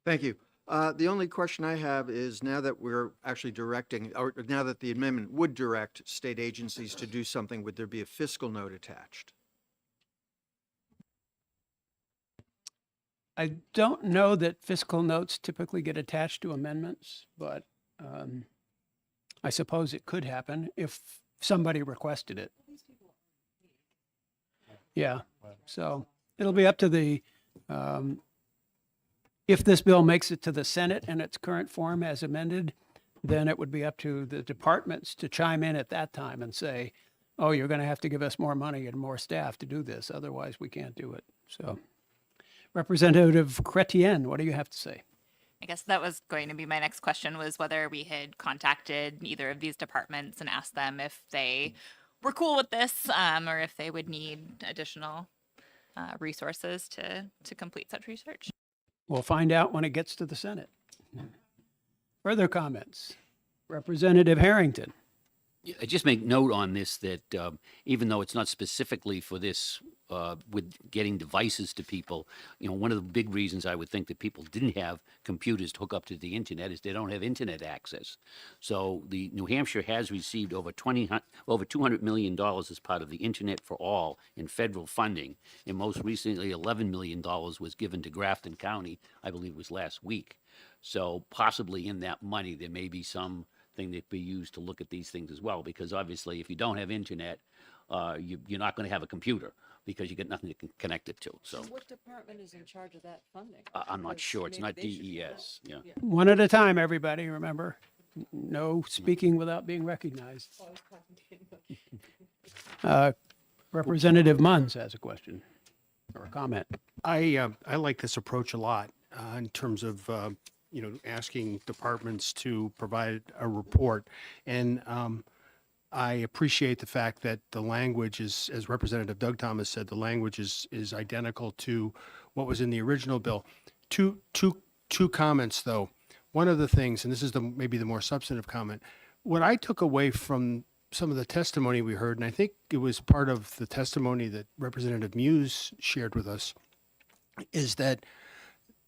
Thank you. The only question I have is now that we're actually directing, or now that the amendment would direct state agencies to do something, would there be a fiscal note attached? I don't know that fiscal notes typically get attached to amendments, but I suppose it could happen if somebody requested it. Yeah, so it'll be up to the, if this bill makes it to the Senate in its current form as amended, then it would be up to the departments to chime in at that time and say, oh, you're going to have to give us more money and more staff to do this. Otherwise, we can't do it. So Representative Chrétien, what do you have to say? I guess that was going to be my next question, was whether we had contacted either of these departments and asked them if they were cool with this, or if they would need additional resources to complete such research. We'll find out when it gets to the Senate. Further comments? Representative Harrington. I just make note on this that even though it's not specifically for this, with getting devices to people, one of the big reasons I would think that people didn't have computers to hook up to the internet is they don't have internet access. So the New Hampshire has received over $200 million as part of the Internet for All in federal funding, and most recently $11 million was given to Grafton County, I believe it was last week. So possibly in that money there may be some thing that be used to look at these things as well, because obviously if you don't have internet, you're not going to have a computer because you get nothing to connect it to. So What department is in charge of that funding? I'm not Because sure. It's maybe not they should DES. Yeah. One at a time, everybody, remember? No speaking without being recognized. Representative Munns has a question or a comment. I like this approach a lot in terms of asking departments to provide a report, and I appreciate the fact that the language is, as Representative Doug Thomas said, the language is identical to what was in the original bill. Two comments though. One of the things, and this is maybe the more substantive comment, what I took away from some of the testimony we heard, and I think it was part of the testimony that Representative Muse shared with us, is that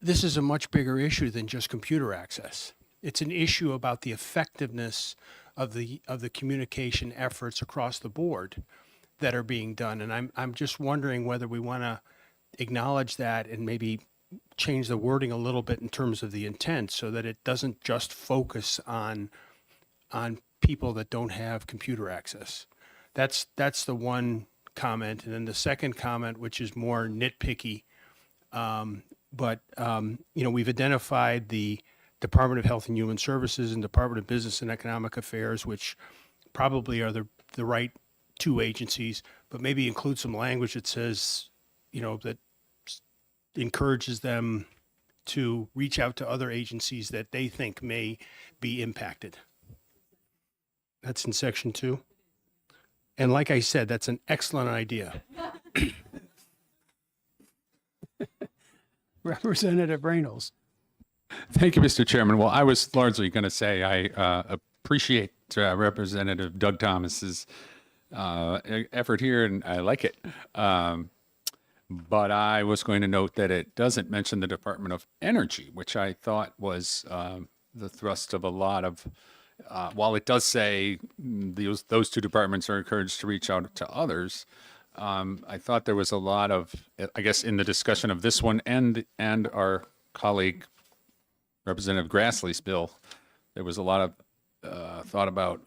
this is a much bigger issue than just computer access. It's an issue about the effectiveness of the communication efforts across the board that are being done. And I'm just wondering whether we want to acknowledge that and maybe change the wording a little bit in terms of the intent so that it doesn't just focus on people that don't have computer access. That's the one comment. And then the second comment, which is more nitpicky, but we've identified the Department of Health and Human Services and Department of Business and Economic Affairs, which probably are the right two agencies, but maybe include some language that says, that encourages them to reach out to other agencies that they think may be impacted. That's in section 2. And like I said, that's an excellent idea. Representative Reynolds. Thank you, Mr. Chairman. Well, I was largely going to say I appreciate Representative Doug Thomas's effort here, and I like it. But I was going to note that it doesn't mention the Department of Energy, which I thought was the thrust of a lot of, while it does say those two departments are encouraged to reach out to others, I thought there was a lot of, I guess, in the discussion of this one and our colleague Representative Grassley's bill, there was a lot of thought about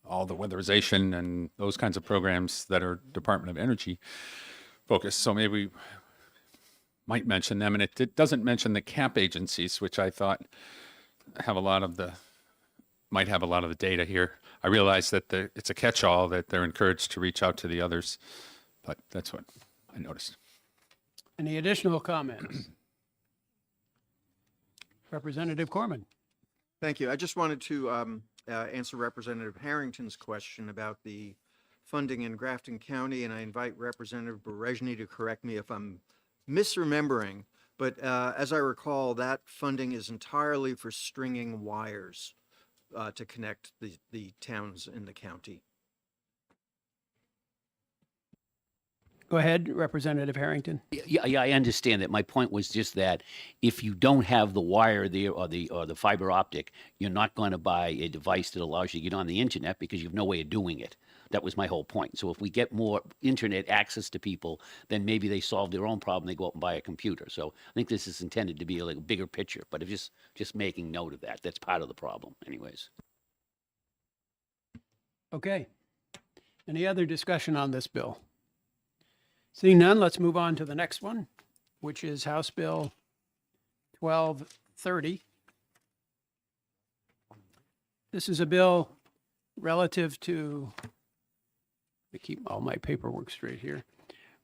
all the weatherization and those kinds of programs that are Department of Energy focused. So maybe we might mention them. And it doesn't mention the CAP agencies, which I thought might have a lot of the data here. I realize that it's a catch-all, that they're encouraged to reach out to the others, but that's what I noticed. Any additional comments? Representative Corman. Thank you. I just wanted to answer Representative Harrington's question about the funding in Grafton County, and I invite Representative Berejny to correct me if I'm misremembering, But as I recall, that funding is entirely for stringing wires to connect the towns in the county. Go ahead, Representative Harrington. Yeah, I understand that. My point was just that if you don't have the wire there or the fiber optic, you're not going to buy a device that allows you to get on the internet because you have no way of doing it. That was my whole point. So if we get more internet access to people, then maybe they solve their own problem. They go out and buy a computer. So I think this is intended to be like a bigger picture, but if just making note of that. That's part of the problem anyways. Okay. Any other discussion on this bill? Seeing none, let's move on to the next one, which is House Bill 1230. This is a bill relative to, let me keep all my paperwork straight here,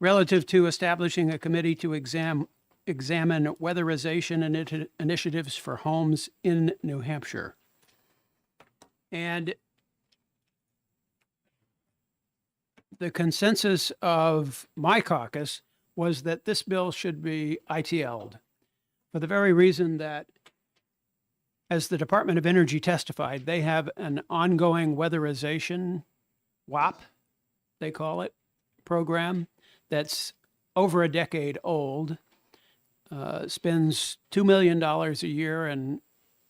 relative to establishing a committee to examine weatherization initiatives for homes in New Hampshire. And the consensus of my caucus was that this bill should be ITL'd for the very reason that, as the Department of Energy testified, they have an ongoing weatherization, WAP, they call it, program that's over a decade old, spends $2 million a year, and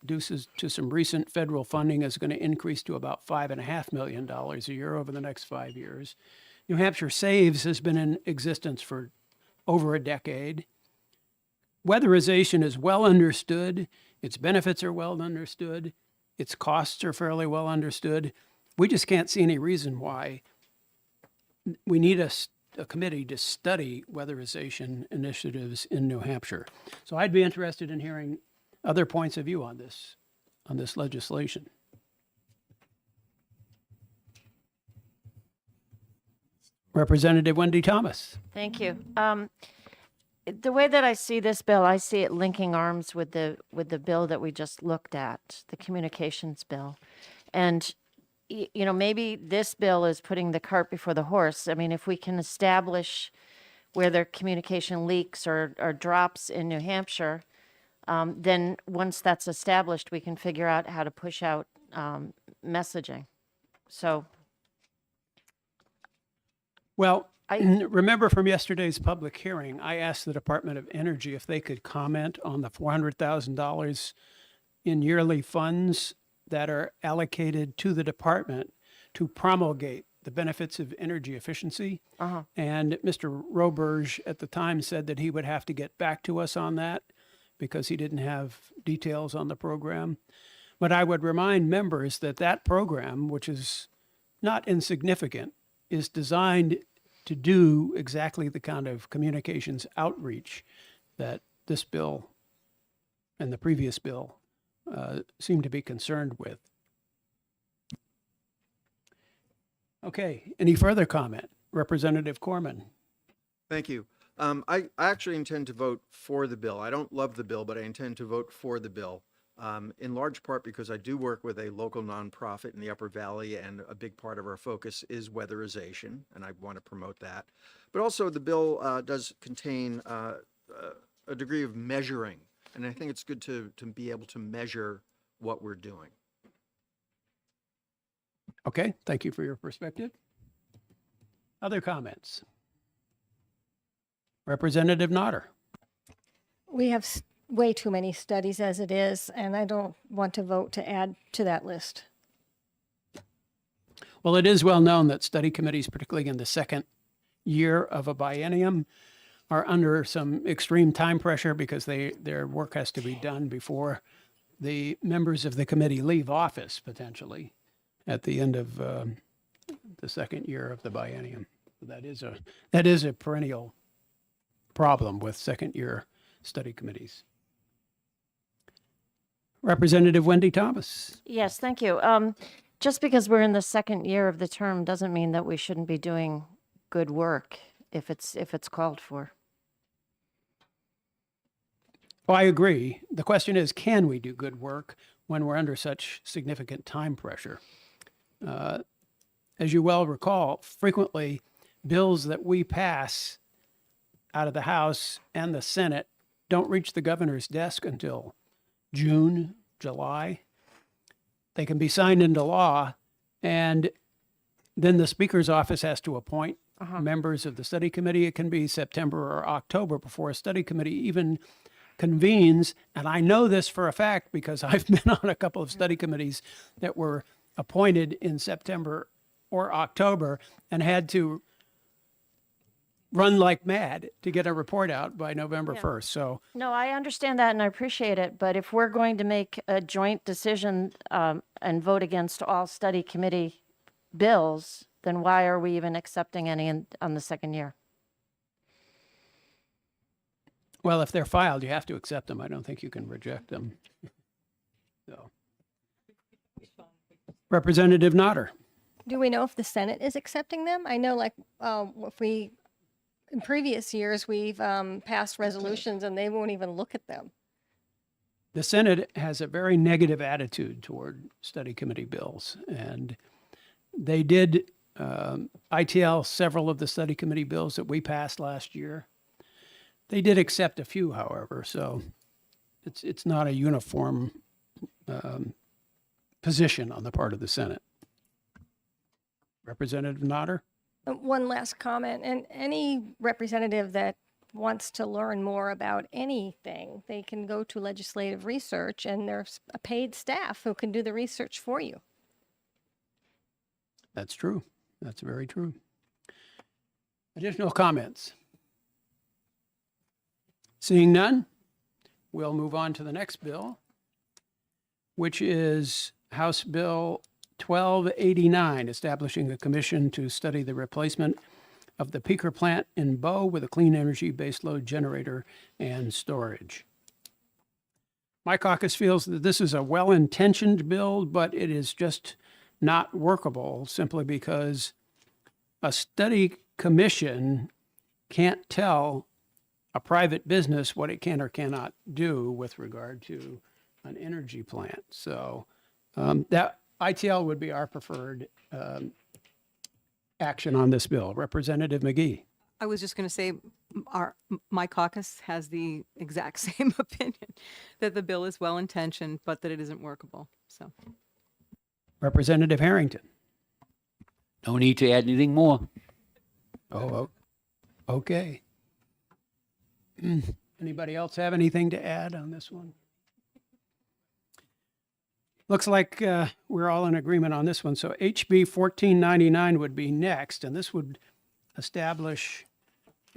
due to some recent federal funding is going to increase to about $5.5 million a year over the next 5 years. New Hampshire Saves has been in existence for over a decade. Weatherization is well understood. Its benefits are well understood. Its costs are fairly well understood. We just can't see any reason why we need a committee to study weatherization initiatives in New Hampshire. So I'd be interested in hearing other points of view on this legislation. Representative Wendy Thomas. Thank you. The way that I see this bill, I see it linking arms with the bill that we just looked at, the communications bill. And you know, maybe this bill is putting the cart before the horse. I mean, if we can establish where there are communication leaks or drops in New Hampshire, then once that's established, we can figure out how to push out messaging. So, well, remember from yesterday's public hearing, I asked the Department of Energy if they could comment on the $400,000 in yearly funds that are allocated to the department to promulgate the benefits of energy efficiency. And Mr. Roberge at the time said that he would have to get back to us on that because he didn't have details on the program. But I would remind members that that program, which is not insignificant, is designed to do exactly the kind of communications outreach that this bill and the previous bill seem to be concerned with. Okay, any further comment? Representative Corman. Thank you. I actually intend to vote for the bill. I don't love the bill, but I intend to vote for the bill. In large part because I do work with a local nonprofit in the Upper Valley, and a big part of our focus is weatherization, and I want to promote that. But also the bill does contain a degree of measuring, and I think it's good to be able to measure what we're doing. Okay, thank you for your perspective. Other comments? Representative Notter. We have way too many studies as it is, and I don't want to vote to add to that list. Well, it is well known that study committees, particularly in the second year of a biennium, are under some extreme time pressure because their work has to be done before the members of the committee leave office, potentially, at the end of the second year of the biennium. That is a perennial problem with second-year study committees. Representative Wendy Thomas. yes, thank you. Just because we're in the second year of the term doesn't mean that we shouldn't be doing good work if it's called for. Well, I agree. The question is, can we do good work when we're under such significant time pressure? As you well recall, frequently bills that we pass out of the House and the Senate don't reach the governor's desk until June, July. They can be signed into law, and then the speaker's office has to appoint members of the study committee. It can be September or October before a study committee even convenes. And I know this for a fact because I've been on a couple of study committees that were appointed in September or October and had to run like mad to get a report out by November 1st. So No, I understand that and I appreciate it, but if we're going to make a joint decision and vote against all study committee bills, then why are we even accepting any on the second year? well, if they're filed, you have to accept them. I don't think you can reject them. So. Representative Nodder. Do we know if the Senate is accepting them? I know, like, if we, in previous years, we've passed resolutions and they won't even look at them. The Senate has a very negative attitude toward study committee bills, and they did ITL several of the study committee bills that we passed last year. They did accept a few, however, so it's not a uniform position on the part of the Senate. Representative Nodder? One last comment, and any representative that wants to learn more about anything, they can go to legislative research, and there's a paid staff who can do the research for you. That's true. That's very true. Additional comments? Seeing none, we'll move on to the next bill, which is House Bill 1289, establishing a commission to study the replacement of the peaker plant in Bow with a clean energy baseload generator and storage. My caucus feels that this is a well-intentioned bill, but it is just not workable simply because a study commission can't tell a private business what it can or cannot do with regard to an energy plant. So that ITL would be our preferred action on this bill. Representative McGee. I was just going to say, my caucus has the exact same opinion, that the bill is well-intentioned, but that it isn't workable. So, Representative Harrington. No need to add anything more. Oh, okay. Anybody else have anything to add on this one? Looks like we're all in agreement on this one. So HB 1499 would be next, and this would establish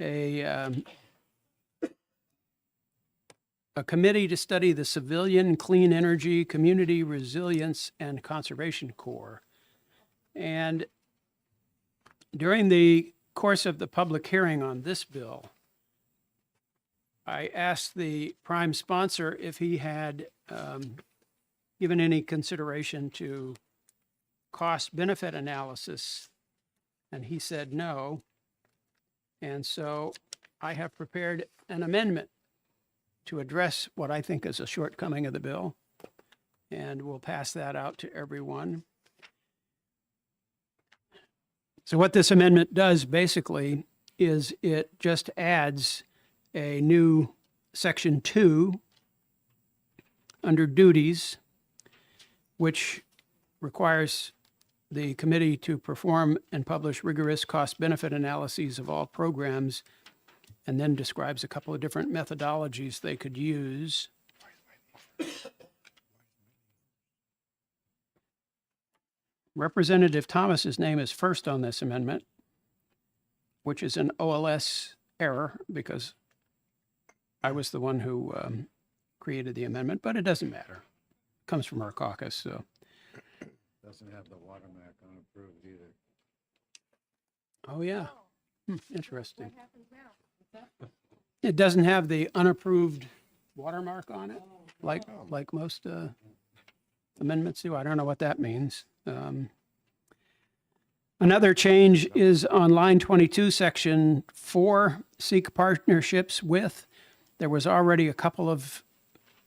a committee to study the Civilian Clean Energy, Community Resilience, and Conservation Corps. And during the course of the public hearing on this bill, I asked the prime sponsor if he had given any consideration to cost-benefit analysis, and he said no. And so I have prepared an amendment to address what I think is a shortcoming of the bill, and we'll pass that out to everyone. So what this amendment does basically is it just adds a new section 2 under duties, which requires the committee to perform and publish rigorous cost-benefit analyses of all programs, and then describes a couple of different methodologies they could use. Representative Thomas's name is first on this amendment, which is an OLS error because I was the one who created the amendment, but it doesn't matter. It comes from our caucus, so. Doesn't have the watermark unapproved either. Oh, yeah. Interesting. It doesn't have the unapproved watermark on it, like most amendments do. I don't know what that means. Another change is on line 22, section 4, seek partnerships with. There was already a couple of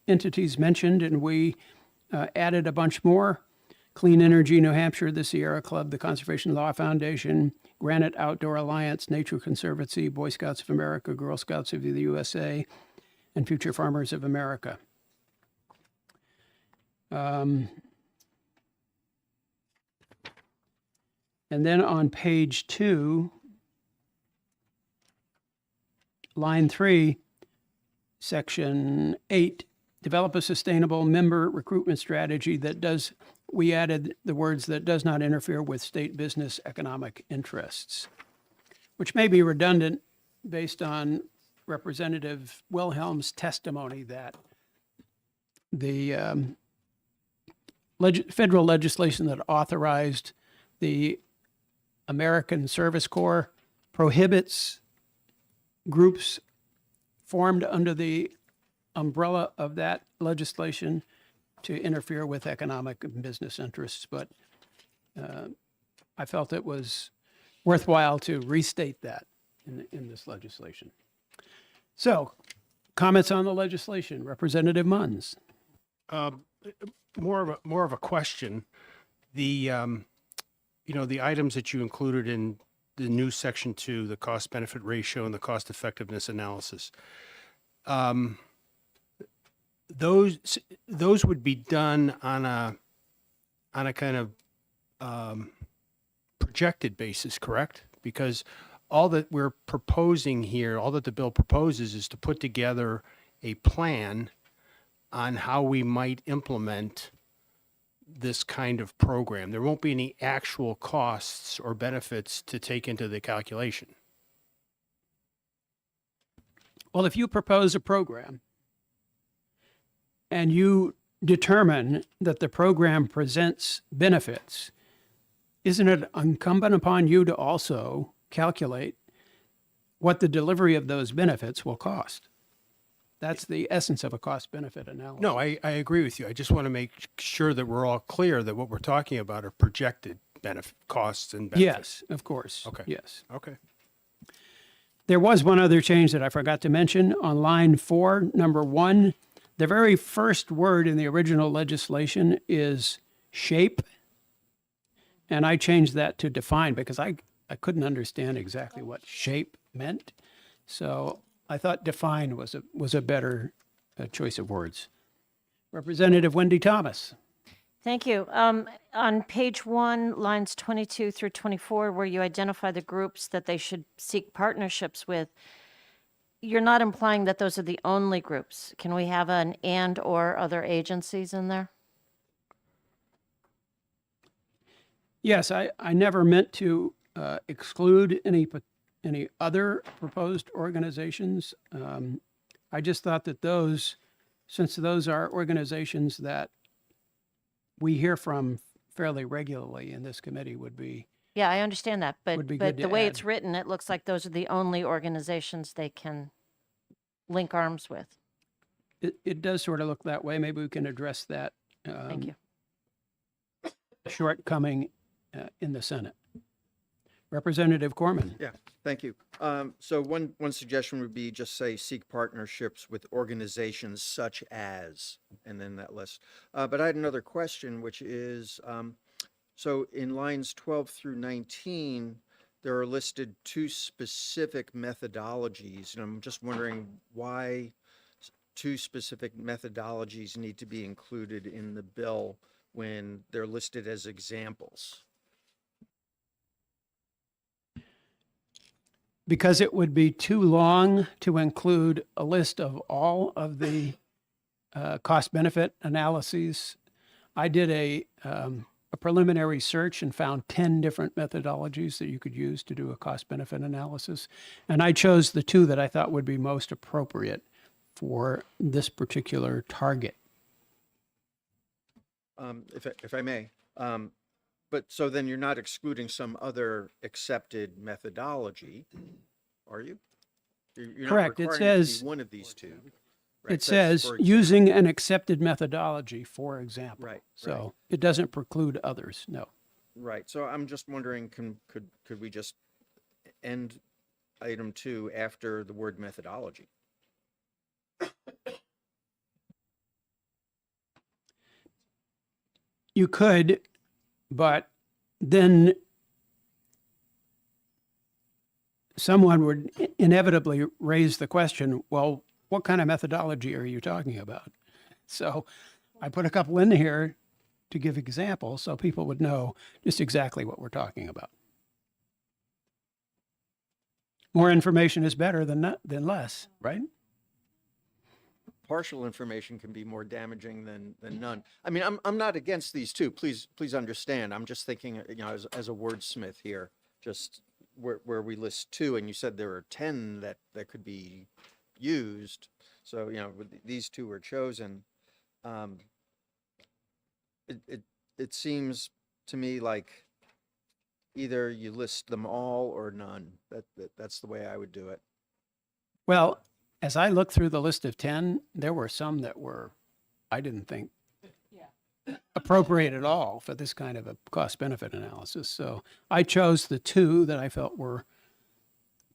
entities mentioned, and we added a bunch more. Clean Energy New Hampshire, the Sierra Club, the Conservation Law Foundation, Granite Outdoor Alliance, Nature Conservancy, Boy Scouts of America, Girl Scouts of the USA, and Future Farmers of America. And then on page 2, line 3, section 8, develop a sustainable member recruitment strategy we added the words that does not interfere with state business economic interests, which may be redundant based on Representative Wilhelm's testimony that the federal legislation that authorized the American Service Corps prohibits groups formed under the umbrella of that legislation to interfere with economic and business interests. But I felt it was worthwhile to restate that in this legislation. So, comments on the legislation, Representative Munns. More of a question. The the items that you included in the new section 2, the cost benefit ratio and the cost effectiveness analysis. Those would be done on a kind of projected basis, correct? Because all that we're proposing here, all that the bill proposes, is to put together a plan on how we might implement this kind of program. There won't be any actual costs or benefits to take into the calculation. Well, if you propose a program and you determine that the program presents benefits, isn't it incumbent upon you to also calculate what the delivery of those benefits will cost? That's the essence of a cost-benefit analysis. No, I agree with you. I just want to make sure that we're all clear that what we're talking about are projected benefit costs and benefits. Yes, of course. Okay. Yes. Okay. There was one other change that I forgot to mention on line 4, number 1. The very first word in the original legislation is shape. And I changed that to define because I couldn't understand exactly what shape meant. So I thought define was a better choice of words. Representative Wendy Thomas. Thank you. On page 1, lines 22 through 24, where you identify the groups that they should seek partnerships with, you're not implying that those are the only groups. Can we have an and or other agencies in there? Yes, I never meant to exclude any other proposed organizations. I just thought that since those are organizations that we hear from fairly regularly in this committee would be. Yeah, I understand that, Would be but good the to way add. it's written, it looks like those are the only organizations they can link arms with. It does sort of look that way. Maybe we can address that Thank you. shortcoming in the Senate. Representative Corman. Yeah, thank you. So one suggestion would be just say seek partnerships with organizations such as, and then that list. But I had another question, which is, so in lines 12 through 19, there are listed 2 specific methodologies, and I'm just wondering why 2 specific methodologies need to be included in the bill when they're listed as examples. Because it would be too long to include a list of all of the cost-benefit analyses. I did a preliminary search and found 10 different methodologies that you could use to do a cost-benefit analysis. And I chose the 2 that I thought would be most appropriate for this particular target. If I may, but so then you're not excluding some other accepted methodology, are you? You're not Correct. It requiring it to be says- one of these 2. right? It says for using an accepted methodology, for example. Right, So it doesn't preclude others, no. Right, so I'm just wondering, could we just end item 2 after the word methodology? You could, but then someone would inevitably raise the question, well, what kind of methodology are you talking about? So I put a couple in here to give examples so people would know just exactly what we're talking about. More information is better than less, right? Partial information can be more damaging than none. I mean, I'm not against these two. Please understand. I'm just thinking, you know, as a wordsmith here, just where we list two, and you said there are 10 that could be used. So, you know, these two were chosen. It seems to me like either you list them all or none. That's the way I would do it. Well, as I looked through the list of 10, there were some that were, I didn't think appropriate at all for this kind of a cost benefit analysis. So I chose the two that I felt were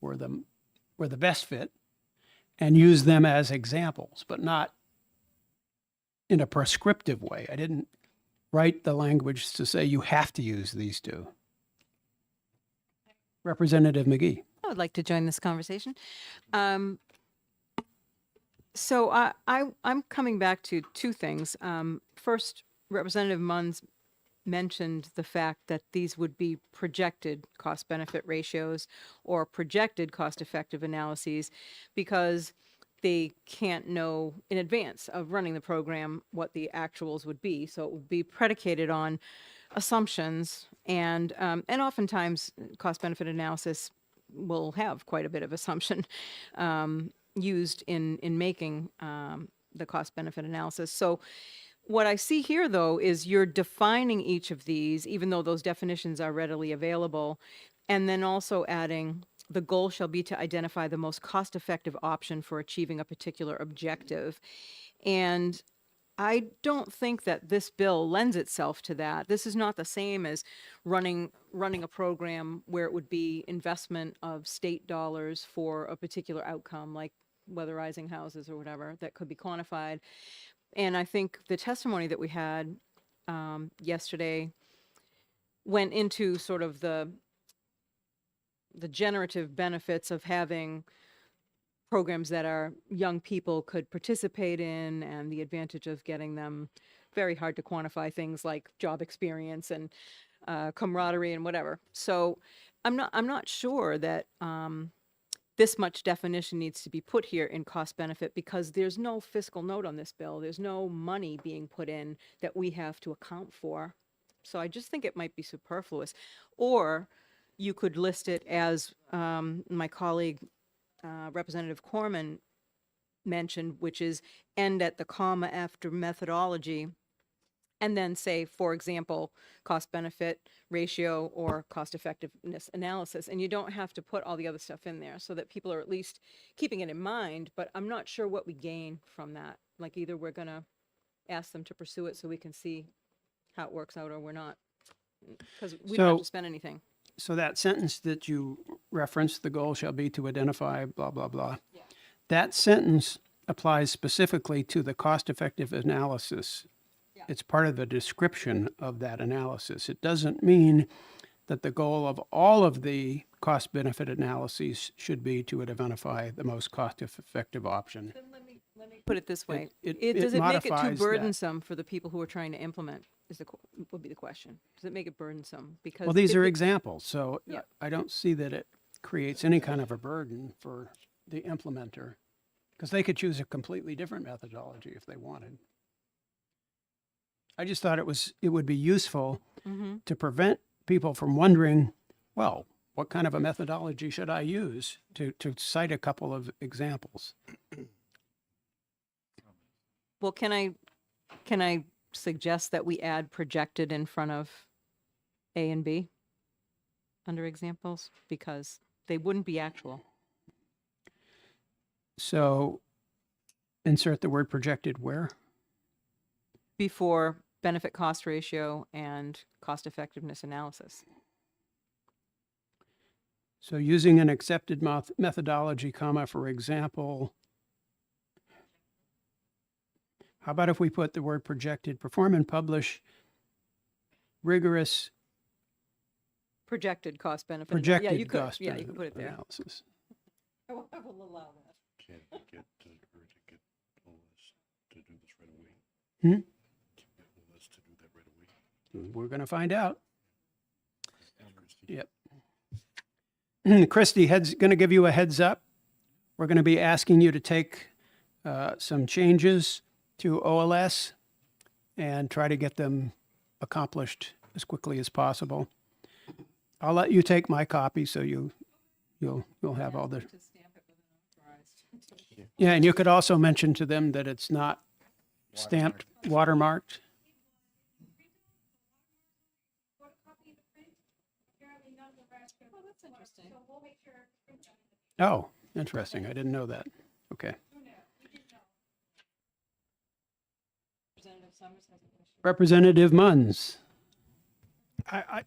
the best fit and used them as examples, but not in a prescriptive way. I didn't write the language to say you have to use these two. Representative McGee. I would like to join this conversation. So I'm coming back to two things. First, Representative Munns mentioned the fact that these would be projected cost-benefit ratios or projected cost-effective analyses because they can't know in advance of running the program what the actuals would be. So it would be predicated on assumptions, and oftentimes cost-benefit analysis will have quite a bit of assumption used in making the cost-benefit analysis. So what I see here, though, is you're defining each of these, even though those definitions are readily available, and then also adding the goal shall be to identify the most cost-effective option for achieving a particular objective. And I don't think that this bill lends itself to that. This is not the same as running a program where it would be investment of state dollars for a particular outcome, like weatherizing houses or whatever, that could be quantified. And I think the testimony that we had yesterday went into sort of the generative benefits of having programs that our young people could participate in, and the advantage of getting them very hard to quantify things like job experience and camaraderie and whatever. So I'm not sure that this much definition needs to be put here in cost benefit, because there's no fiscal note on this bill. There's no money being put in that we have to account for. So I just think it might be superfluous. Or you could list it as my colleague, Representative Corman mentioned, which is end at the comma after methodology, and then say, for example, cost benefit ratio or cost effectiveness analysis. And you don't have to put all the other stuff in there, so that people are at least keeping it in mind. But I'm not sure what we gain from that. Like, either we're going to ask them to pursue it so we can see how it works out, or we're not, because we don't have to spend anything. So that sentence that you referenced, the goal shall be to identify blah, blah, blah. Yeah. That sentence applies specifically to the cost-effective analysis. Yeah. It's part of the description of that analysis. It doesn't mean that the goal of all of the cost-benefit analyses should be to identify the most cost-effective option. Then let me put it this way. Does it it make it too modifies that. burdensome for the people who are trying to implement? Would be the question. Does it make it burdensome? Because Well, these if are it- examples, so Yeah. I don't see that it creates any kind of a burden for the implementer, because they could choose a completely different methodology if they wanted. I just thought it would be useful Mhm. to prevent people from wondering, well, what kind of a methodology should I use, to cite a couple of examples. Well, can I suggest that we add projected in front of A and B under examples, because they wouldn't be actual. So insert the word projected where? Before benefit cost ratio and cost effectiveness analysis. So using an accepted methodology, comma, for example, how about if we put the word projected, perform and publish rigorous Projected cost benefit. projected Yeah, you could. cost Yeah, you could benefit put it there. analysis. I will allow that. Can't get to We're going to find out. Yep. Christie, going to give you a heads up. We're going to be asking you to take some changes to OLS and try to get them accomplished as quickly as possible. I'll let you take my copy so you'll have all the. Yeah, and you could also mention to them that it's not stamped, watermarked. Oh, interesting. I didn't know that. Okay. Representative Munns. I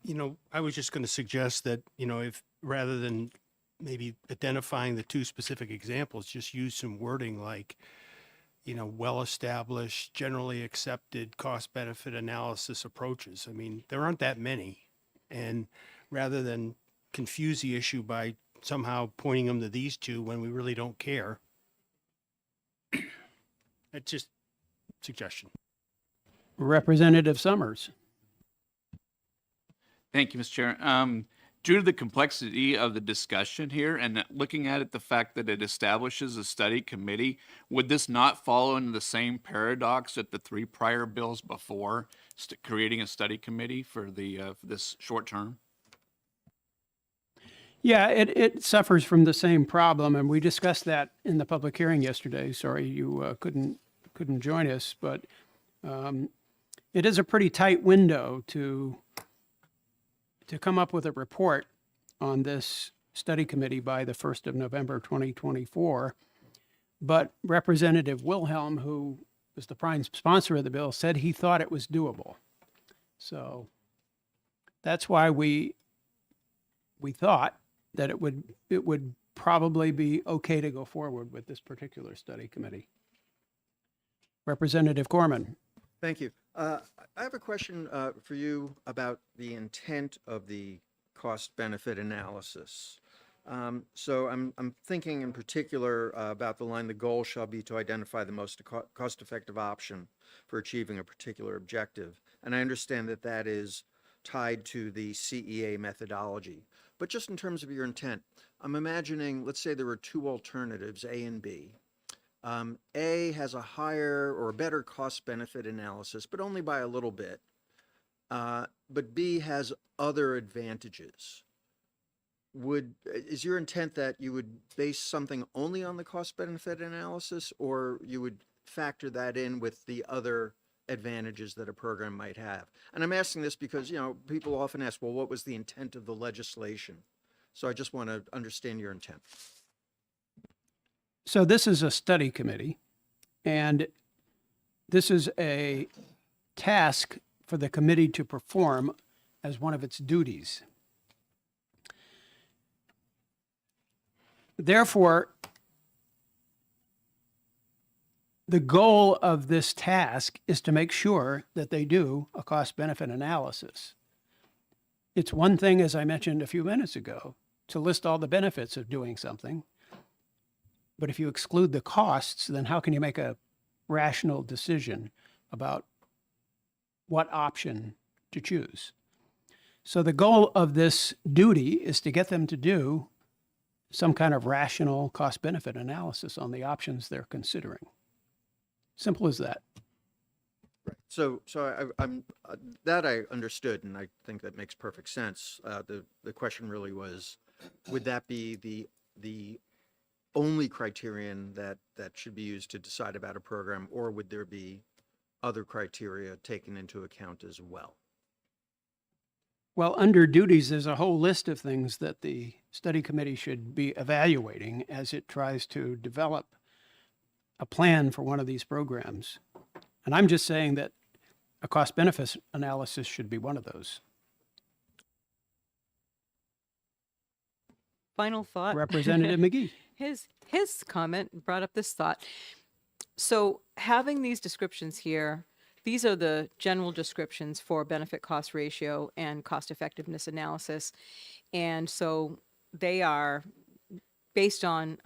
was just going to suggest that, if rather than maybe identifying the two specific examples, just use some wording like, well-established, generally accepted cost-benefit analysis approaches. I mean, there aren't that many. And rather than confuse the issue by somehow pointing them to these two when we really don't care, it's just suggestion. Representative Summers. Thank you, Mr. Chair. Due to the complexity of the discussion here and looking at it, the fact that it establishes a study committee, would this not follow into the same paradox that the three prior bills before, creating a study committee for this short term? Yeah, it suffers from the same problem, and we discussed that in the public hearing yesterday. Sorry you couldn't join us, but it is a pretty tight window to come up with a report on this study committee by the 1st of November 2024. But Representative Wilhelm, who was the prime sponsor of the bill, said he thought it was doable. So that's why we thought that it would probably be okay to go forward with this particular study committee. Representative Corman. Thank you. I have a question for you about the intent of the cost-benefit analysis. So I'm thinking in particular about the line, the goal shall be to identify the most cost-effective option for achieving a particular objective. And I understand that that is tied to the CEA methodology. But just in terms of your intent, I'm imagining, let's say there were two alternatives, A and B. A has a higher or a better cost-benefit analysis, but only by a little bit. But B has other advantages. Is your intent that you would base something only on the cost-benefit analysis, or you would factor that in with the other advantages that a program might have? And I'm asking this because, people often ask, well, what was the intent of the legislation? So I just want to understand your intent. So this is a study committee, and this is a task for the committee to perform as one of its duties. Therefore, the goal of this task is to make sure that they do a cost-benefit analysis. It's one thing, as I mentioned a few minutes ago, to list all the benefits of doing something. But if you exclude the costs, then how can you make a rational decision about what option to choose? So the goal of this duty is to get them to do some kind of rational cost-benefit analysis on the options they're considering. Simple as that. Right. So I'm that I understood, and I think that makes perfect sense. The question really was, would that be the only criterion that should be used to decide about a program, or would there be other criteria taken into account as well? Well, under duties, there's a whole list of things that the study committee should be evaluating as it tries to develop a plan for one of these programs. And I'm just saying that a cost-benefit analysis should be one of those. Final thought. Representative McGee. His comment brought up this thought. So having these descriptions here, these are the general descriptions for benefit cost ratio and cost effectiveness analysis. And so they are based on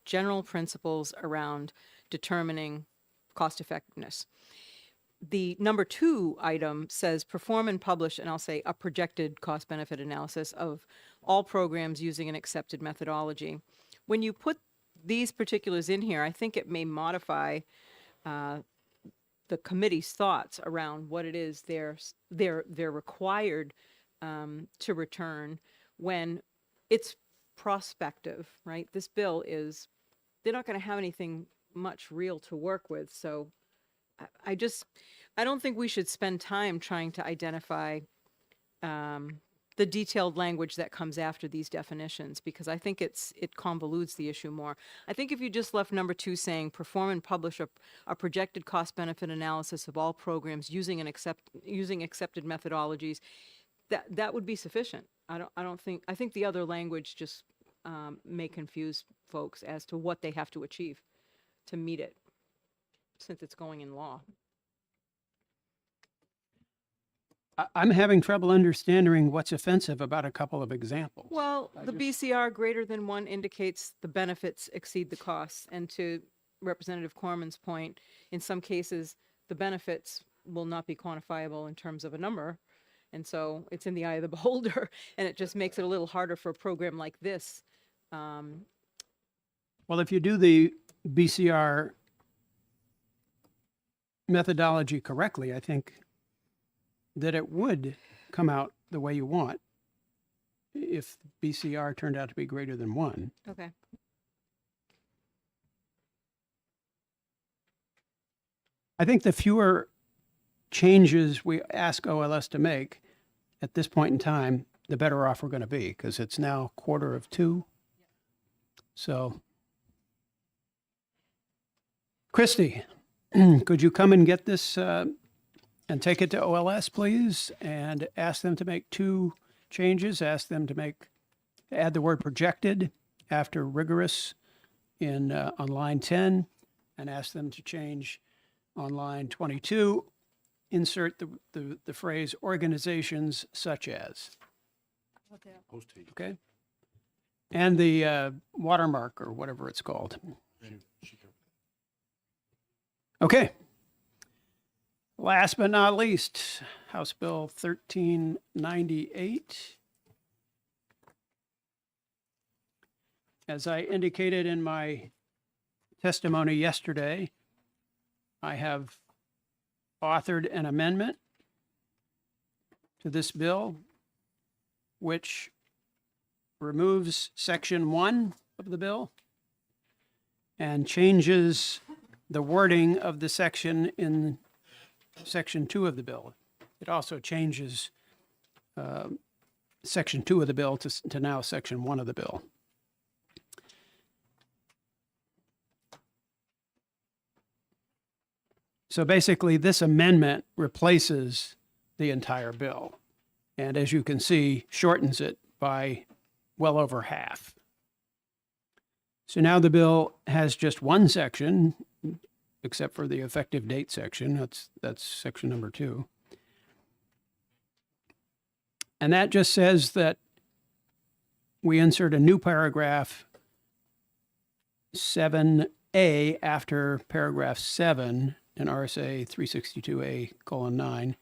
general principles around determining cost effectiveness. the number 2 item says perform and publish, and I'll say a projected cost benefit analysis of all programs using an accepted methodology. When you put these particulars in here, I think it may modify the committee's thoughts around what it is they're required to return when it's prospective, right? This bill is, they're not going to have anything much real to work with. So I don't think we should spend time trying to identify the detailed language that comes after these definitions, because I think it convolutes the issue more. I think if you just left number 2 saying perform and publish a projected cost benefit analysis of all programs using accepted methodologies, that would be sufficient. I think the other language just may confuse folks as to what they have to achieve to meet it, since it's going in law. I'm having trouble understanding what's offensive about a couple of examples. Well, the BCR greater than 1 indicates the benefits exceed the costs. And to Representative Corman's point, in some cases, the benefits will not be quantifiable in terms of a number. And so it's in the eye of the beholder, and it just makes it a little harder for a program like this. Well, if you do the BCR methodology correctly, I think that it would come out the way you want if BCR turned out to be greater than 1. Okay. I think the fewer changes we ask OLS to make at this point in time, the better off we're going to be, because it's now 1:45. So, Christy, could you come and get this and take it to OLS, please, and ask them to make 2 changes. Ask them to add the word projected after rigorous on line 10, and ask them to change on line 22, insert the phrase organizations such as. Okay? And the watermark or whatever it's called. Okay. Last but not least, House Bill 1398. As I indicated in my testimony yesterday, I have authored an amendment to this bill which removes Section 1 of the bill and changes the wording of the section in Section 2 of the bill. It also changes Section 2 of the bill to now Section 1 of the bill. So basically, this amendment replaces the entire bill, and as you can see, shortens it by well over half. So now the bill has just one section, except for the effective date section. That's section number 2. And that just says that we insert a new paragraph 7A after paragraph 7 in RSA 362A:9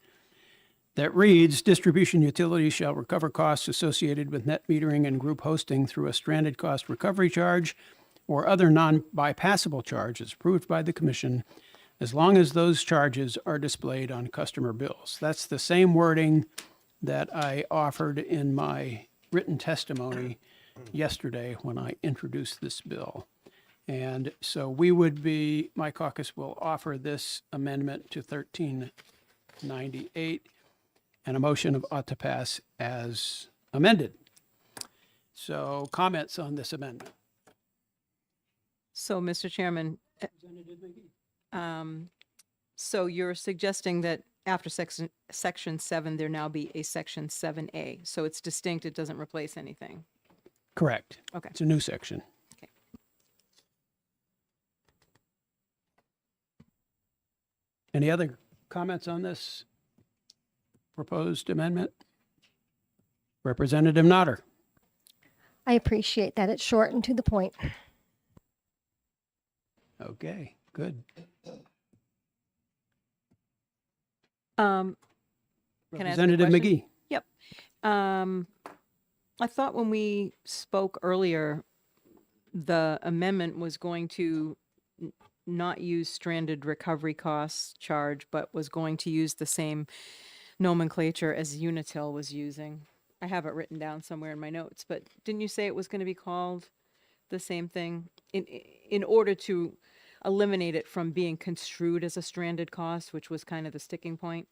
that reads, distribution utilities shall recover costs associated with net metering and group hosting through a stranded cost recovery charge or other non-bypassable charges approved by the commission, as long as those charges are displayed on customer bills. That's the same wording that I offered in my written testimony yesterday when I introduced this bill. And so my caucus will offer this amendment to 1398, and a motion ought to pass as amended. So comments on this amendment? So, Mr. Chairman, so you're suggesting that after section 7, there now be a section 7A. So it's distinct, it doesn't replace anything. Correct. Okay. It's a new section. Okay. Any other comments on this proposed amendment? Representative Notter. I appreciate that. It's short and to the point. Okay, good. Can I ask a Representative question? McGee. Yep. I thought when we spoke earlier, the amendment was going to not use stranded recovery costs charge, but was going to use the same nomenclature as Unitil was using. I have it written down somewhere in my notes, but didn't you say it was going to be called the same thing in order to eliminate it from being construed as a stranded cost, which was kind of the sticking point?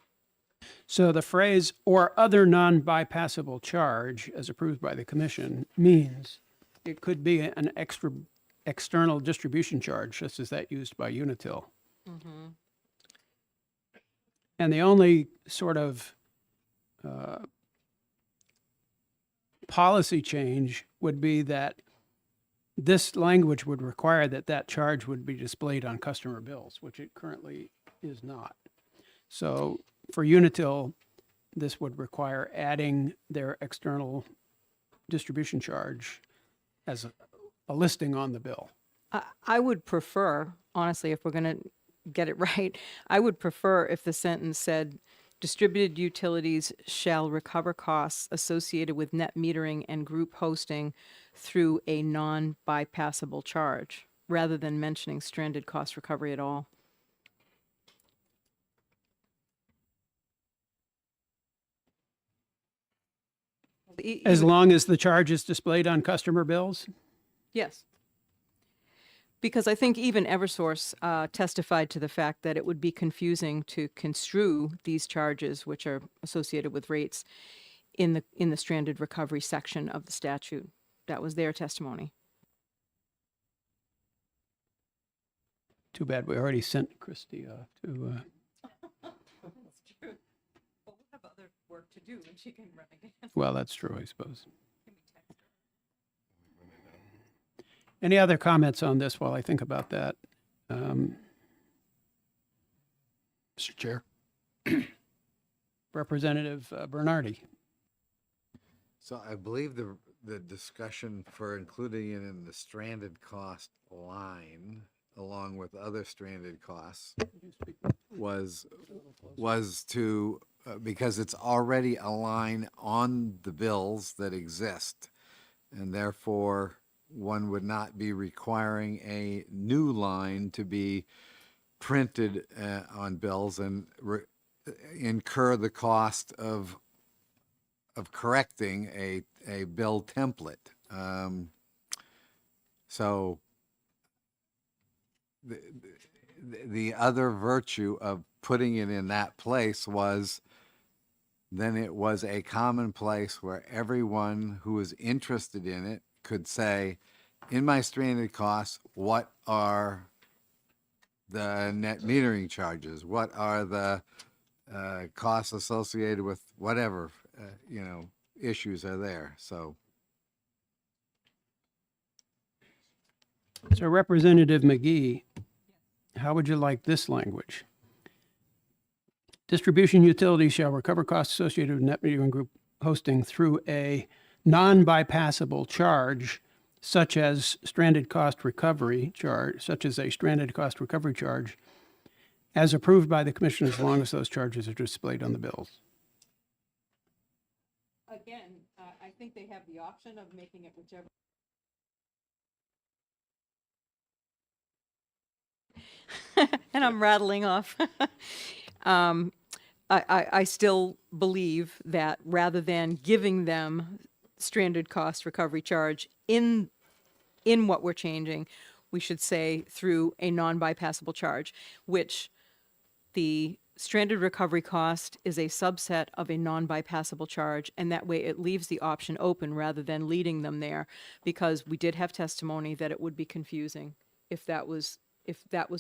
So the phrase "or other non-bypassable charge" as approved by the commission means it could be an external distribution charge, such as that used by Unitil. And the only sort of policy change would be that this language would require that that charge would be displayed on customer bills, which it currently is not. So for Unitil, this would require adding their external distribution charge as a listing on the bill. I would prefer, honestly, if we're going to get it right, I would prefer if the sentence said, distributed utilities shall recover costs associated with net metering and group hosting through a non-bypassable charge, rather than mentioning stranded cost recovery at all. As long as the charge is displayed on customer bills? Yes. Because I think even Eversource testified to the fact that it would be confusing to construe these charges, which are associated with rates, in the stranded recovery section of the statute. That was their testimony. Too bad we already sent Christie off to. That's true. But we'll have other work to do, and she can run again. Well, that's true, I suppose. Any other comments on this while I think about that? Mr. Chair. Representative Bernardi. So I believe the discussion for including it in the stranded cost line, along with other stranded costs, was to, because it's already a line on the bills that exist, and therefore one would not be requiring a new line to be printed on bills and incur the cost of correcting a bill template. So the other virtue of putting it in that place was then it was a common place where everyone who was interested in it could say, in my stranded costs, what are the net metering charges? What are the costs associated with whatever, issues are there? So Representative McGee, how would you like this language? Distribution utilities shall recover costs associated with net metering group hosting through a non-bypassable charge, such as a stranded cost recovery charge, as approved by the commission, as long as those charges are displayed on the bills. Again, I think they have the option of making it whichever. And I'm rattling off. I still believe that rather than giving them stranded cost recovery charge in what we're changing, we should say through a non-bypassable charge, which the stranded recovery cost is a subset of a non-bypassable charge, and that way it leaves the option open rather than leading them there, because we did have testimony that it would be confusing if that was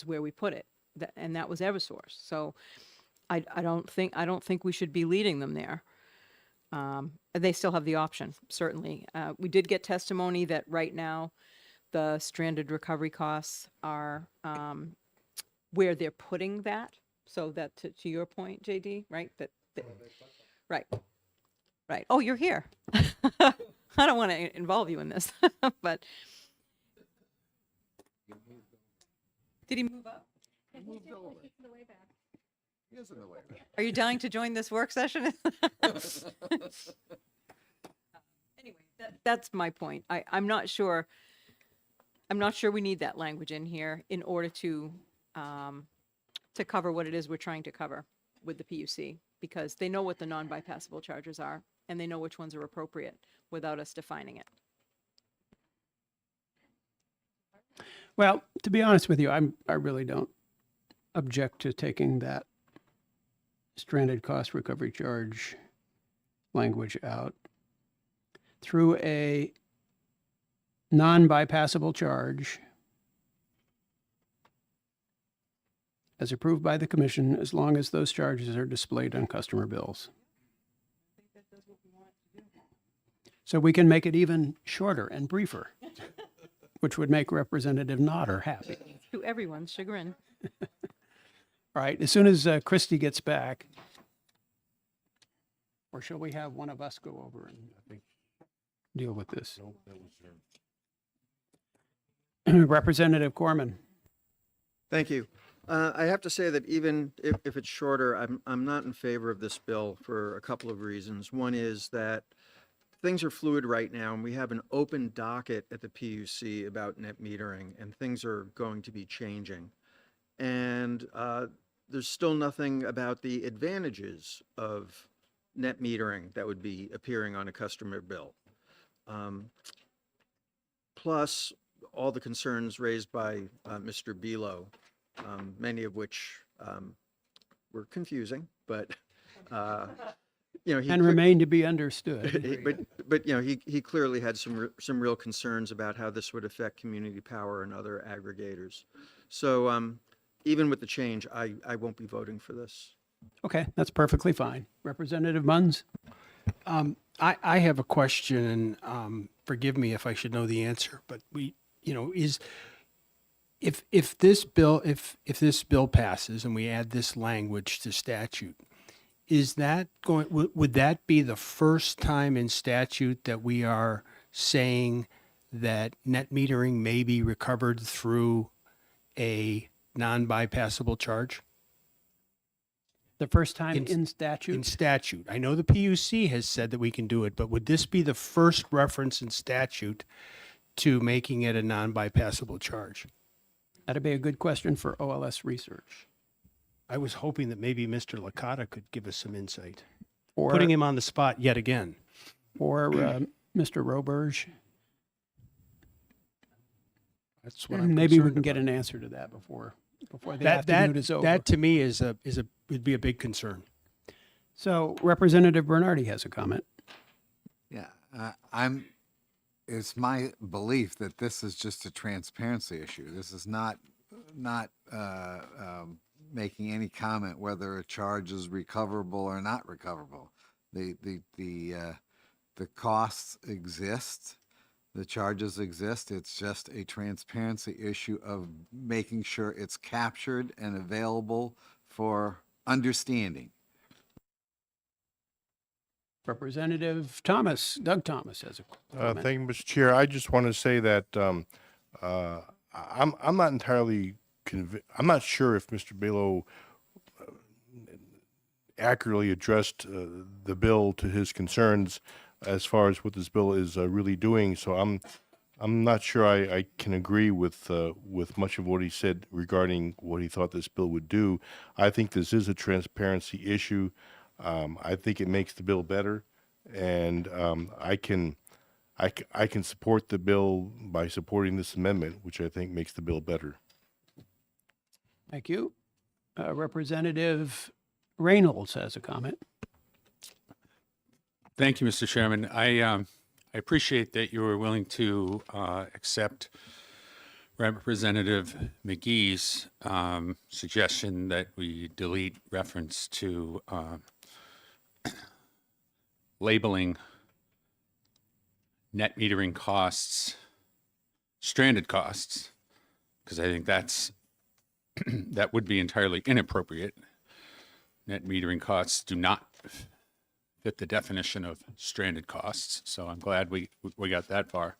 where we put it, and that was Eversource. So I don't think we should be leading them there. They still have the option, certainly. We did get testimony that right now the stranded recovery costs are where they're putting that. So that to your point, JD, right? Right. Oh, you're here. I don't want to involve you in this, but did he move up? He moved over. The way back. He is in the way. Are you dying to join this work session? Anyway, that's my point. I'm not sure. I'm not sure we need that language in here in order to cover what it is we're trying to cover with the PUC, because they know what the non-bypassable charges are and they know which ones are appropriate without us defining it. Well, to be honest with you, I really don't object to taking that stranded cost recovery charge language out. Through a non-bypassable charge as approved by the commission, as long as those charges are displayed on customer bills. So we can make it even shorter and briefer, which would make Representative Nodder happy. To everyone's chagrin. All right, as soon as Christie gets back, or shall we have one of us go over and deal with this? Representative Corman. Thank you. I have to say that even if it's shorter, I'm not in favor of this bill for a couple of reasons. One is that things are fluid right now, and we have an open docket at the PUC about net metering, and things are going to be changing. And there's still nothing about the advantages of net metering that would be appearing on a customer bill. Plus, all the concerns raised by Mr. Belo, many of which were confusing, but you know, And remain to be understood. but you know, he clearly had some real concerns about how this would affect community power and other aggregators. So even with the change, I won't be voting for this. Okay, that's perfectly fine. Representative Munns? I have a question, and forgive me if I should know the answer, but if this bill passes and we add this language to statute, would that be the first time in statute that we are saying that net metering may be recovered through a non-bypassable charge? The first time in statute? In statute. I know the PUC has said that we can do it, but would this be the first reference in statute to making it a non-bypassable charge? That'd be a good question for OLS research. I was hoping that maybe Mr. Licata could give us some insight. Or, Putting him on the spot yet again. Or Mr. Roberge. That's what I'm Maybe we concerned can get about. an answer to that before the afternoon is over. That to me would be a big concern. So Representative Bernardi has a comment. Yeah, it's my belief that this is just a transparency issue. This is not making any comment whether a charge is recoverable or not recoverable. The costs exist, the charges exist. It's just a transparency issue of making sure it's captured and available for understanding. Representative Thomas, Doug Thomas has a comment. Thank you, Mr. Chair. I just want to say that I'm not entirely I'm not sure if Mr. Belo accurately addressed the bill to his concerns as far as what this bill is really doing. So I'm not sure I can agree with much of what he said regarding what he thought this bill would do. I think this is a transparency issue. I think it makes the bill better, and I can support the bill by supporting this amendment, which I think makes the bill better. Thank you. Representative Reynolds has a comment. Thank you, Mr. Chairman. I appreciate that you were willing to accept Representative McGee's suggestion that we delete reference to labeling net metering costs stranded costs, because I think that would be entirely inappropriate. Net metering costs do not fit the definition of stranded costs, so I'm glad we got that far.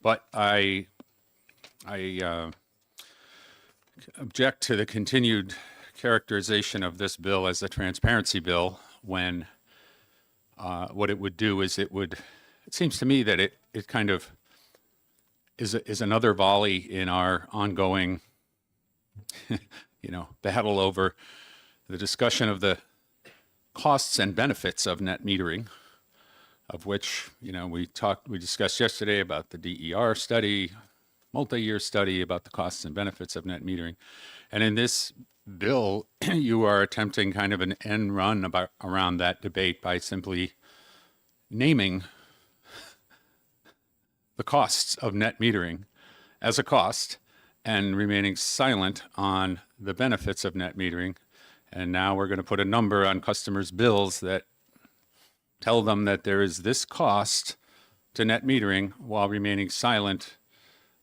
But I object to the continued characterization of this bill as a transparency bill when what it would do is it seems to me that it kind of is another volley in our ongoing, battle over the discussion of the costs and benefits of net metering, of which, we discussed yesterday about the DER study, multi-year study about the costs and benefits of net metering. And in this bill, you are attempting kind of an end run around that debate by simply naming the costs of net metering as a cost and remaining silent on the benefits of net metering. And now we're going to put a number on customers' bills that tell them that there is this cost to net metering while remaining silent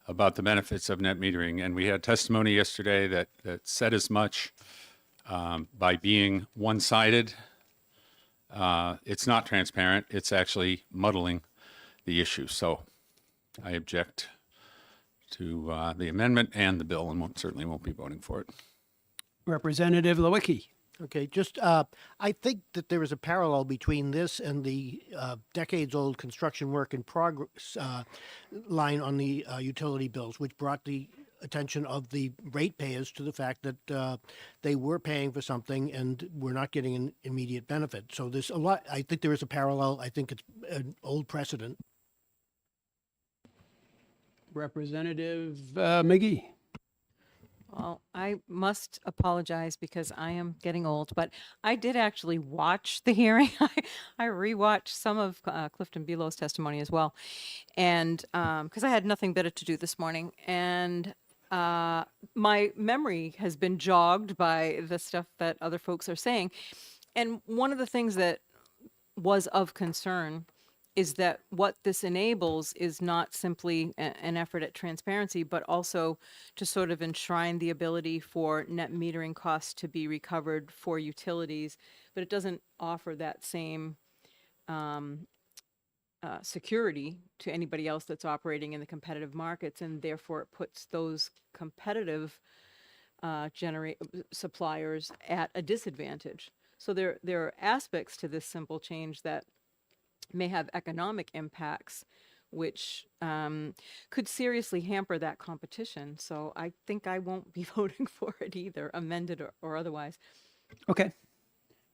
about the benefits of net metering. And we had testimony yesterday that said as much. By being one-sided, it's not transparent. It's actually muddling the issue. So I object to the amendment and the bill, and certainly won't be voting for it. Representative Lewicki. Okay, just, I think that there is a parallel between this and the decades-old construction work in progress line on the utility bills, which brought the attention of the ratepayers to the fact that they were paying for something and were not getting an immediate benefit. So there's a lot, I think there is a parallel. I think it's an old precedent. Representative McGee. Well, I must apologize because I am getting old, but I did actually watch the hearing. I rewatched some of Clifton Below's testimony as well, and because I had nothing better to do this morning, and my memory has been jogged by the stuff that other folks are saying. And one of the things that was of concern is that what this enables is not simply an effort at transparency, but also to sort of enshrine the ability for net metering costs to be recovered for utilities, but it doesn't offer that same security to anybody else that's operating in the competitive markets, and therefore it puts those competitive suppliers at a disadvantage. So there are aspects to this simple change that may have economic impacts, which could seriously hamper that competition. So I think I won't be voting for it either, amended or otherwise. Okay.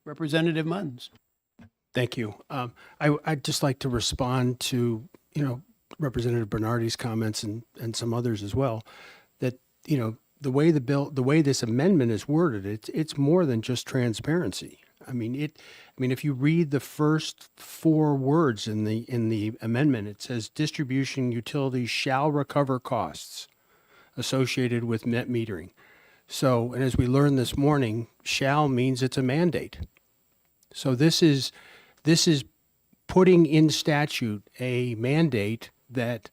Representative Munns. Thank you. I'd just like to respond to, Representative Bernardi's comments and some others as well, that, the way this amendment is worded, it's more than just transparency. I mean, if you read the first 4 words in the amendment, it says distribution utilities shall recover costs associated with net metering. So, and as we learned this morning, shall means it's a mandate. So this is putting in statute a mandate that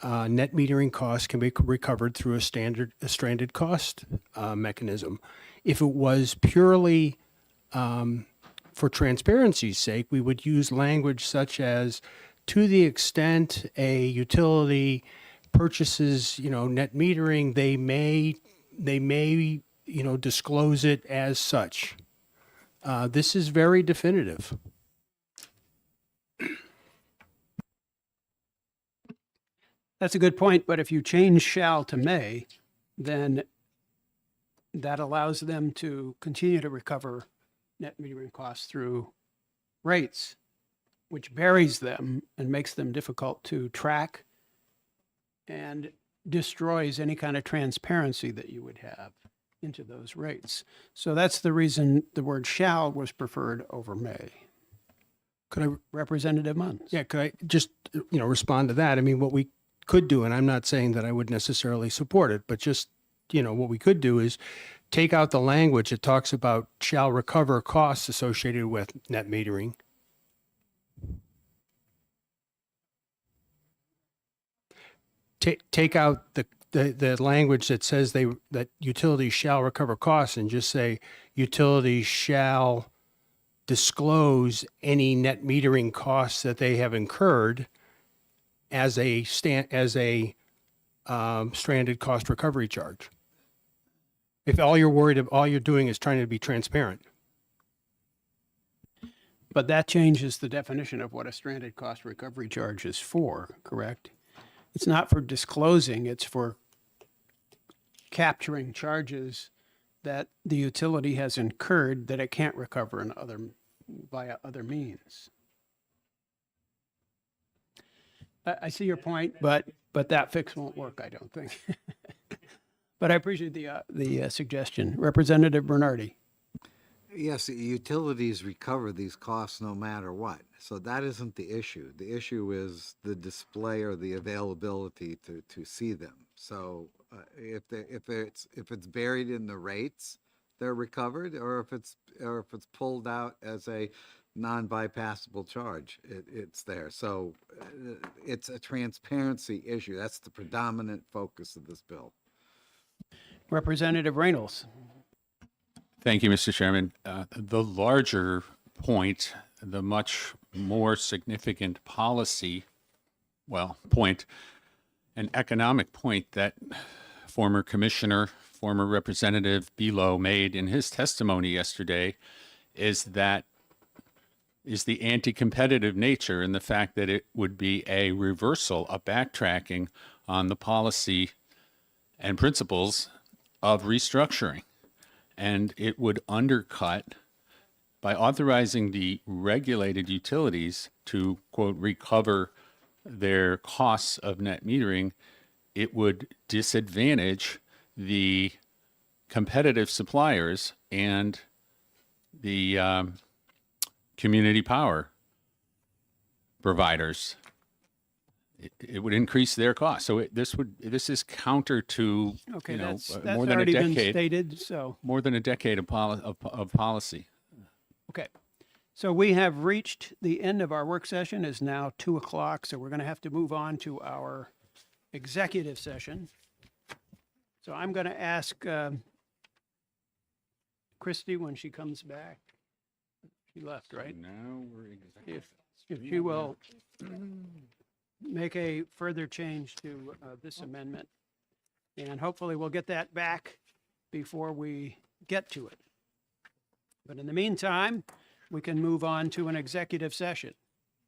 net metering costs can be recovered through a stranded cost mechanism. If it was purely for transparency's sake, we would use language such as, to the extent a utility purchases, net metering, they may, disclose it as such. This is very definitive. That's a good point, but if you change shall to may, then that allows them to continue to recover net metering costs through rates, which buries them and makes them difficult to track and destroys any kind of transparency that you would have into those rates. So that's the reason the word shall was preferred over may. Could I, Representative Munns? yeah, could I just, respond to that? I mean, what we could do, and I'm not saying that I would necessarily support it, but just, what we could do is take out the language that talks about shall recover costs associated with net metering. Take out the language that says that utilities shall recover costs and just say utilities shall disclose any net metering costs that they have incurred as a stranded cost recovery charge. If all you're worried about, all you're doing is trying to be transparent. But that changes the definition of what a stranded cost recovery charge is for, correct? It's not for disclosing, it's for capturing charges that the utility has incurred that it can't recover via other means. I see your point, but that fix won't work, I don't think. But I appreciate the suggestion. Representative Bernardi. Yes, the utilities recover these costs no matter what. So that isn't the issue. The issue is the display or the availability to see them. So if it's buried in the rates, they're recovered, or if it's pulled out as a non-bypassable charge, it's there. So it's a transparency issue. That's the predominant focus of this bill. Representative Reynolds. Thank you, Mr. Chairman. The larger point, the much more significant policy, point, an economic point that former Representative Below made in his testimony yesterday is the anti-competitive nature and the fact that it would be a reversal, a backtracking on the policy and principles of restructuring. And it would undercut, by authorizing the regulated utilities to, quote, recover their costs of net metering, it would disadvantage the competitive suppliers and the community power providers. It would increase their costs. So this is counter to Okay, that's more than a already been decade. stated, so. More than a decade of policy. Okay. So we have reached the end of our work session. It's now 2:00, so we're going to have to move on to our executive session. So I'm going to ask Christie when she comes back. She left, right? Now we're executive. If she will make a further change to this amendment. And hopefully we'll get that back before we get to it. But in the meantime, we can move on to an executive session.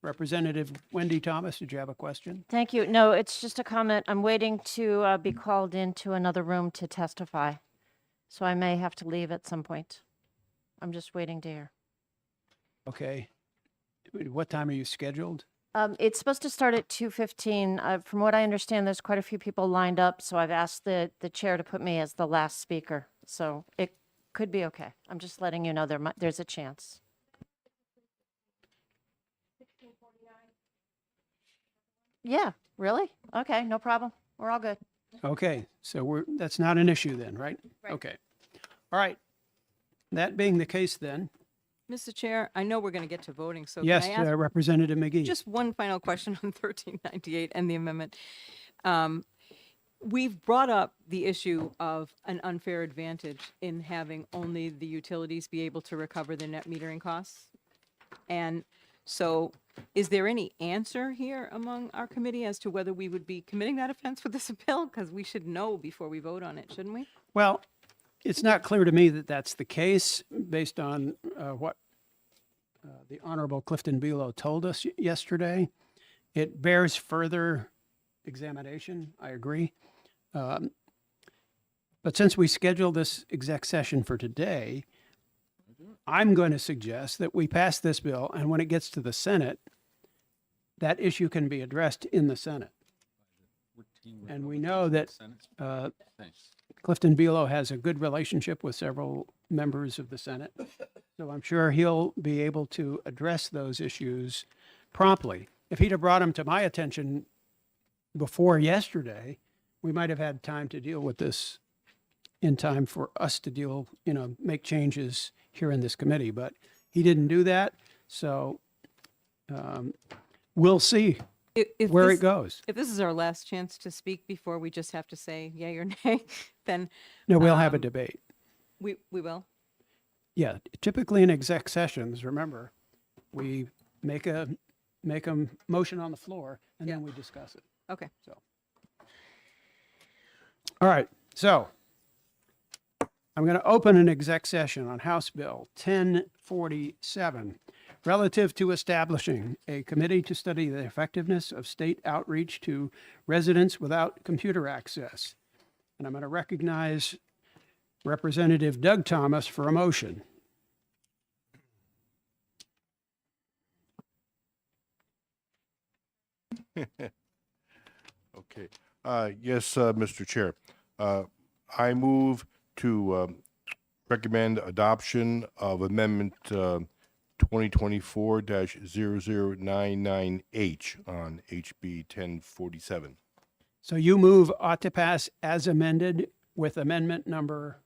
Representative Wendy Thomas, did you have a question? Thank you. No, it's just a comment. I'm waiting to be called into another room to testify. So I may have to leave at some point. I'm just waiting to hear. Okay. What time are you scheduled? It's supposed to start at 2:15. From what I understand, there's quite a few people lined up, so I've asked the chair to put me as the last speaker. So it could be okay. I'm just letting you know there's a chance. Yeah, really? Okay, no problem. We're all good. Okay, so that's not an issue then, right? Right. Okay. All right. That being the case then, Mr. Chair, I know we're going to get to voting, so yes, can I ask Representative McGee. just one final question on 1398 and the amendment? We've brought up the issue of an unfair advantage in having only the utilities be able to recover their net metering costs. And so is there any answer here among our committee as to whether we would be committing that offense with this bill? Because we should know before we vote on it, shouldn't we? Well, it's not clear to me that that's the case based on what the Honorable Clifton Below told us yesterday. It bears further examination, I agree. But since we scheduled this exec session for today, I'm going to suggest that we pass this bill, and when it gets to the Senate, that issue can be addressed in the Senate. And we know that Clifton Below has a good relationship with several members of the Senate, so I'm sure he'll be able to address those issues promptly. If he'd have brought them to my attention before yesterday, we might have had time to deal with this in time for us to make changes here in this committee, but he didn't do that, so we'll see where it goes. If this is our last chance to speak before we just have to say yay or nay, then No, we'll have a debate. we will. Yeah, typically in exec sessions, remember, we make a motion on the floor and then we discuss it. Okay. So, all right. So, I'm I'm going to open an exec session on House Bill 1047 relative to establishing a committee to study the effectiveness of state outreach to residents without computer access. And I'm going to recognize Representative Doug Thomas for a motion. Okay. Yes, Mr. Chair. I move to recommend adoption of Amendment 2024-0099H on HB 1047. So you move ought to pass as amended with amendment number.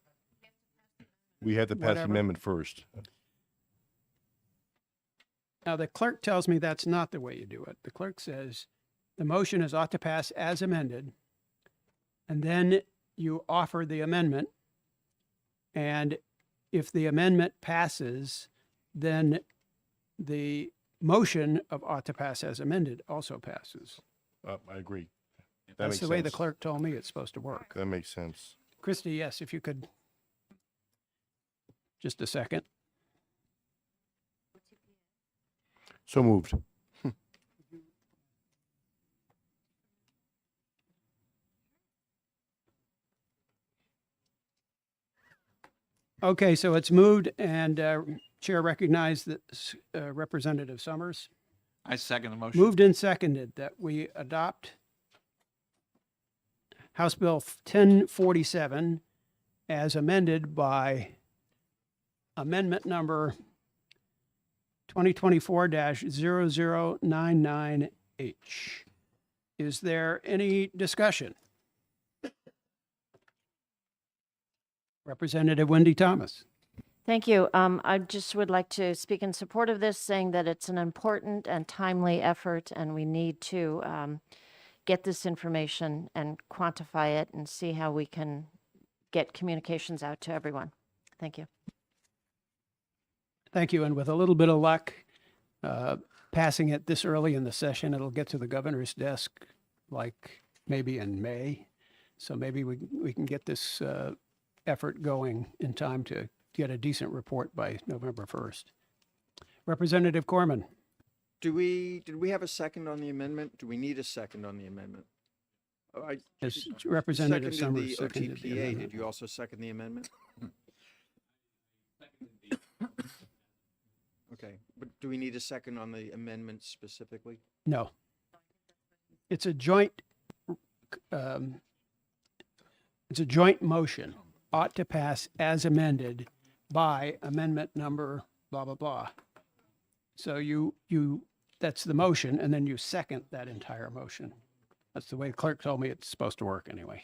We have to pass the Whatever. amendment first. Now, the clerk tells me that's not the way you do it. The clerk says the motion is ought to pass as amended, and then you offer the amendment. And if the amendment passes, then the motion of ought to pass as amended also passes. I agree. That That's makes the way the sense. clerk told me it's supposed to work. That makes sense. Christie, yes, if you could. Just a second. So moved. Okay, so it's moved and Chair recognized that Representative Summers. I second the motion. Moved and seconded that we adopt House Bill 1047 as amended by amendment number 2024-0099H. Is there any discussion? Representative Wendy Thomas. Thank you. I just would like to speak in support of this, saying that it's an important and timely effort, and we need to get this information and quantify it and see how we can get communications out to everyone. Thank you. Thank you. And with a little bit of luck, passing it this early in the session, it'll get to the governor's desk like maybe in May. So maybe we can get this effort going in time to get a decent report by November 1st. Representative Corman. Did we have a second on the amendment? Do we need a second on the amendment? Oh, Yes, Representative seconded Summers seconded the OTPA. amendment. Did you also second the amendment? Okay, but do we need a second on the amendment specifically? No. It's a joint motion, ought to pass as amended by amendment number blah, blah, blah. So that's the motion, and then you second that entire motion. That's the way the clerk told me it's supposed to work anyway.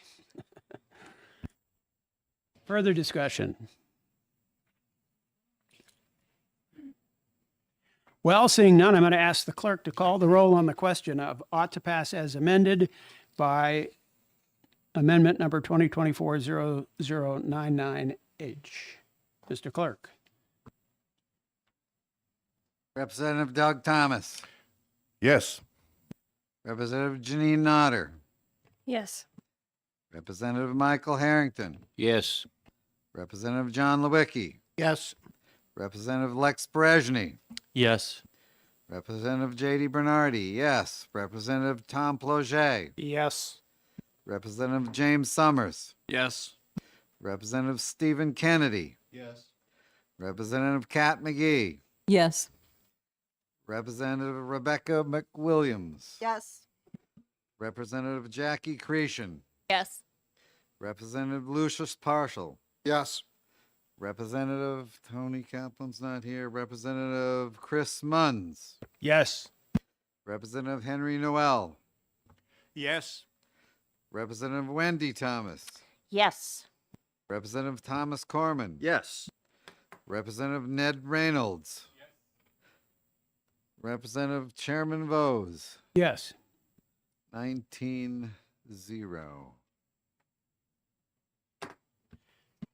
Further discussion? Well, seeing none, I'm going to ask the clerk to call the roll on the question of ought to pass as amended by amendment number 2024-0099H. Mr. Clerk. Representative Doug Thomas. Yes. Representative Janine Nodder. Yes. Representative Michael Harrington. Yes. Representative John Lewicki. Yes. Representative Lex Brezhny. Yes. Representative J.D. Bernardi, yes. Representative Tom Ploget. Yes. Representative James Summers. Yes. Representative Stephen Kennedy. Yes. Representative Kat McGee. Yes. Representative Rebecca McWilliams. Yes. Representative Jackie Cretion. Yes. Representative Lucius Partial. Yes. Representative Tony Kaplan's not here. Representative Chris Munns. Yes. Representative Henry Noel. Yes. Representative Wendy Thomas. Yes. Representative Thomas Corman. Yes. Representative Ned Reynolds. Representative Chairman Vose. Yes. 19-0.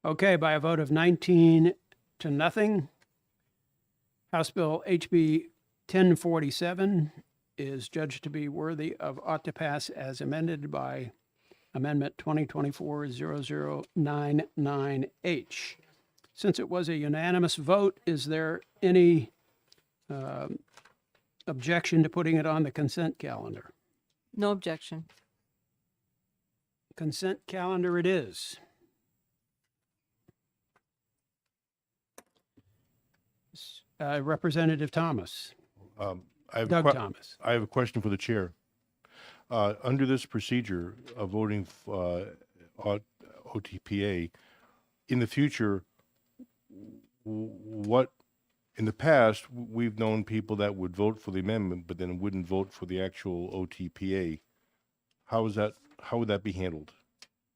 Okay, by a vote of 19 to nothing, House Bill HB 1047 is judged to be worthy of ought to pass as amended by Amendment 2024-0099H. Since it was a unanimous vote, is there any objection to putting it on the consent calendar? No objection. Consent calendar it is. Representative Thomas. I have Doug Thomas. I have a question for the chair. Under this procedure of voting OTPA, in the future, what, in the past, we've known people that would vote for the amendment, but then wouldn't vote for the actual OTPA. How would that be handled?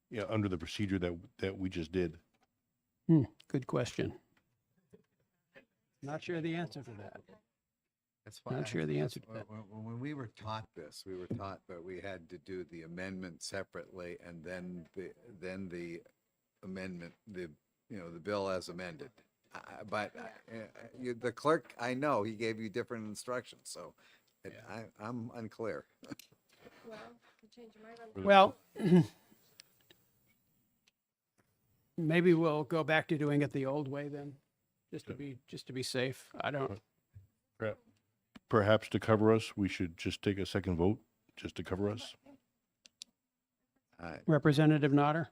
Yeah, under the procedure that we just did. Good question. Not sure the answer for that. That's Not sure the answer to that. When we were taught this, we were taught that we had to do the amendment separately and then the amendment, the bill as amended. The clerk, I know, he gave you different instructions, so I'm unclear. Well, maybe we'll go back to doing it the old way then, just to be safe. I don't. Perhaps to cover us, we should just take a second vote, just to cover us. Representative Notter?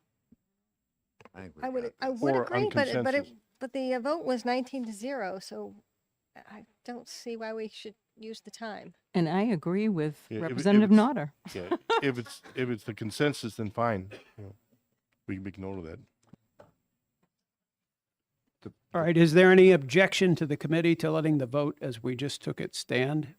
I would Or agree, on but consensus. the vote was 19-0, so I don't see why we should use the time. And I agree with Yeah, if Representative it's- Notter. Yeah, if it's the consensus, then fine. We can make note of that. All right, is there any objection to the committee to letting the vote as we just took it stand?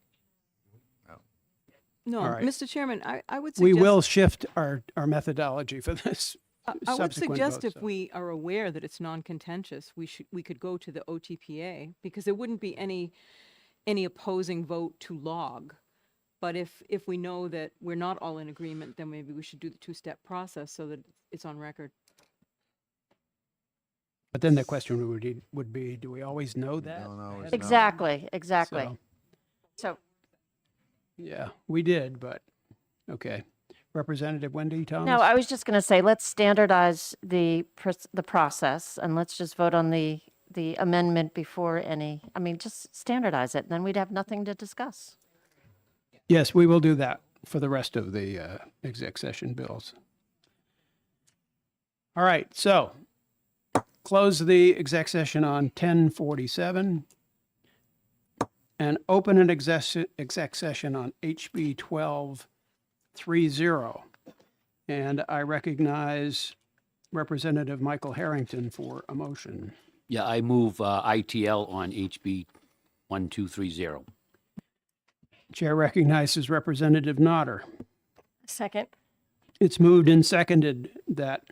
No, All right. Mr. Chairman, I would We suggest. will shift our methodology for this I would subsequent suggest vote, if so. we are aware that it's non-contentious, we could go to the OTPA, because there wouldn't be any opposing vote to log. But if we know that we're not all in agreement, then maybe we should do the two-step process so that it's on record. But then the question would be, do we always know that? don't always ahead of know. Exactly, exactly. So, So, yeah, we did, but, okay. Representative Wendy Thomas? no, I was just going to say, let's standardize the process and let's just vote on the amendment before just standardize it. Then we'd have nothing to discuss. Yes, we will do that for the rest of the exec session bills. All right, so close the exec session on 10:47 and open an exec session on HB 1230. And I recognize Representative Michael Harrington for a motion. Yeah, I move ITL on HB 1230. Chair recognizes Representative Notter. Second. It's moved and seconded that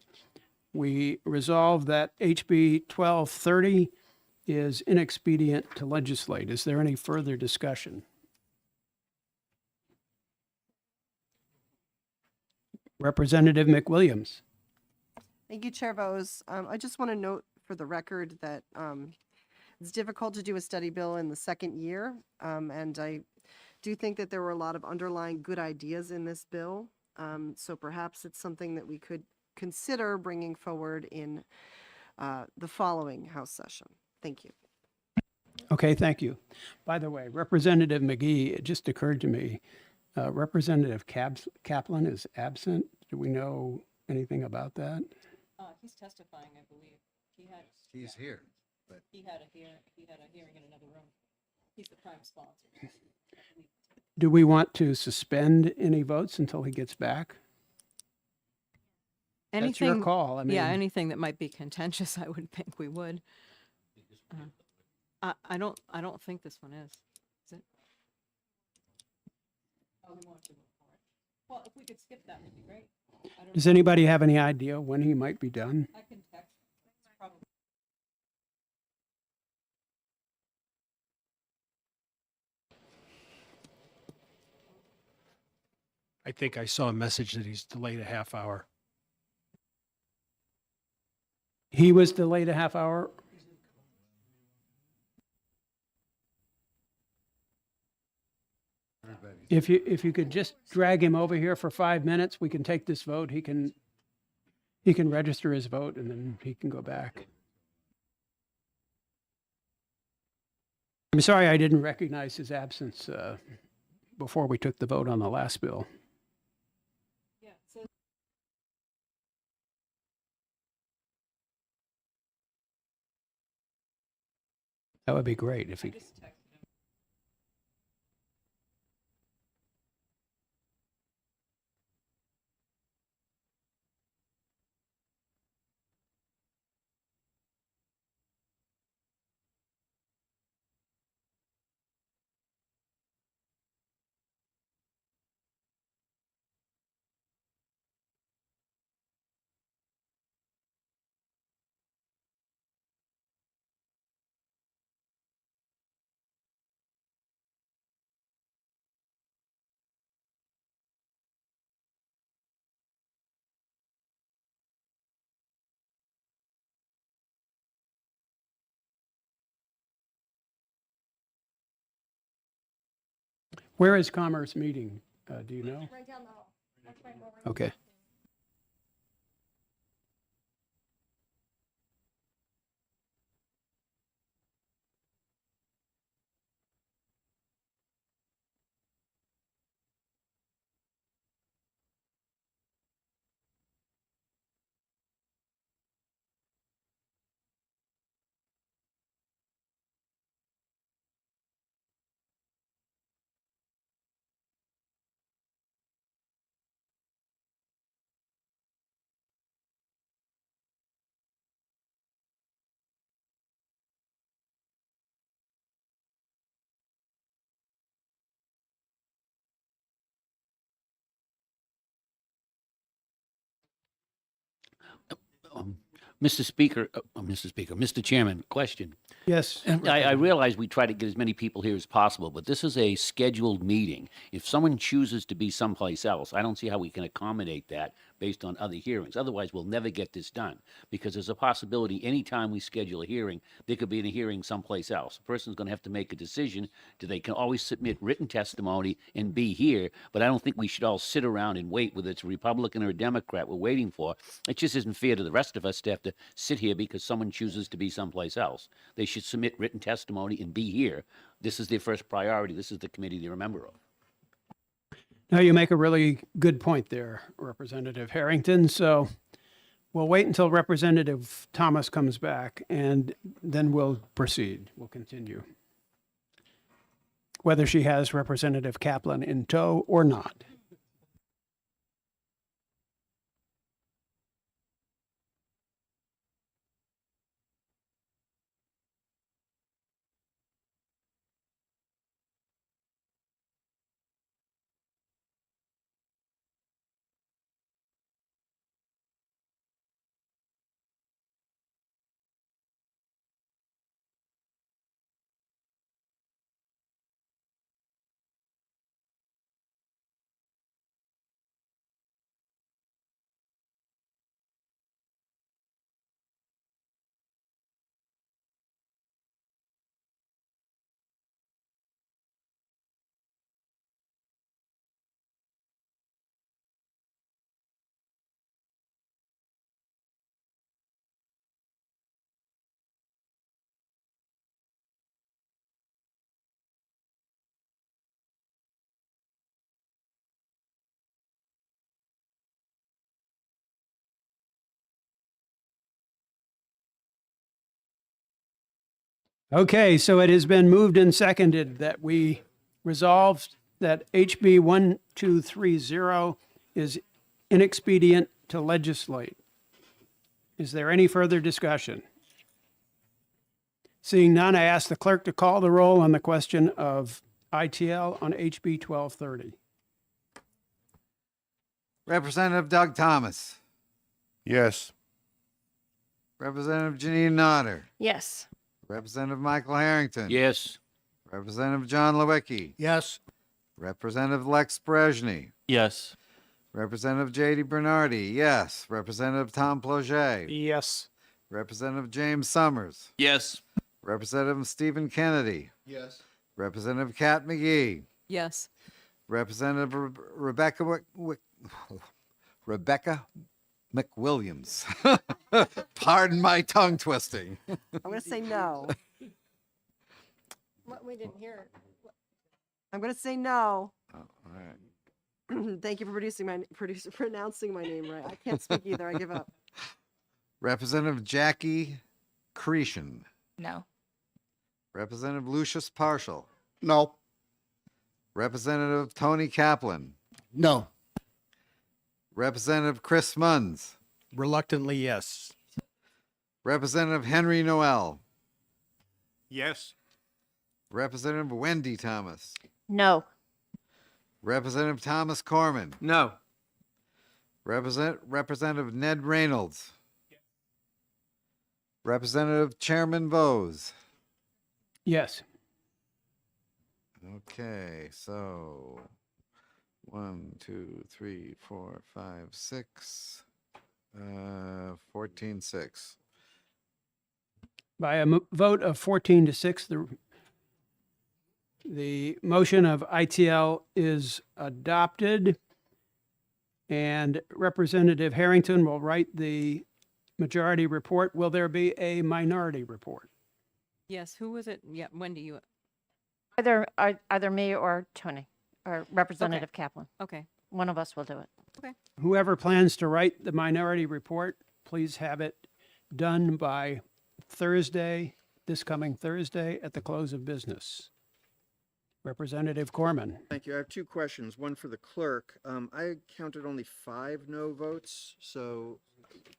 we resolve that HB 1230 is inexpedient to legislate. Is there any further discussion? Representative McWilliams. Thank you, Chair Vose. I just want to note for the record that it's difficult to do a study bill in the second year, and I do think that there were a lot of underlying good ideas in this bill. So perhaps it's something that we could consider bringing forward in the following House session. Thank you. Okay, thank you. By the way, Representative McGee, it just occurred to me, Representative Kaplan is absent. Do we know anything about that? He's testifying, I believe. He's here, but He had a hearing in another room. He's the prime sponsor. Do we want to suspend any votes until he gets back? That's your call. I mean, yeah, anything that might be contentious, I would think we would. I don't think this one is. Is it? Oh, we want to vote for it. Well, if we could skip that, would be great. I don't Does know. anybody have any idea when he might be done? I can text. It's probably. I think I saw a message that he's delayed a half hour. He was delayed a half hour. If you could just drag him over here for 5 minutes, we can take this vote. He can He can register his vote and then he can go back. I'm sorry I didn't recognize his absence before we took the vote on the last bill. That would be great if he. Where is Commerce meeting? Do you know? Right down the hall. Okay. Mr. Chairman, question. Yes. I realize we try to get as many people here as possible, but this is a scheduled meeting. If someone chooses to be someplace else, I don't see how we can accommodate that based on other hearings. Otherwise, we'll never get this done, because there's a possibility anytime we schedule a hearing, there could be a hearing someplace else. A person's going to have to make a decision. They can always submit written testimony and be here, but I don't think we should all sit around and wait, whether it's a Republican or a Democrat we're waiting for. It just isn't fair to the rest of us to have to sit here because someone chooses to be someplace else. They should submit written testimony and be here. This is their first priority. This is the committee they're a member of. Now, you make a really good point there, Representative Harrington. So we'll wait until Representative Thomas comes back, and then we'll proceed. We'll continue. Whether she has Representative Kaplan in tow or not. Okay, so it has been moved and seconded that we resolved that HB 1230 is inexpedient to legislate. Is there any further discussion? Seeing none, I ask the clerk to call the roll on the question of ITL on HB 1230. Representative Doug Thomas. Yes. Representative Janine Nodder. Yes. Representative Michael Harrington. Yes. Representative John Lewicki. Yes. Representative Lex Brezhny. Yes. Representative J.D. Bernardi, yes. Representative Tom Ploget. Yes. Representative James Summers. Yes. Representative Stephen Kennedy. Yes. Representative Kat McGee. Yes. Rebecca McWilliams. Pardon my tongue twisting. I'm going to say no. What, we didn't hear it. I'm going to say no. Oh, all right. Thank you for pronouncing my name right. I can't speak either. I give up. Representative Jackie Cretion. No. Representative Lucius Partial. No. Representative Tony Kaplan. No. Representative Chris Munns. Reluctantly, yes. Representative Henry Noel. Yes. Representative Wendy Thomas. No. Representative Thomas Corman. No. Representative Ned Reynolds. Representative Chairman Bose. Yes. Okay, so 1, 2, 3, 4, 5, 6, 14-6. By a vote of 14-6, the motion of ITL is adopted, and Representative Harrington will write the majority report. Will there be a minority report? Yes, who was it? Yeah, Wendy, you. Either me or Tony or Representative Kaplan. Okay. One of us will do it. Okay. Whoever plans to write the minority report, please have it done by Thursday, this coming Thursday at the close of business. Representative Corman. Thank you. I have two questions. One for the clerk. I counted only 5 no votes. So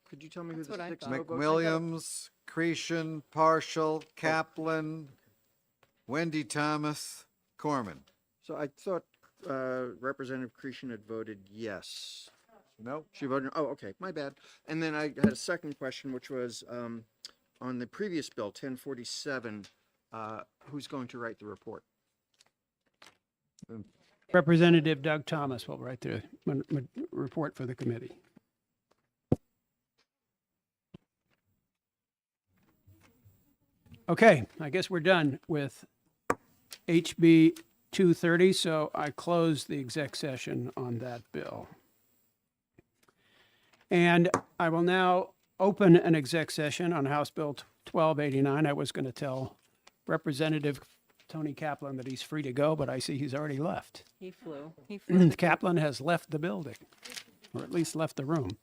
could you tell me who That's the what I 6 thought. no votes? McWilliams, Cretion, Partial, Kaplan, Wendy Thomas, Corman. So I thought Representative Cretion had voted yes. Nope. She voted, oh, okay, my bad. And then I had a second question, which was on the previous bill, 1047, who's going to write the report? Representative Doug Thomas will write the report for the committee. Okay, I guess we're done with HB 230, so I close the exec session on that bill. And I will now open an exec session on House Bill 1289. I was going to tell Representative Tony Kaplan that he's free to go, but I see he's already left. He flew. He flew. Kaplan has left the building, or at least left the room.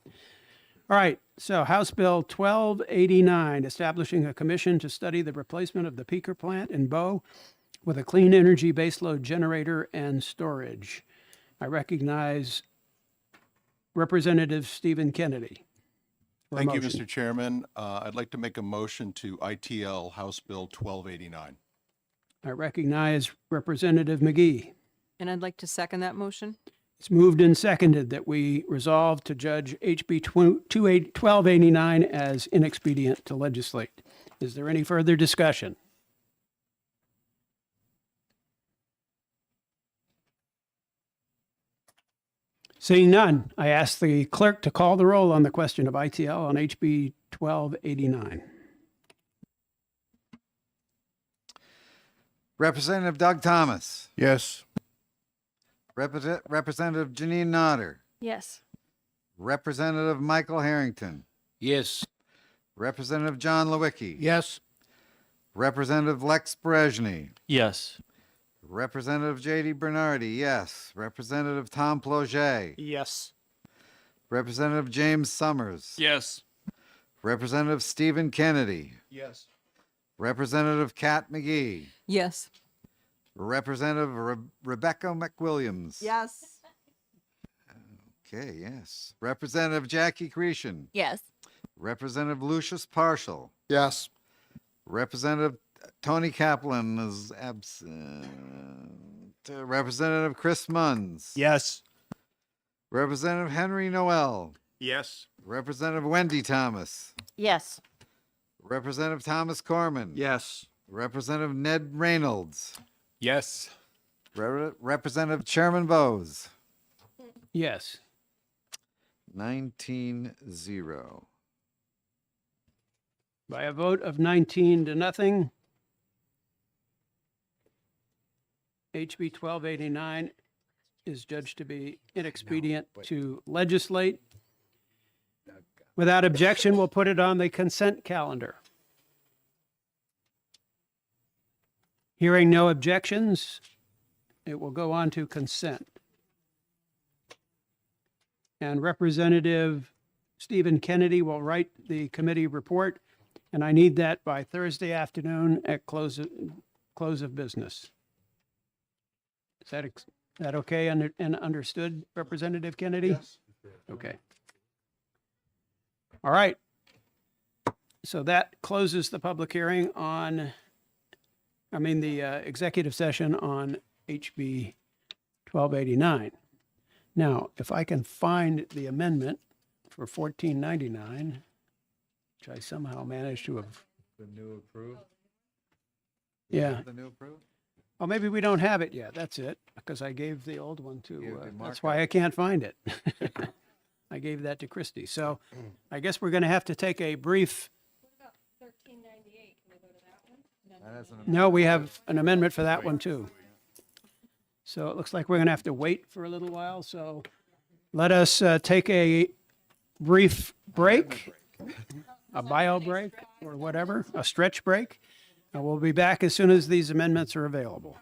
All right, so House Bill 1289, establishing a commission to study the replacement of the peaker plant in Bow with a clean energy baseload generator and storage. I recognize Representative Stephen Kennedy. for a Thank you, motion. Mr. Chairman. I'd like to make a motion to ITL House Bill 1289. I recognize Representative McGee. And I'd like to second that motion. It's moved and seconded that we resolve to judge HB 1289 as inexpedient to legislate. Is there any further discussion? Seeing none, I ask the clerk to call the roll on the question of ITL on HB 1289. Representative Doug Thomas. Yes. Representative Janine Nodder. Yes. Representative Michael Harrington. Yes. Representative John Lewicki. Yes. Representative Lex Brezhny. Yes. Representative J.D. Bernardi, yes. Representative Tom Ploget. Yes. Representative James Summers. Yes. Representative Stephen Kennedy. Yes. Representative Kat McGee. Yes. Representative Rebecca McWilliams. Yes. Okay, yes. Representative Jackie Cretion. Yes. Representative Lucius Partial. Yes. Representative Tony Kaplan is absent. Representative Chris Munns. Yes. Representative Henry Noel. Yes. Representative Wendy Thomas. Yes. Representative Thomas Corman. Yes. Representative Ned Reynolds. Yes. Representative Chairman Bose. Yes. 19-0. By a vote of 19-0, HB 1289 is judged to be inexpedient to legislate. Without objection, we'll put it on the consent calendar. Hearing no objections, it will go on to consent. And Representative Stephen Kennedy will write the committee report, and I need that by Thursday afternoon at close of business. Is that okay and understood, Representative Kennedy? Yes. Okay. All right. So that closes the public hearing on, the executive session on HB 1289. Now, if I can find the amendment for 1499, which I somehow managed to have. The new approved? Yeah. The new approved? Oh, maybe we don't have it yet. That's it, because I gave the old one to, Gave the that's markup. why I can't find it. I gave that to Christie. So I guess we're going to have to take a brief. That has an No, we have an amendment for that one too. So it looks like we're going to have to wait for a little while. So let us take a brief break, a bio break or whatever, a stretch break. And we'll be back as soon as these amendments are available.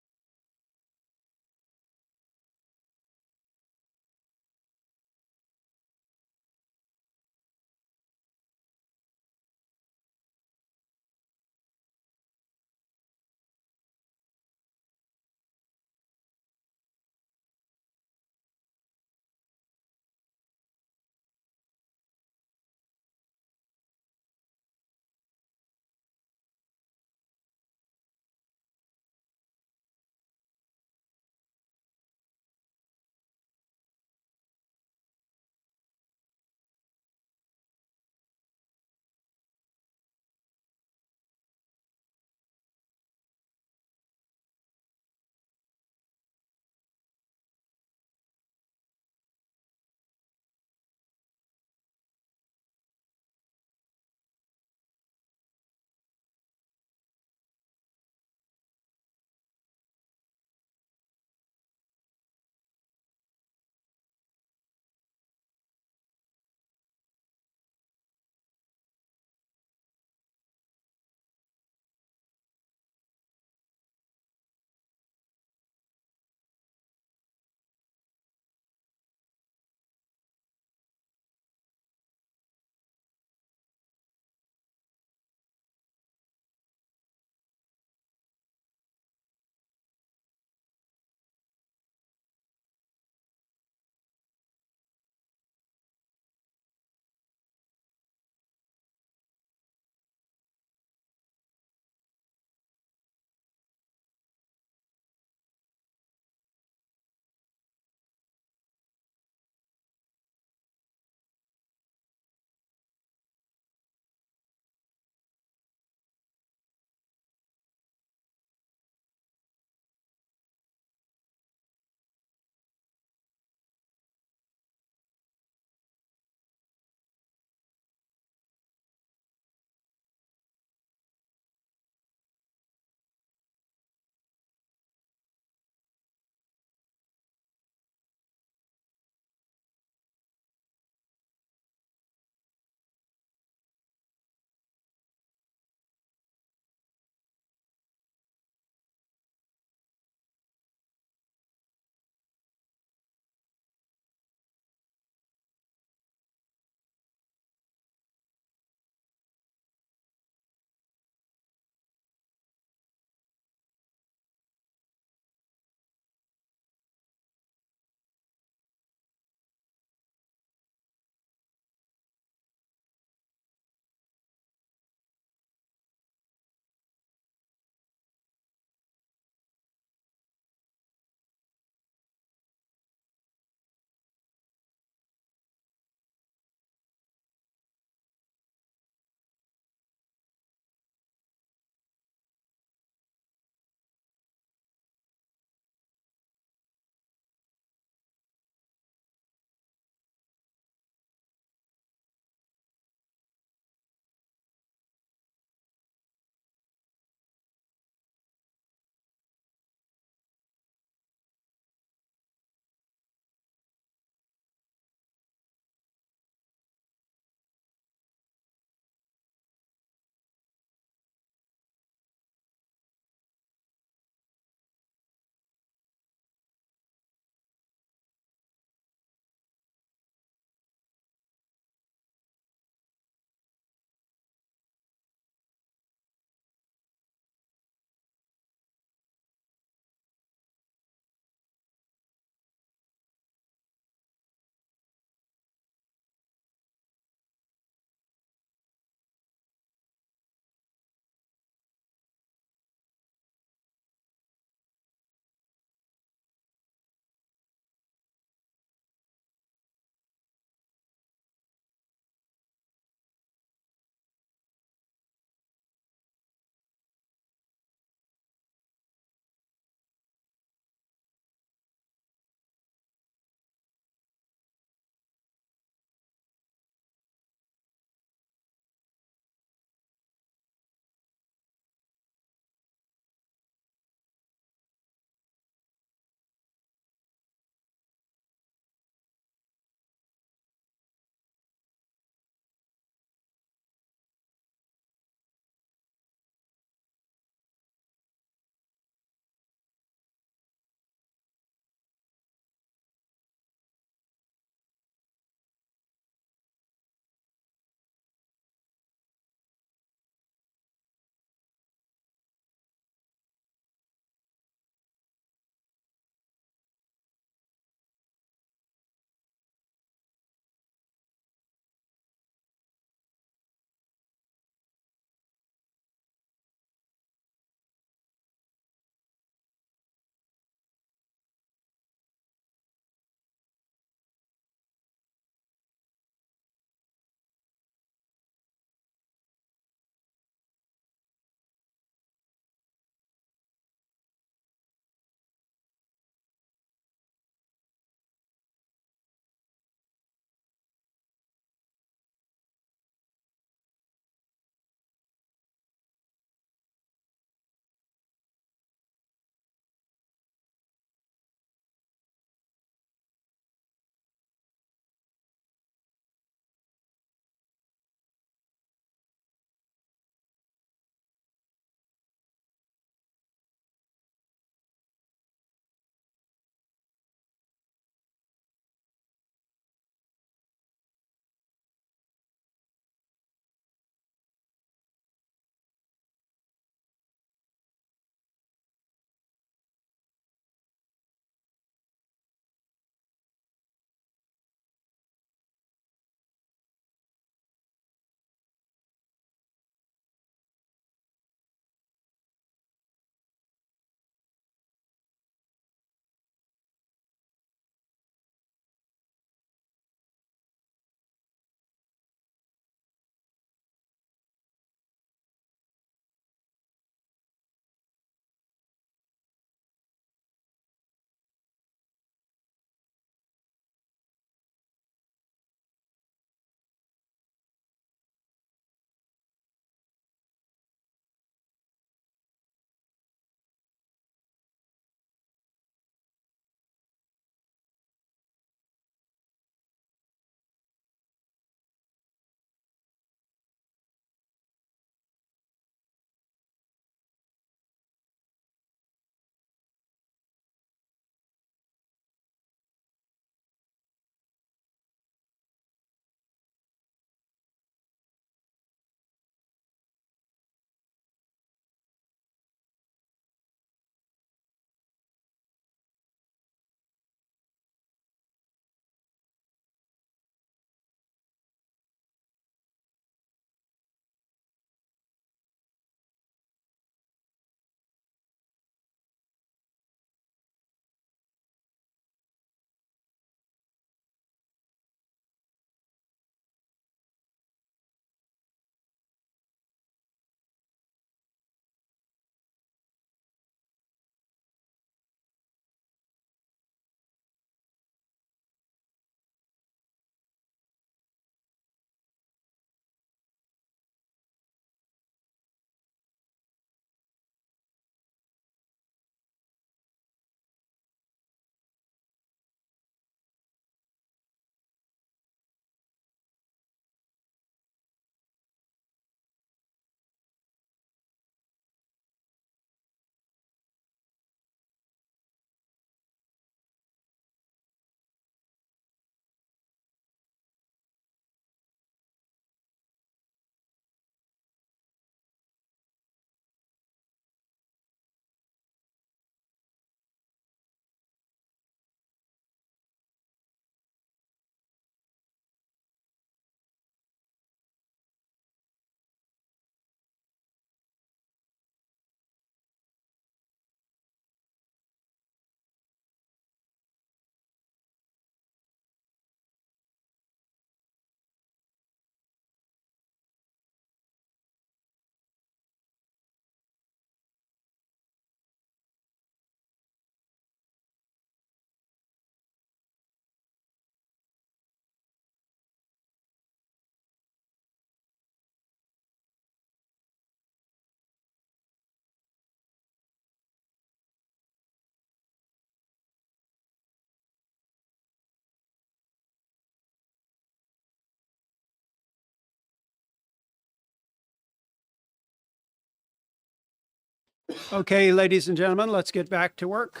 Okay, ladies and gentlemen, let's get back to work.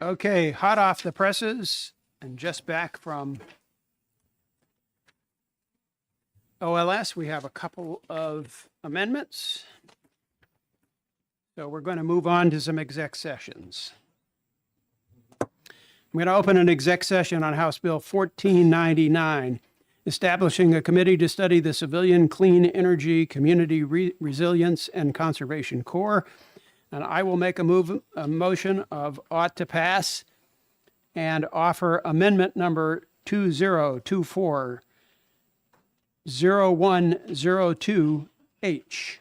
Okay, hot off the presses and just back from OLS, we have a couple of amendments. So we're going to move on to some exec sessions. I'm going to open an exec session on House Bill 1499, establishing a committee to study the Civilian Clean Energy Community Resilience and Conservation Corps. And I will make a motion of ought to pass and offer amendment number 2024-0102H.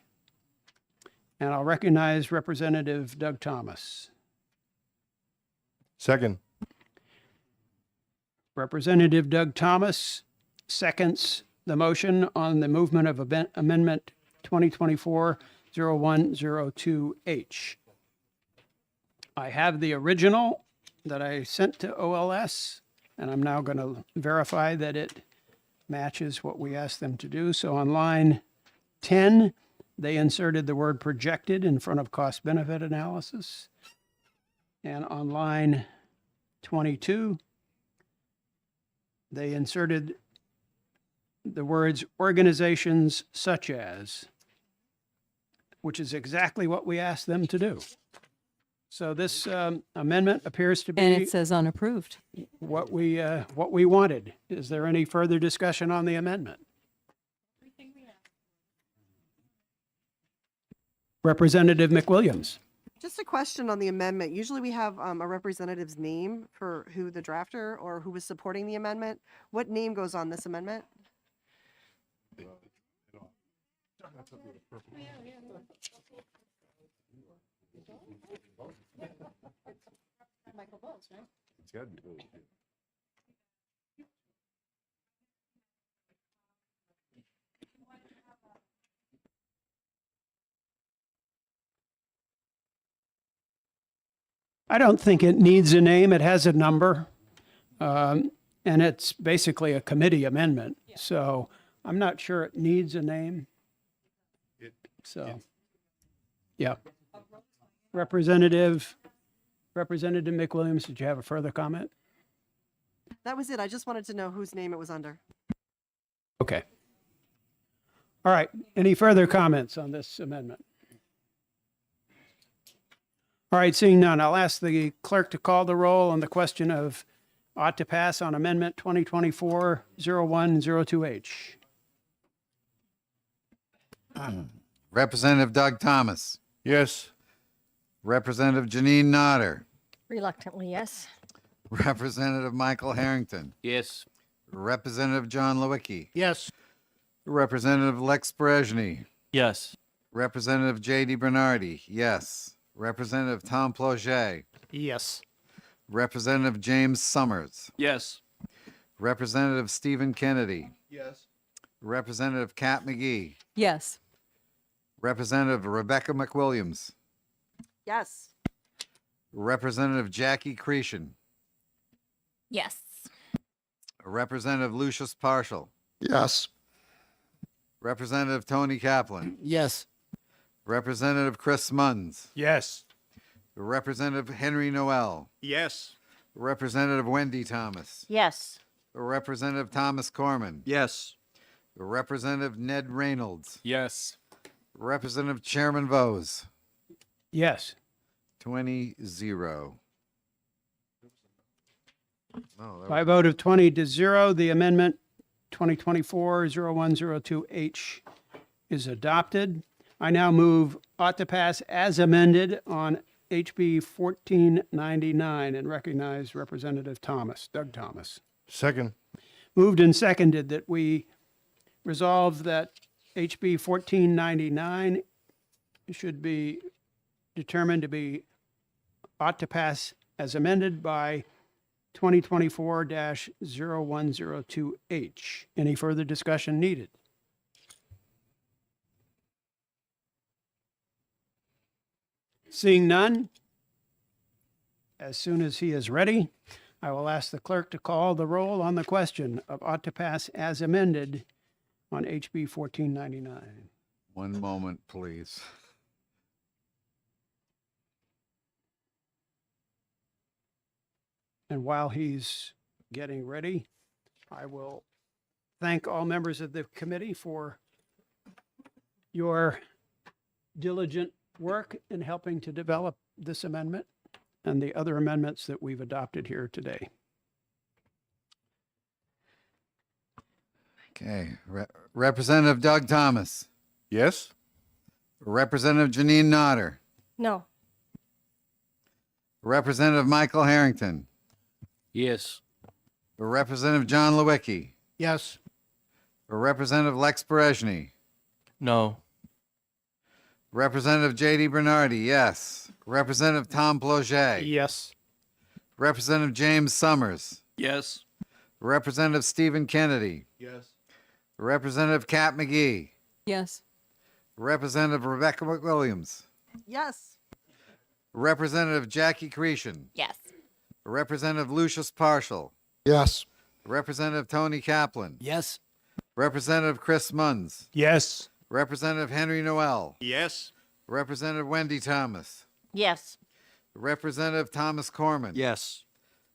And I'll recognize Representative Doug Thomas. Second. Representative Doug Thomas seconds the motion on the movement of amendment 2024-0102H. I have the original that I sent to OLS, and I'm now going to verify that it matches what we asked them to do. So on line 10, they inserted the word projected in front of cost benefit analysis. And on line 22, they inserted the words organizations such as, which is exactly what we asked them to do. So this amendment appears to be. And it says unapproved. What we wanted. Is there any further discussion on the amendment? Representative McWilliams. Just a question on the amendment. Usually we have a representative's name for who the drafter or who was supporting the amendment. What name goes on this amendment? Michael Bowles, right? It's got to be Bowles. I don't think it needs a name. It has a number. And it's basically a committee amendment. So I'm not sure it needs a name. So, yeah. Representative McWilliams, did you have a further comment? That was it. I just wanted to know whose name it was under. Okay. All right. Any further comments on this amendment? All right, seeing none, I'll ask the clerk to call the roll on the question of ought to pass on amendment 2024-0102H. Representative Doug Thomas. Yes. Representative Janine Nodder. Reluctantly, yes. Representative Michael Harrington. Yes. Representative John Lewicki. Yes. Representative Lex Brezhny. Yes. Representative J.D. Bernardi. Yes. Representative Tom Ploget. Yes. Representative James Summers. Yes. Representative Stephen Kennedy. Yes. Representative Kat McGee. Yes. Representative Rebecca McWilliams. Yes. Representative Jackie Cretion. Yes. Representative Lucius Partial. Yes. Representative Tony Kaplan. Yes. Representative Chris Munns. Yes. Representative Henry Noel. Yes. Representative Wendy Thomas. Yes. Representative Thomas Corman. Yes. Representative Ned Reynolds. Yes. Representative Chairman Vose. Yes. 20-0. Oh, By a vote of 20-0, the amendment 2024-0102H is adopted. I now move ought to pass as amended on HB 1499 and recognize Representative Thomas, Doug Thomas. Second. Moved and seconded that we resolve that HB 1499 should be determined to be ought to pass as amended by 2024-0102H. Any further discussion needed? Seeing none, as soon as he is ready, I will ask the clerk to call the roll on the question of ought to pass as amended on HB 1499. One moment, please. And while he's getting ready, I will thank all members of the committee for your diligent work in helping to develop this amendment and the other amendments that we've adopted here today. Okay, Representative Doug Thomas. Yes? Representative Janine Nodder. No. Representative Michael Harrington. Yes. Representative John Lewicki. Yes. Representative Lex Berezny. No. Representative J.D. Bernardi, yes. Representative Tom Ploget. Yes. Representative James Summers. Yes. Representative Stephen Kennedy. Yes. Representative Kat McGee. Yes. Representative Rebecca McWilliams. Yes. Representative Jackie Cretion. Yes. Representative Lucius Partial. Yes. Representative Tony Kaplan. Yes. Representative Chris Munns. Yes. Representative Henry Noel. Yes. Representative Wendy Thomas. Yes. Representative Thomas Corman. Yes.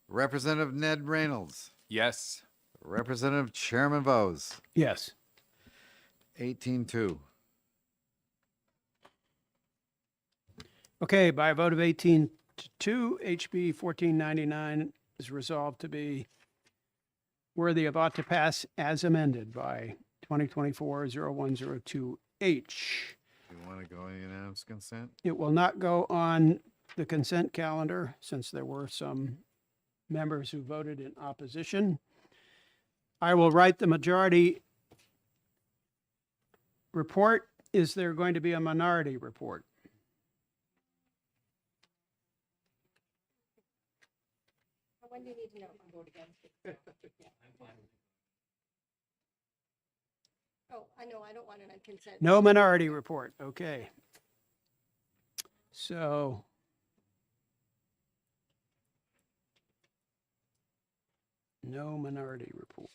Representative Ned Reynolds. Yes. Representative Chairman Vose. Yes. 18-2. Okay, by a vote of 18 to 2, HB 1499 is resolved to be worthy of ought to pass as amended by 2024-0102H. You want to go in unanimous consent? It will not go on the consent calendar since there were some members who voted in opposition. I will write the majority report. Is there going to be a minority report? When do you need to know if I'm voting against it? Oh, I know, I don't want it on consent. No minority report, okay. So. No minority report.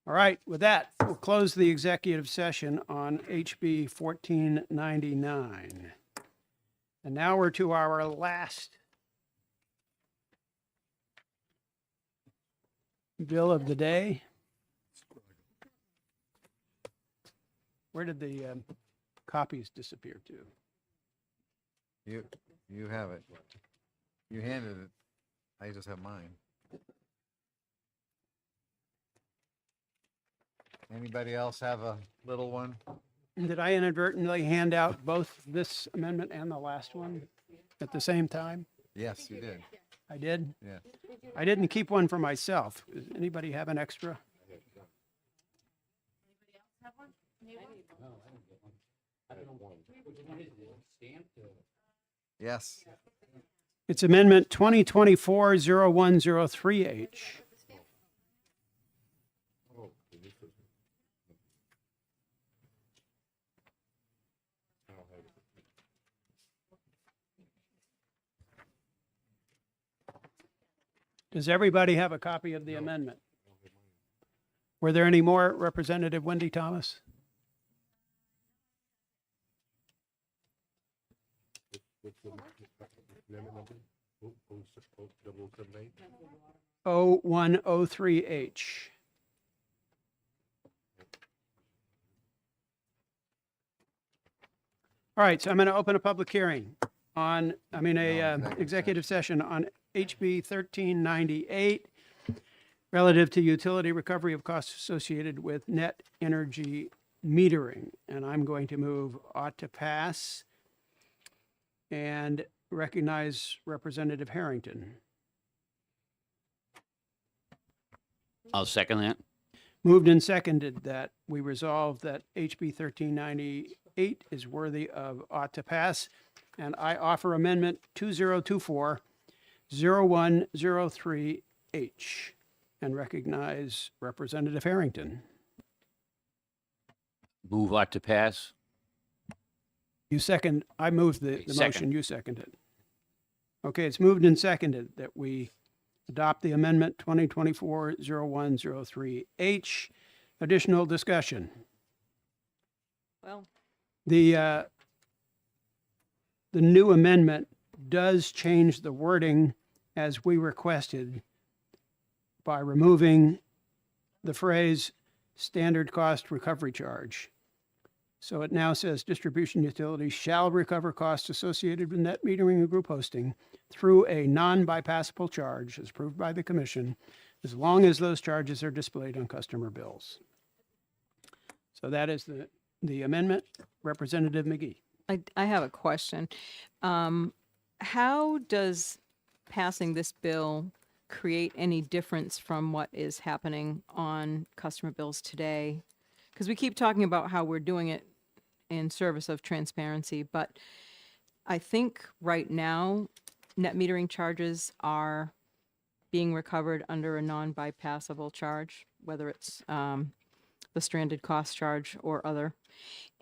All right, with that, we'll close the executive session on HB 1499. And now we're to our last bill of the day. Where did the copies disappear to? You have it. You handed it. I just have mine. Anybody else have a little one? Did I inadvertently hand out both this amendment and the last one at the same time? Yes, you did. I did? Yeah. I didn't keep one for myself. Does anybody have an extra? Yes. It's Amendment 2024-0103H. Does everybody have a copy of the amendment? Were there any more, Representative Wendy Thomas? Oh, 0103H. All right, so I'm going to open a public hearing on, executive session on HB 1398 relative to utility recovery of costs associated with net energy metering. And I'm going to move ought to pass and recognize Representative Harrington. I'll second that. Moved and seconded that we resolve that HB 1398 is worthy of ought to pass, and I offer amendment 2024-0103H and recognize Representative Harrington. Move ought to pass. You second, I moved the Second. motion, you seconded. Okay, it's moved and seconded that we adopt the amendment 2024-0103H. Additional discussion. Well, The new amendment does change the wording as we requested by removing the phrase standard cost recovery charge. So it now says distribution utilities shall recover costs associated with net metering and group hosting through a non-bypassable charge as approved by the commission, as long as those charges are displayed on customer bills. So that is the amendment. Representative McGee. I have a question. How does passing this bill create any difference from what is happening on customer bills today? Because we keep talking about how we're doing it in service of transparency, but I think right now net metering charges are being recovered under a non-bypassable charge, whether it's the stranded cost charge or other,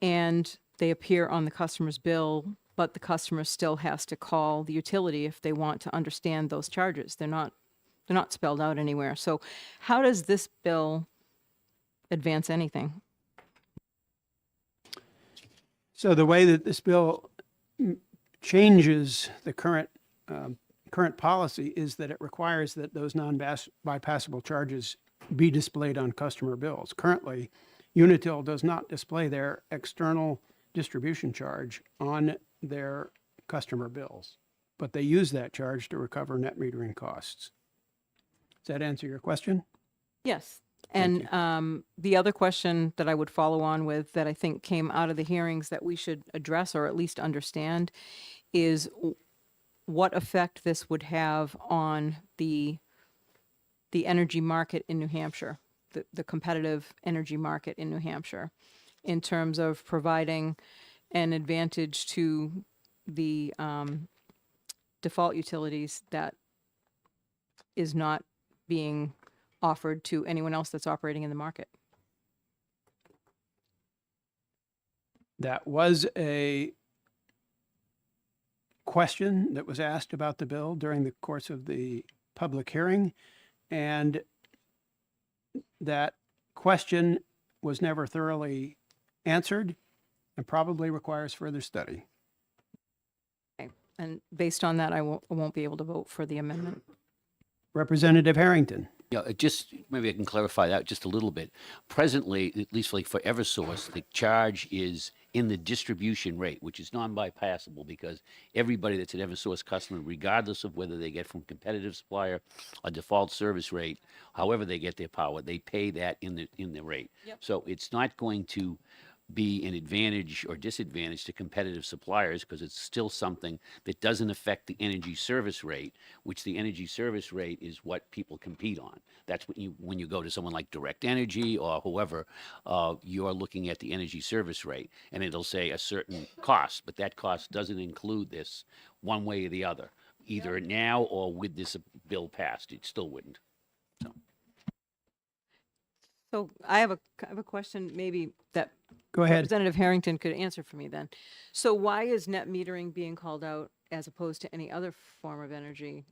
and they appear on the customer's bill, but the customer still has to call the utility if they want to understand those charges. They're not spelled out anywhere. So how does this bill advance anything? So the way that this bill changes the current policy is that it requires that those non-bypassable charges be displayed on customer bills. Currently, Unitil does not display their external distribution charge on their customer bills, but they use that charge to recover net metering costs. Does that answer your question? Yes. And the other question that I would follow on with that I think came out of the hearings that we should address or at least understand is what effect this would have on the energy market in New Hampshire, the competitive energy market in New Hampshire, in terms of providing an advantage to the default utilities that is not being offered to anyone else that's operating in the market. That was a question that was asked about the bill during the course of the public hearing, and that question was never thoroughly answered and probably requires further study. Okay. And based on that, I won't be able to vote for the amendment. Representative Harrington. Yeah, just maybe I can clarify that just a little bit. Presently, at least like for Eversource, the charge is in the distribution rate, which is non-bypassable because everybody that's an Eversource customer, regardless of whether they get from competitive supplier or default service rate, however they get their power, they pay that in the rate. Yep. So it's not going to be an advantage or disadvantage to competitive suppliers because it's still something that doesn't affect the energy service rate, which the energy service rate is what people compete on. That's when you go to someone like Direct Energy or whoever, you're looking at the energy service rate and it'll say a certain cost, but that cost doesn't include this one way or the other, either now or with this bill passed. It still wouldn't. So I have a question maybe that Go ahead. Representative Harrington could answer for me then. So why is net metering being called out as opposed to any other form of energy?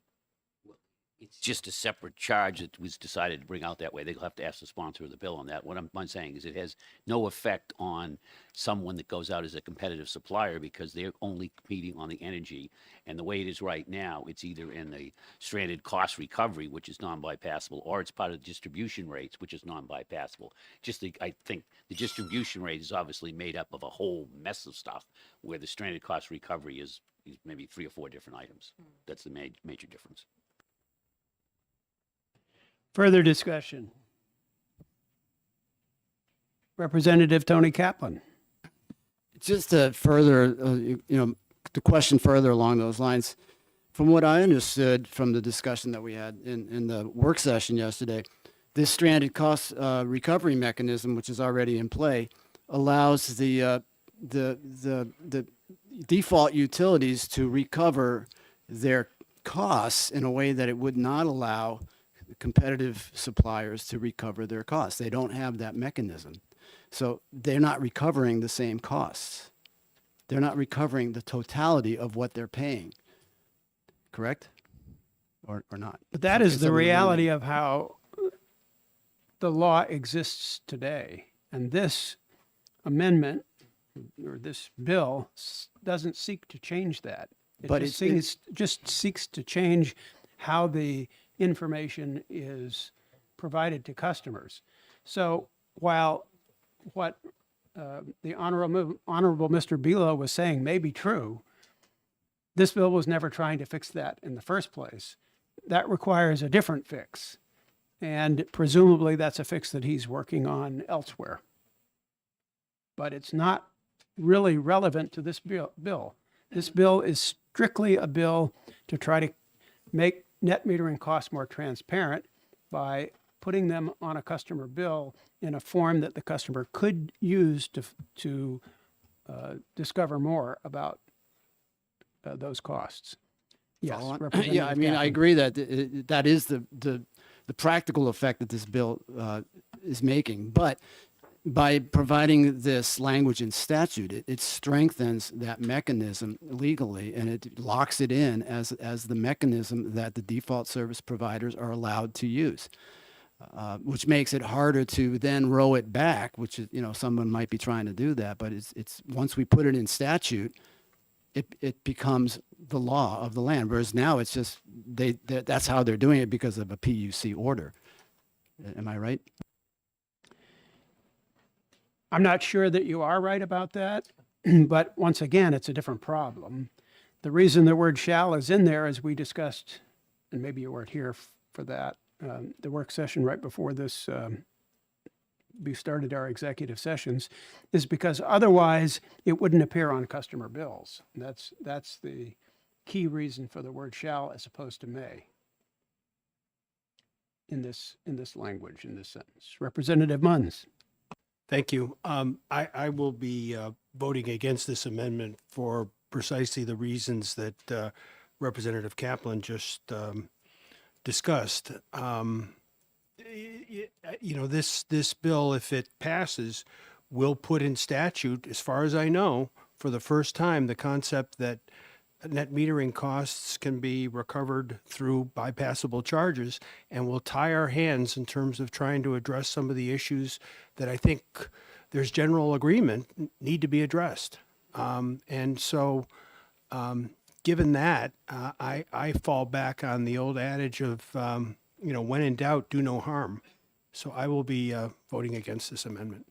It's just a separate charge that was decided to bring out that way. They'll have to ask the sponsor of the bill on that. What I'm saying is it has no effect on someone that goes out as a competitive supplier because they're only competing on the energy. And the way it is right now, it's either in the stranded cost recovery, which is non-bypassable, or it's part of the distribution rates, which is non-bypassable. I think the distribution rate is obviously made up of a whole mess of stuff where the stranded cost recovery is maybe 3 or 4 different items. That's the major difference. Further discussion. Representative Tony Kaplan. Just to further, the question further along those lines, from what I understood from the discussion that we had in the work session yesterday, this stranded cost recovery mechanism, which is already in play, allows the default utilities to recover their costs in a way that it would not allow competitive suppliers to recover their costs. They don't have that mechanism. So they're not recovering the same costs. They're not recovering the totality of what they're paying. Correct? Or not? But that is the Something to reality of how the law exists today. And this amendment or this bill doesn't seek to change that. It But just it's- just seeks to change how the information is provided to customers. So while what the Honorable Mr. Belo was saying may be true, this bill was never trying to fix that in the first place. That requires a different fix. And presumably that's a fix that he's working on elsewhere. But it's not really relevant to this bill. This bill is strictly a bill to try to make net metering costs more transparent by putting them on a customer bill in a form that the customer could use to discover more about those costs. Yes. Follow on? Representative Yeah, I mean, I Kaplan. agree that that is the practical effect that this bill is making. But by providing this language in statute, it strengthens that mechanism legally, and it locks it in as the mechanism that the default service providers are allowed to use. Which makes it harder to then row it back, which is, someone might be trying to do that, but it's once we put it in statute, it becomes the law of the land. Whereas now it's just that's how they're doing it because of a PUC order. Am I right? I'm not sure that you are right about that, but once again, it's a different problem. The reason the word shall is in there, as we discussed, and maybe you weren't here for that, the work session right before this, we started our executive sessions, is because otherwise it wouldn't appear on customer bills. That's the key reason for the word shall as opposed to may in this language, in this sentence. Representative Munns. Thank you. I will be voting against this amendment for precisely the reasons that Representative Kaplan just discussed. This bill, if it passes, will put in statute, as far as I know, for the first time, the concept that net metering costs can be recovered through bypassable charges, and will tie our hands in terms of trying to address some of the issues that I think there's general agreement need to be addressed. And so, given that, I fall back on the old adage of, when in doubt, do no harm. So I will be voting against this amendment.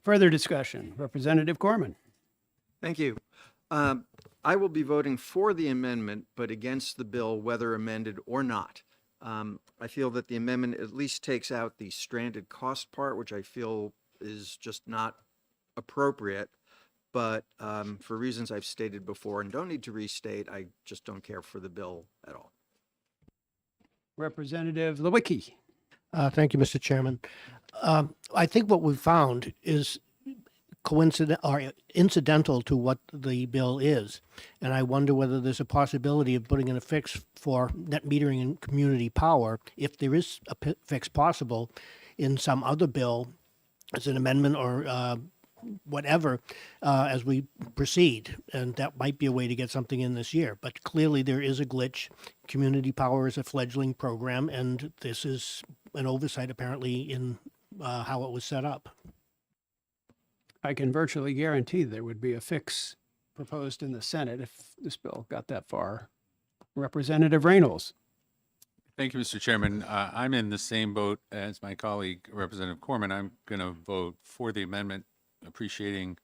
Further discussion. Representative Corman. Thank you. I will be voting for the amendment, but against the bill, whether amended or not. I feel that the amendment at least takes out the stranded cost part, which I feel is just not appropriate. But for reasons I've stated before and don't need to restate, I just don't care for the bill at all. Representative Lewicki. Thank you, Mr. Chairman. I think what we've found is coincident or incidental to what the bill is. And I wonder whether there's a possibility of putting in a fix for net metering and community power, if there is a fix possible in some other bill as an amendment or whatever, as we proceed. And that might be a way to get something in this year. But clearly there is a glitch. Community power is a fledgling program, and this is an oversight apparently in how it was set up. I can virtually guarantee there would be a fix proposed in the Senate if this bill got that far. Representative Reynolds. Thank you, Mr. Chairman. I'm in the same boat as my colleague, Representative Corman. I'm going to vote for the amendment, appreciating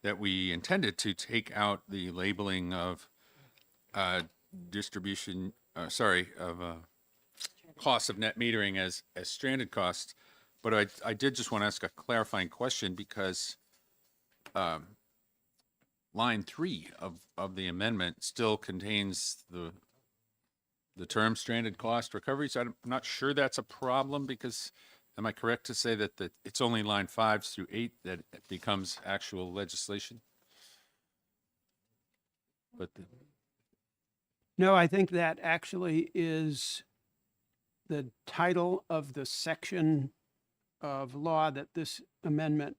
that we intended to take out the labeling of costs of net metering as stranded costs. But I did just want to ask a clarifying question because line 3 of the amendment still contains the the term stranded cost recoveries. I'm not sure that's a problem because, am I correct to say that it's only line 5 through 8 that it becomes actual legislation? But No, I think that actually is the title of the section of law that this amendment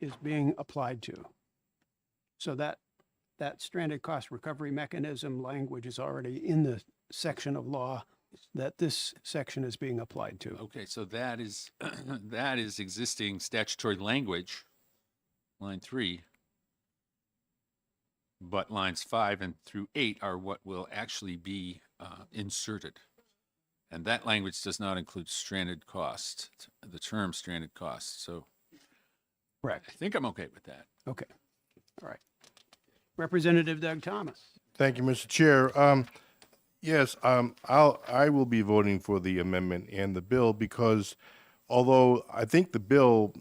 is being applied to. So that stranded cost recovery mechanism language is already in the section of law that this section is being applied to. okay, so that is that is existing statutory language, line 3. But lines 5 and through 8 are what will actually be inserted. And that language does not include stranded cost, the term stranded cost. So Correct. I think I'm okay with that. Okay. All right. Representative Doug Thomas. Thank you, Mr. Chair. Yes, I will be voting for the amendment and the bill because although I think the bill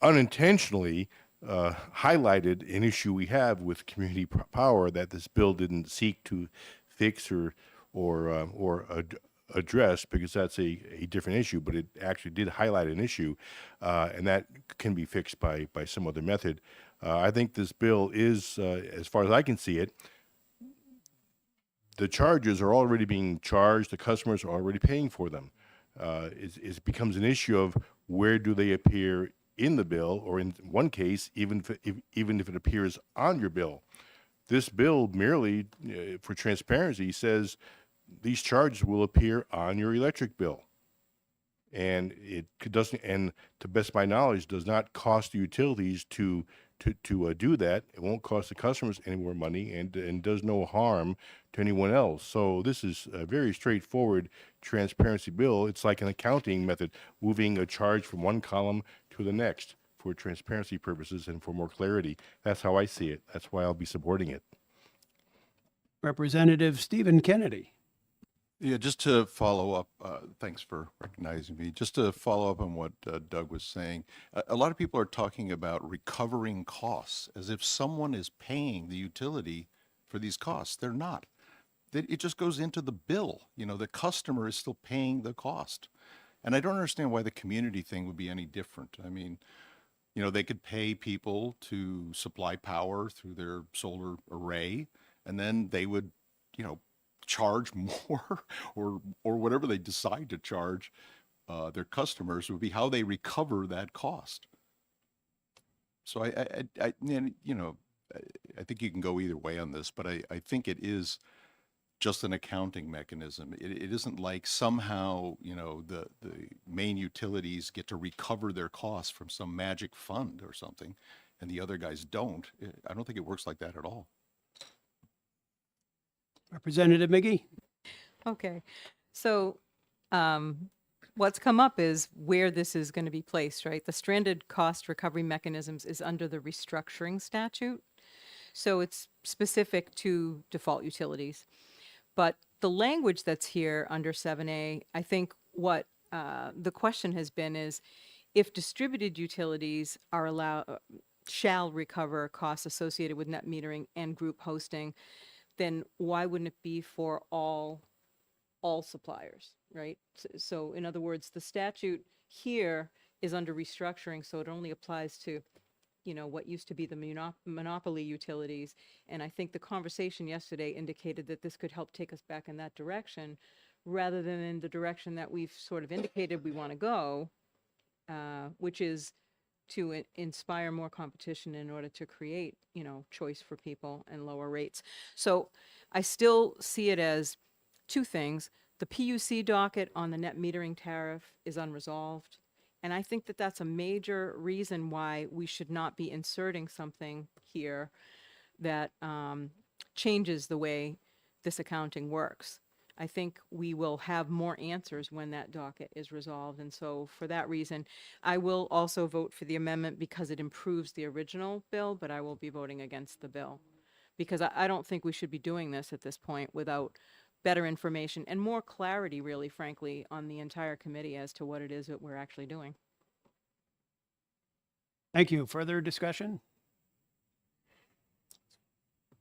unintentionally highlighted an issue we have with community power that this bill didn't seek to fix or address, because that's a different issue, but it actually did highlight an issue, and that can be fixed by some other method. I think this bill is, as far as I can see it, the charges are already being charged. The customers are already paying for them. It becomes an issue of where do they appear in the bill, or in one case, even if it appears on your bill. This bill merely, for transparency, says these charges will appear on your electric bill. And it doesn't, and to best of my knowledge, does not cost the utilities to do that. It won't cost the customers any more money, and does no harm to anyone else. So this is a very straightforward transparency bill. It's like an accounting method, moving a charge from one column to the next for transparency purposes and for more clarity. That's how I see it. That's why I'll be supporting it. Representative Stephen Kennedy. Yeah, just to follow up, thanks for recognizing me. Just to follow up on what Doug was saying, a lot of people are talking about recovering costs as if someone is paying the utility for these costs. They're not. It just goes into the bill. You know, the customer is still paying the cost. And I don't understand why the community thing would be any different. I mean, you know, they could pay people to supply power through their solar array, and then they would, you know, charge more or whatever they decide to charge their customers would be how they recover that cost. So I you know, I think you can go either way on this, but I think it is just an accounting mechanism. It isn't like somehow, you know, the main utilities get to recover their costs from some magic fund or something, and the other guys don't. I don't think it works like that at all. Representative McGee. Okay, so what's come up is where this is going to be placed, right? The stranded cost recovery mechanisms is under the restructuring statute. So it's specific to default utilities. But the language that's here under 7A, I think what the question has been is if distributed utilities are shall recover costs associated with net metering and group hosting, then why wouldn't it be for all suppliers, right? So in other words, the statute here is under restructuring, so it only applies to, you know, what used to be the monopoly utilities. And I think the conversation yesterday indicated that this could help take us back in that direction rather than in the direction that we've sort of indicated we want to go, which is to inspire more competition in order to create, you know, choice for people and lower rates. So I still see it as two things. The PUC docket on the net metering tariff is unresolved. And I think that that's a major reason why we should not be inserting something here that changes the way this accounting works. I think we will have more answers when that docket is resolved. And so for that reason, I will also vote for the amendment because it improves the original bill, but I will be voting against the bill. Because I don't think we should be doing this at this point without better information and more clarity, really, frankly, on the entire committee as to what it is that we're actually doing. Thank you. Further discussion?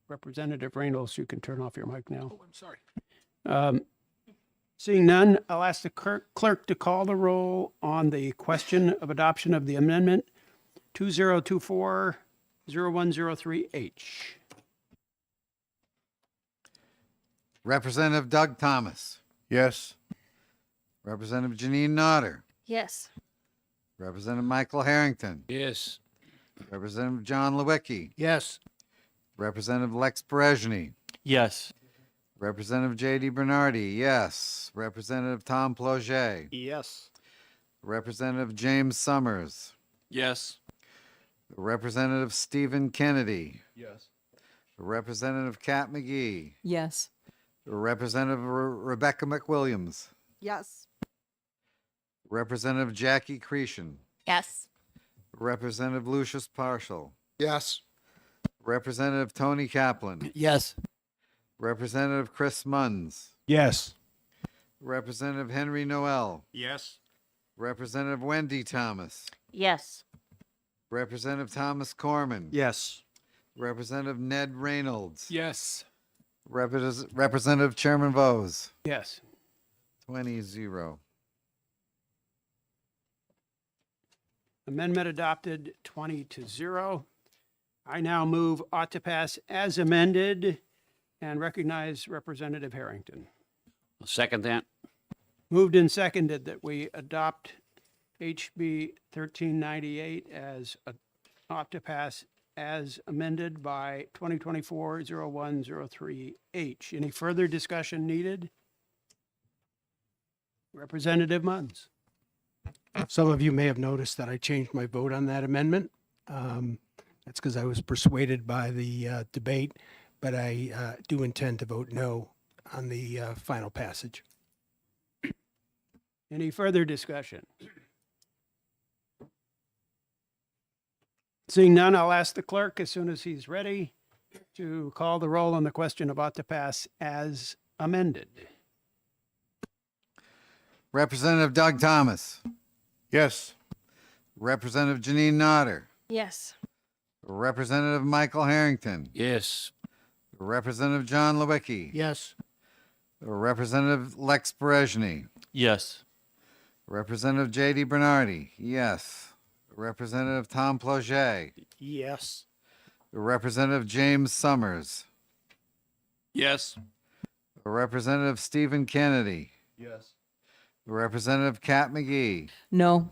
Representative Reynolds, you can turn off your mic now. Oh, I'm sorry. Seeing none, I'll ask the clerk to call the roll on the question of adoption of the amendment 2024-0103H. Representative Doug Thomas. Yes. Representative Janine Nodder. Yes. Representative Michael Harrington. Yes. Representative John Lewicki. Yes. Representative Lex Berejny. Yes. Representative J.D. Bernardi, yes. Representative Tom Ploget. Yes. Representative James Summers. Yes. Representative Stephen Kennedy. Yes. Representative Kat McGee. Yes. Representative Rebecca McWilliams. Yes. Representative Jackie Cretion. Yes. Representative Lucius Partial. Yes. Representative Tony Kaplan. Yes. Representative Chris Munns. Yes. Representative Henry Noel. Yes. Representative Wendy Thomas. Yes. Representative Thomas Corman. Yes. Representative Ned Reynolds. Yes. Representative Chairman Vose. Yes. 20-0. Amendment adopted 20-0. I now move ought to pass as amended and recognize Representative Harrington. I'll second that. Moved and seconded that we adopt HB 1398 as ought to pass as amended by 2024-0103H. Any further discussion needed? Representative Munns. Some of you may have noticed that I changed my vote on that amendment. That's because I was persuaded by the debate, but I do intend to vote no on the final passage. Any further discussion? Seeing none, I'll ask the clerk as soon as he's ready to call the roll on the question of ought to pass as amended. Representative Doug Thomas. Yes. Representative Janine Nodder. Yes. Representative Michael Harrington. Yes. Representative John Lewicki. Yes. Representative Lex Berejny. Yes. Representative J.D. Bernardi, yes. Representative Tom Ploget. Yes. Representative James Summers. Yes. Representative Stephen Kennedy. Yes. Representative Kat McGee. No.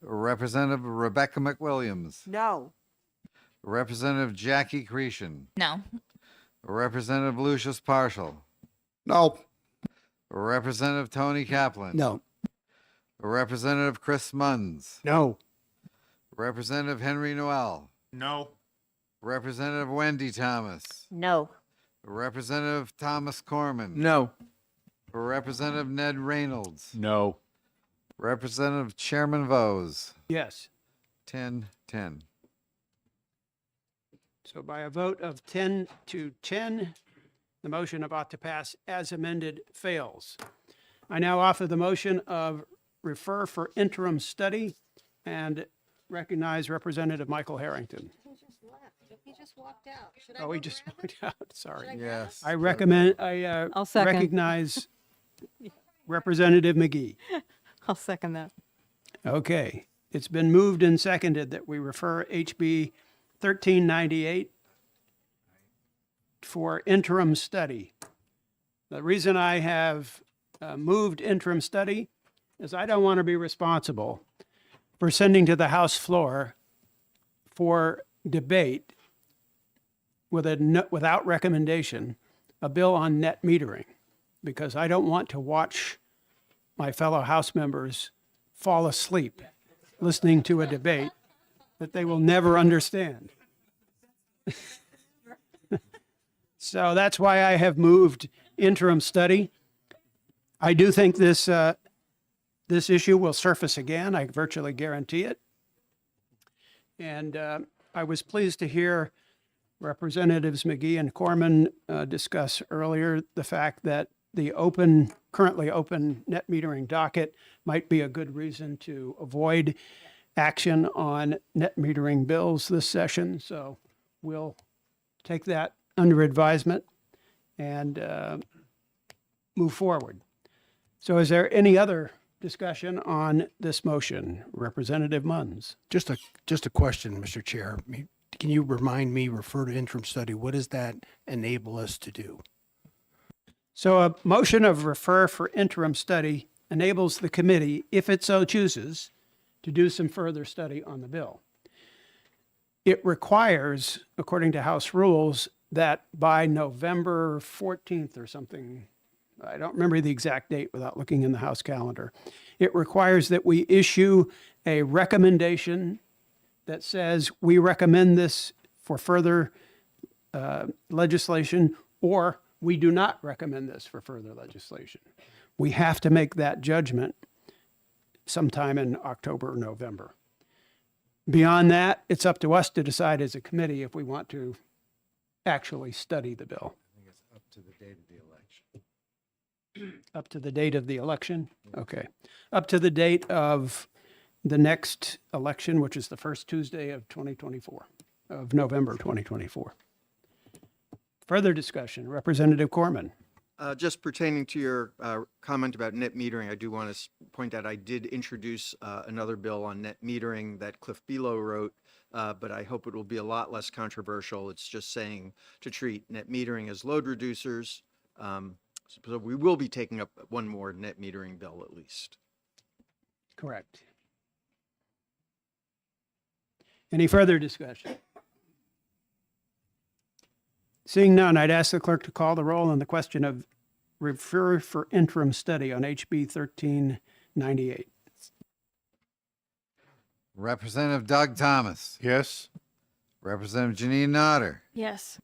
Representative Rebecca McWilliams. No. Representative Jackie Cretion. No. Representative Lucius Partial. No. Representative Tony Kaplan. No. Representative Chris Munns. No. Representative Henry Noel. No. Representative Wendy Thomas. No. Representative Thomas Corman. No. Representative Ned Reynolds. No. Representative Chairman Vose. Yes. 10-10. So by a vote of 10-10, the motion of ought to pass as amended fails. I now offer the motion of refer for interim study and recognize Representative Michael Harrington. He just left. He just walked out. Should Oh, he just went out. Sorry. Yes. I I'll second. recognize Representative McGee. I'll second that. Okay. It's been moved and seconded that we refer HB 1398 for interim study. The reason I have moved interim study is I don't want to be responsible for sending to the House floor for debate without recommendation a bill on net metering, because I don't want to watch my fellow House members fall asleep listening to a debate that they will never understand. So that's why I have moved interim study. I do think this issue will surface again. I virtually guarantee it. And I was pleased to hear Representatives McGee and Corman discuss earlier the fact that the currently open net metering docket might be a good reason to avoid action on net metering bills this session. So we'll take that under advisement and move forward. So is there any other discussion on this motion? Representative Munns. Just a question, Mr. Chair. Can you remind me, refer to interim study, what does that enable us to do? So a motion of refer for interim study enables the committee, if it so chooses, to do some further study on the bill. It requires, according to House rules, that by November 14th or something, I don't remember the exact date without looking in the House calendar, it requires that we issue a recommendation that says we recommend this for further legislation, or we do not recommend this for further legislation. We have to make that judgment sometime in October or November. Beyond that, it's up to us to decide as a committee if we want to actually study the bill. I think it's up to the date of the election. Up to the date of the election? Okay. Up to the date of the next election, which is the first Tuesday of 2024, of November 2024. Further discussion, Representative Corman. Just pertaining to your comment about net metering, I do want to point out I did introduce another bill on net metering that Cliff Below wrote, but I hope it will be a lot less controversial. It's just saying to treat net metering as load reducers. So we will be taking up one more net metering bill at least. Correct. Any further discussion? Seeing none, I'd ask the clerk to call the roll on the question of refer for interim study on HB 1398. Representative Doug Thomas. Yes. Representative Janine Nodder. Yes.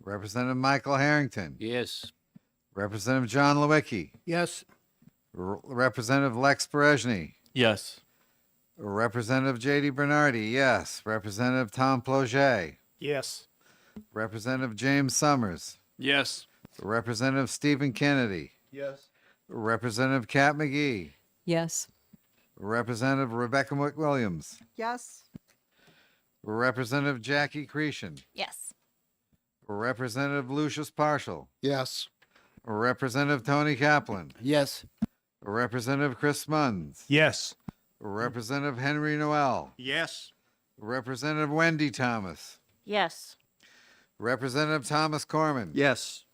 Representative Michael Harrington. Yes. Representative John Lewicki. Yes. Representative Lex Berejny. Yes. Representative J.D. Bernardi, yes. Representative Tom Ploget. Yes. Representative James Summers. Yes. Representative Stephen Kennedy. Yes. Representative Kat McGee. Yes. Representative Rebecca McWilliams. Yes. Representative Jackie Cretion. Yes. Representative Lucius Partial. Yes. Representative Tony Kaplan. Yes. Representative Chris Munns. Yes. Representative Henry Noel. Yes. Representative Wendy Thomas. Yes. Representative Thomas Corman. Yes.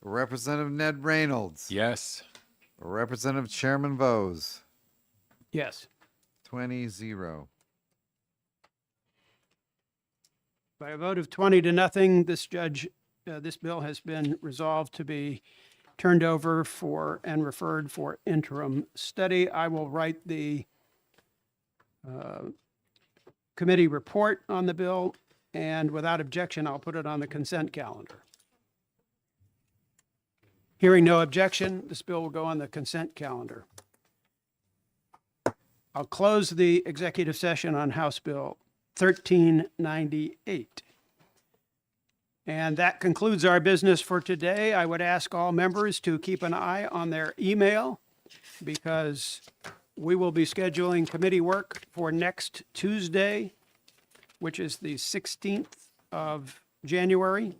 Representative Ned Reynolds. Yes. Representative Chairman Vose. Yes. 20-0. By a vote of 20-0, this bill has been resolved to be turned over for and referred for interim study. I will write the committee report on the bill, and without objection, I'll put it on the consent calendar. Hearing no objection, this bill will go on the consent calendar. I'll close the executive session on House Bill 1398. And that concludes our business for today. I would ask all members to keep an eye on their email because we will be scheduling committee work for next Tuesday, which is the 16th of January.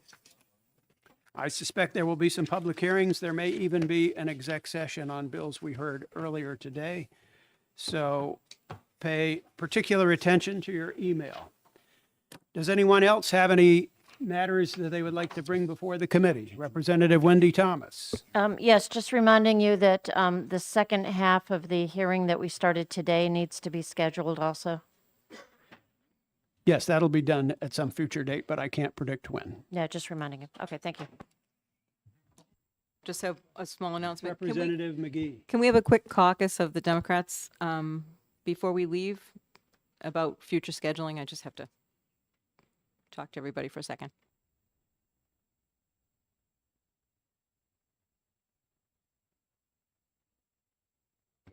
I suspect there will be some public hearings. There may even be an exec session on bills we heard earlier today. So pay particular attention to your email. Does anyone else have any matters that they would like to bring before the committee? Representative Wendy Thomas. Yes, just reminding you that the second half of the hearing that we started today needs to be scheduled also. Yes, that'll be done at some future date, but I can't predict when. Yeah, just reminding you. Okay, thank you. Just have a small announcement. Representative McGee. Can we have a quick caucus of the Democrats before we leave about future scheduling? I just have to talk to everybody for a second.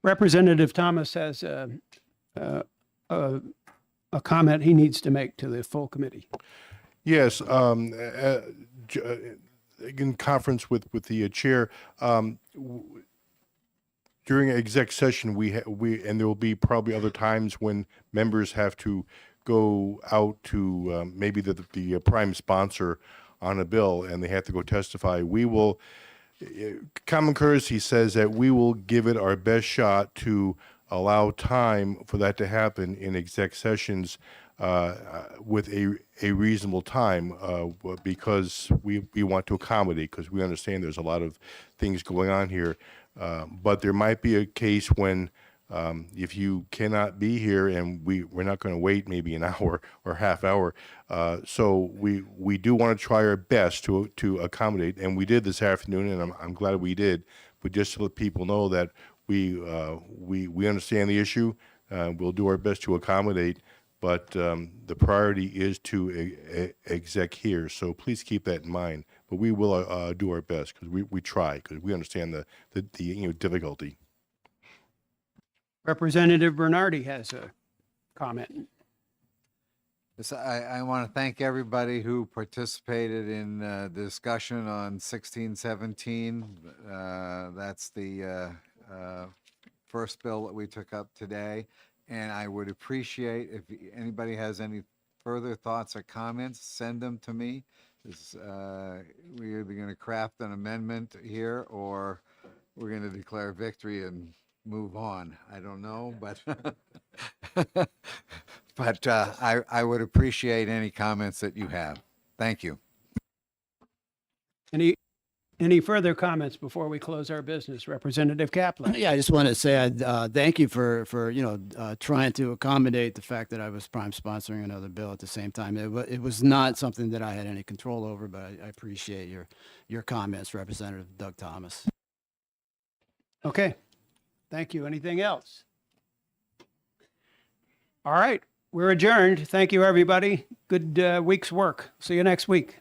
Representative Thomas has a comment he needs to make to the full committee. Yes, in conference with the chair, during exec session, we and there will be probably other times when members have to go out to maybe the prime sponsor on a bill and they have to go testify. We will common courtesy says that we will give it our best shot to allow time for that to happen in exec sessions with a reasonable time because we want to accommodate, because we understand there's a lot of things going on here. But there might be a case when if you cannot be here and we're not going to wait maybe an hour or half hour. So we do want to try our best to accommodate, and we did this afternoon, and I'm glad we did. But just to let people know that we understand the issue, we'll do our best to accommodate, but the priority is to exec here. So please keep that in mind. But we will do our best because we try, because we understand the difficulty. Representative Bernardi has a comment. Yes, I want to thank everybody who participated in the discussion on 1617. That's the first bill that we took up today. And I would appreciate if anybody has any further thoughts or comments, send them to me. We're either going to craft an amendment here or we're going to declare victory and move on. I don't know, but but I would appreciate any comments that you have. Thank you. Any further comments before we close our business? Representative Kaplan. Yeah, I just want to say thank you for trying to accommodate the fact that I was prime sponsoring another bill at the same time. It was not something that I had any control over, but I appreciate your comments, Representative Doug Thomas. Okay. Thank you. Anything else? All right. We're adjourned. Thank you, everybody. Good week's work. See you next week.